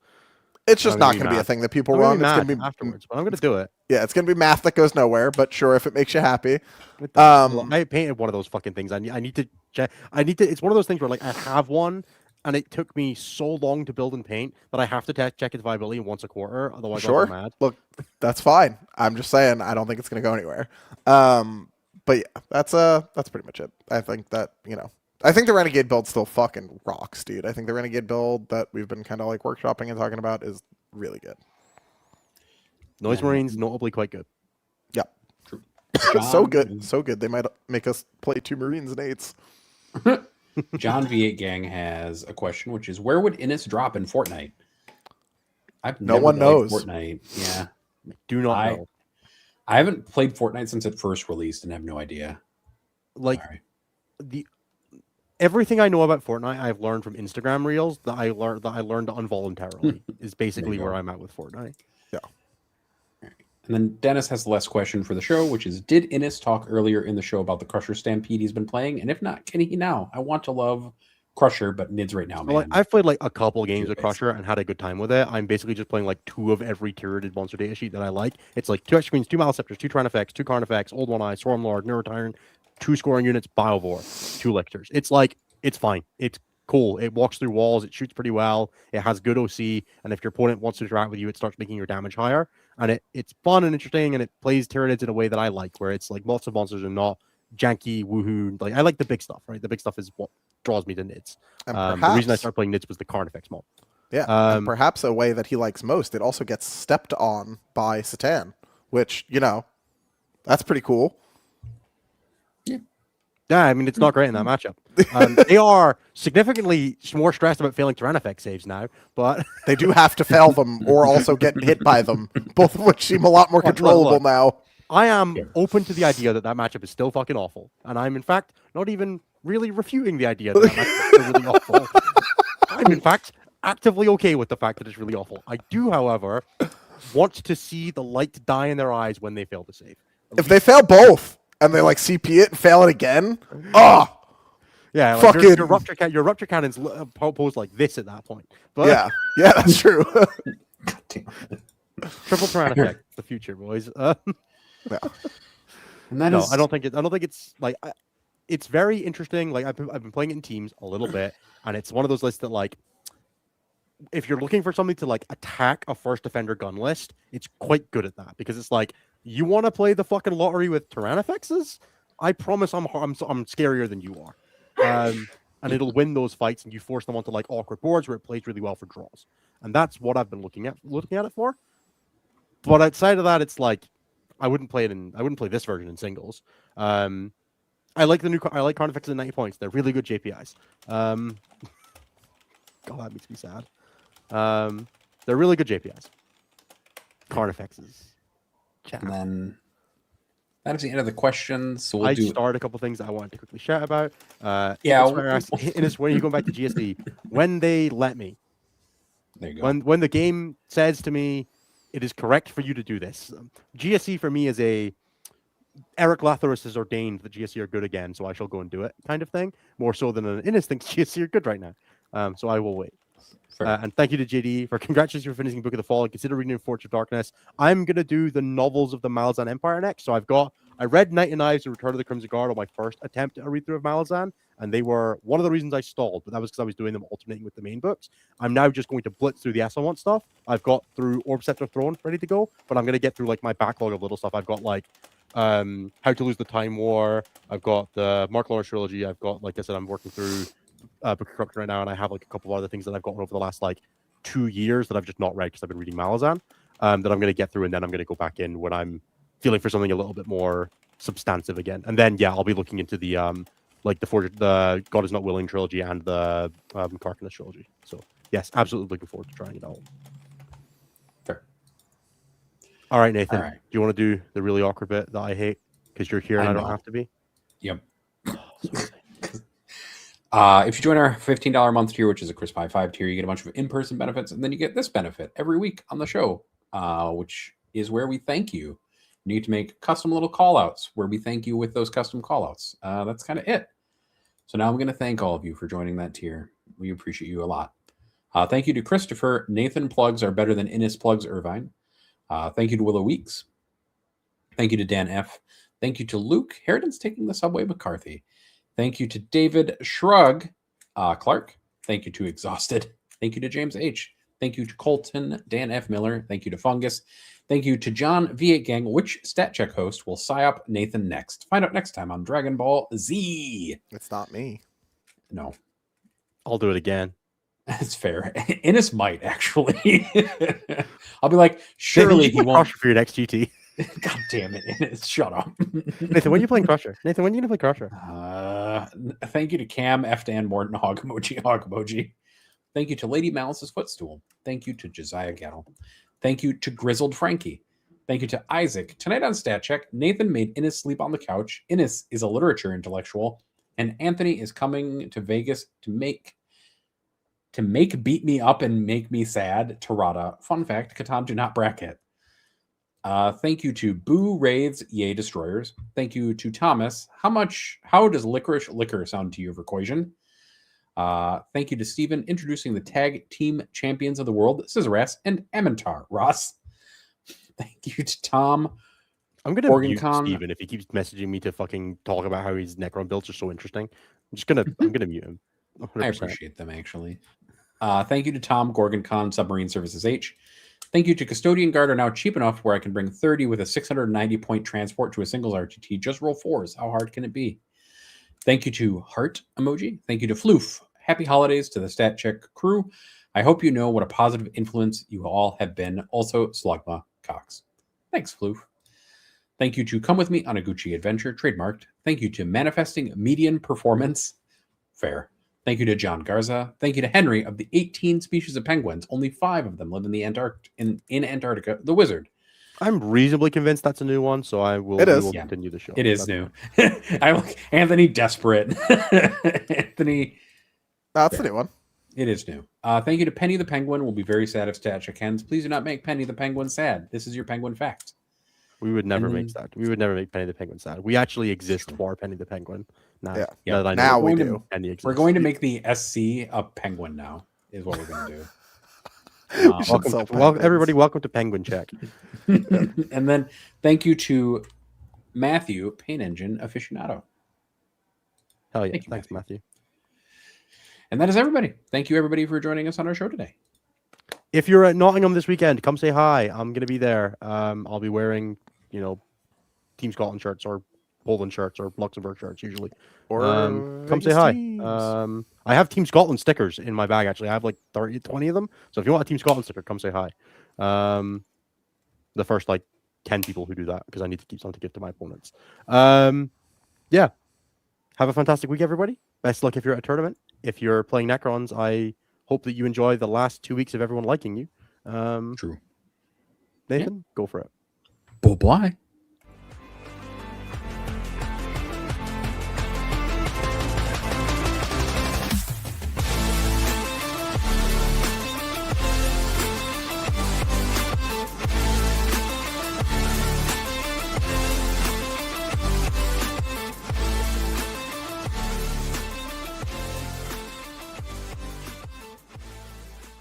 it's just I'm not gonna be going to be a mad. thing that people I'm run. gonna It's be going to mad be, afterwards, but I'm going to do it. yeah, it's going to be math that goes nowhere, but sure, if it makes you happy. It does. Well, I painted one of those fucking things. I need to check. It's one of those things where like I have one, and it took me so long to build and paint that I have to check its viability once a quarter. Otherwise, I'll Sure. go mad. Look, that's fine. I'm just saying, I don't think it's going to go anywhere. But yeah, that's pretty much it. I think that, you know, I think the Renegade build still fucking rocks, dude. I think the Renegade build that we've been kind of like workshopping and talking about is really good. Noise Yeah. Marines notably quite good. Yep. John, So good. So good. They might make us play 2 Marines and 8s. John V8 Gang has a question, which is where would Innis drop in Fortnite? I've No never one played knows. Fortnite. Yeah. Do not I- know. I haven't played Fortnite since it first released and have no idea. Like Sorry. everything I know about Fortnite, I've learned from Instagram reels that I learned involuntarily. Is basically you where go. I'm at with Fortnite. And then Dennis has the last question for the show, which is did Innis talk earlier in the show about the Crusher Stampede he's been playing? And if not, can he now? I want to love Crusher, but Nids right now, man. Well, I've played like a couple games Your of base. Crusher and had a good time with it. I'm basically just playing like 2 of every tiered monster data sheet that I like. It's like 2 extra queens, 2 Maleceptors, 2 Tyrannifex, 2 Carnifex, Old One Eye, Stormlord, Neurotyrant, 2 scoring units, Biovore, 2 Lictors. It's like, it's fine. It's cool. It walks through walls. It shoots pretty well. It has good OC. And if your opponent wants to interact with you, it starts making your damage higher. And it's fun and interesting. And it plays Tyranids in a way that I like, where it's like lots of monsters and not janky, woohoo. Like, I like the big stuff, right? The big stuff is what draws me to Nids. And The reason I perhaps, started playing Nids was the Carnifex mod. yeah, and perhaps a way that he likes most, it also gets stepped on by Satan, which, you know, that's pretty cool. Yeah, I mean, it's not great in that matchup. They are significantly more stressed about failing Tyrannifex saves now, but They do have to fail them or also get hit by them, both of which seem a lot more Look, look, controllable look. now. I am Yeah. open to the idea that that matchup is still fucking awful. And I'm, in fact, not even really refuting the idea that that matchup is still really awful. I'm, in fact, actively okay with the fact that it's really awful. I do, however, want to see the light die in their eyes when they fail to save. If they fail both and they like CP it and fail it again, yeah, like fucking your rupture cannon's posed like this at that point. But yeah, that's true. triple Piranha effect, the future, boys. Yeah. And that No, is- I don't think it's like it's very interesting. Like I've been playing it in teams a little bit, and it's one of those lists that like if you're looking for something to like attack a first defender gun list, it's quite good at that because it's like you want to play the fucking lottery with Tyrannifexes. I promise I'm scarier than you are, and it'll win those fights, and you force them onto like awkward boards where it plays really well for draws, and that's what I've been looking at it for. But outside of that, it's like I wouldn't play this version in singles. I like Carnifexes at 90 points. They're really good JPIs. God, that makes me sad. They're really good JPIs. Carnifexes. And then that is the end of the questions. So we'll I do. started a couple things that I wanted to quickly shout about. Yeah, Innes, when are you going back to GSD? When they let me. There you go. When the game says to me, it is correct for you to do this. GSC for me is a Eric Lathorus has ordained that GSC are good again, so I shall go and do it kind of thing. More so than an Innes thinks GSC are good right now. So I will wait. And thank you to JD for congratulations for finishing Book of the Fall and consider reading Forge of Darkness. I'm gonna do the novels of the Malazan Empire next. So I read Knight and Knives and Return of the Crimson Guard on my first attempt at a read through of Malazan, and they were one of the reasons I stalled, but that was because I was doing them alternating with the main books. I'm now just going to blitz through the Esselmont stuff. I've got through Orb Scepter Throne ready to go, but I'm gonna get through like my backlog of little stuff. I've got like How to Lose the Time War. I've got the Mark Lawrence trilogy. I've got, like I said, I'm working through Book of Corruption right now, and I have like a couple of other things that I've gotten over the last like 2 years that I've just not read because I've been reading Malazan. That I'm going to get through, and then I'm going to go back in when I'm feeling for something a little bit more substantive again. And then I'll be looking into the the God Is Not Willing trilogy and the Carcanos trilogy. So yes, absolutely looking forward to trying it out. Fair. All right, Nathan. All right. Do you want to do the really awkward bit that I hate because you're here and I don't have to be? Yep. If you join our $15 a month tier, which is a Chris Pie 5 tier, you get a bunch of in-person benefits, and then you get this benefit every week on the show, which is where we thank you. You need to make custom little call-outs where we thank you with those custom call-outs. That's kind of it. So now I'm going to thank all of you for joining that tier. We appreciate you a lot. Thank you to Christopher. Nathan plugs are better than Innes plugs Irvine. Thank you to Willow Weeks. Thank you to Dan F. Thank you to Luke. Harridan's taking the subway McCarthy. Thank you to David Shrug Clark. Thank you to Exhausted. Thank you to James H. Thank you to Colton, Dan F. Miller. Thank you to Fungus. Thank you to John V8 Gang. Which stat check host will psyop Nathan next? Find out next time on Dragon Ball Z. It's not me. No, I'll do it again. that's fair. Innes might actually. I'll be like, surely he won't. Crusher for your next GT. God damn it, Innes, shut up. Nathan, when are you playing Crusher? Nathan, when are you gonna play Crusher? Thank you to Cam, F. Dan, Morton, Hog Emoji. Thank you to Lady Malice's Footstool. Thank you to Josiah Gattle. Thank you to Grizzled Frankie. Thank you to Isaac. Tonight on Stat Check, Nathan made Innes sleep on the couch. Innes is a literature intellectual, and Anthony is coming to Vegas to make beat me up and make me sad. Tarada. Fun fact: Catan do not bracket. Thank you to Boo Wraiths, Yay Destroyers. Thank you to Thomas. How does licorice liquor sound to you, Verquasion? Thank you to Steven introducing the tag team champions of the world, Scissorass and Amentar Ross. Thank you to Tom. I'm gonna Organ mute Con. Steven if he keeps messaging me to fucking talk about how his Necron builds are so interesting. I'm gonna mute him. 100%. I appreciate them, actually. Thank you to Tom, Gorgon Con, Submarine Services H. Thank you to Custodian Guard are now cheap enough where I can bring 30 with a 690-point transport to a singles RTT. Just roll 4s. How hard can it be? Thank you to Heart Emoji. Thank you to Floof. Happy holidays to the Stat Check crew. I hope you know what a positive influence you all have been. Also, Slugma Cox. Thanks, Floof. Thank you to Come With Me on a Gucci Adventure, trademarked. Thank you to Manifesting Median Performance. Fair. Thank you to John Garza. Thank you to Henry. Of the 18 species of penguins, only 5 of them live in the in Antarctica. The Wizard. I'm reasonably convinced that's a new one, so I will. It is. We will Yeah. continue the show. It is That's new. I look Anthony desperate. Anthony. That's the new one. It is new. Thank you to Penny the Penguin. We'll be very sad if Static ends. Please do not make Penny the Penguin sad. This is your penguin fact. We would never And make then- that. We would never make Penny the Penguin sad. We actually exist true. for Penny the Penguin. Now, Yeah. now that I know Now we We're going do. to- Penny exists. We're going to make the SC a penguin now, is what we're going to do. We should welcome, sell welcome, everybody. penguins. Welcome to Penguin Check. And then thank you to Matthew, Paint Engine Aficionado. Hell yeah! Thank you, Thanks, Matthew. And that is everybody. Thank you, everybody, for joining us on our show today. If you're at Nottingham this weekend, come say hi. I'm gonna be there. I'll be wearing, Team Scotland shirts or Poland shirts or Luxembourg shirts usually. Or Come say Vegas hi. teams. I have Team Scotland stickers in my bag actually. I have like 30, 20 of them. So if you want a Team Scotland sticker, come say hi. The first 10 people who do that because I need to keep some to give to my opponents. Yeah. Have a fantastic week, everybody. Best luck if you're at a tournament. If you're playing Necrons, I hope that you enjoy the last 2 weeks of everyone liking you. True. Nathan, go for it. Bye-bye.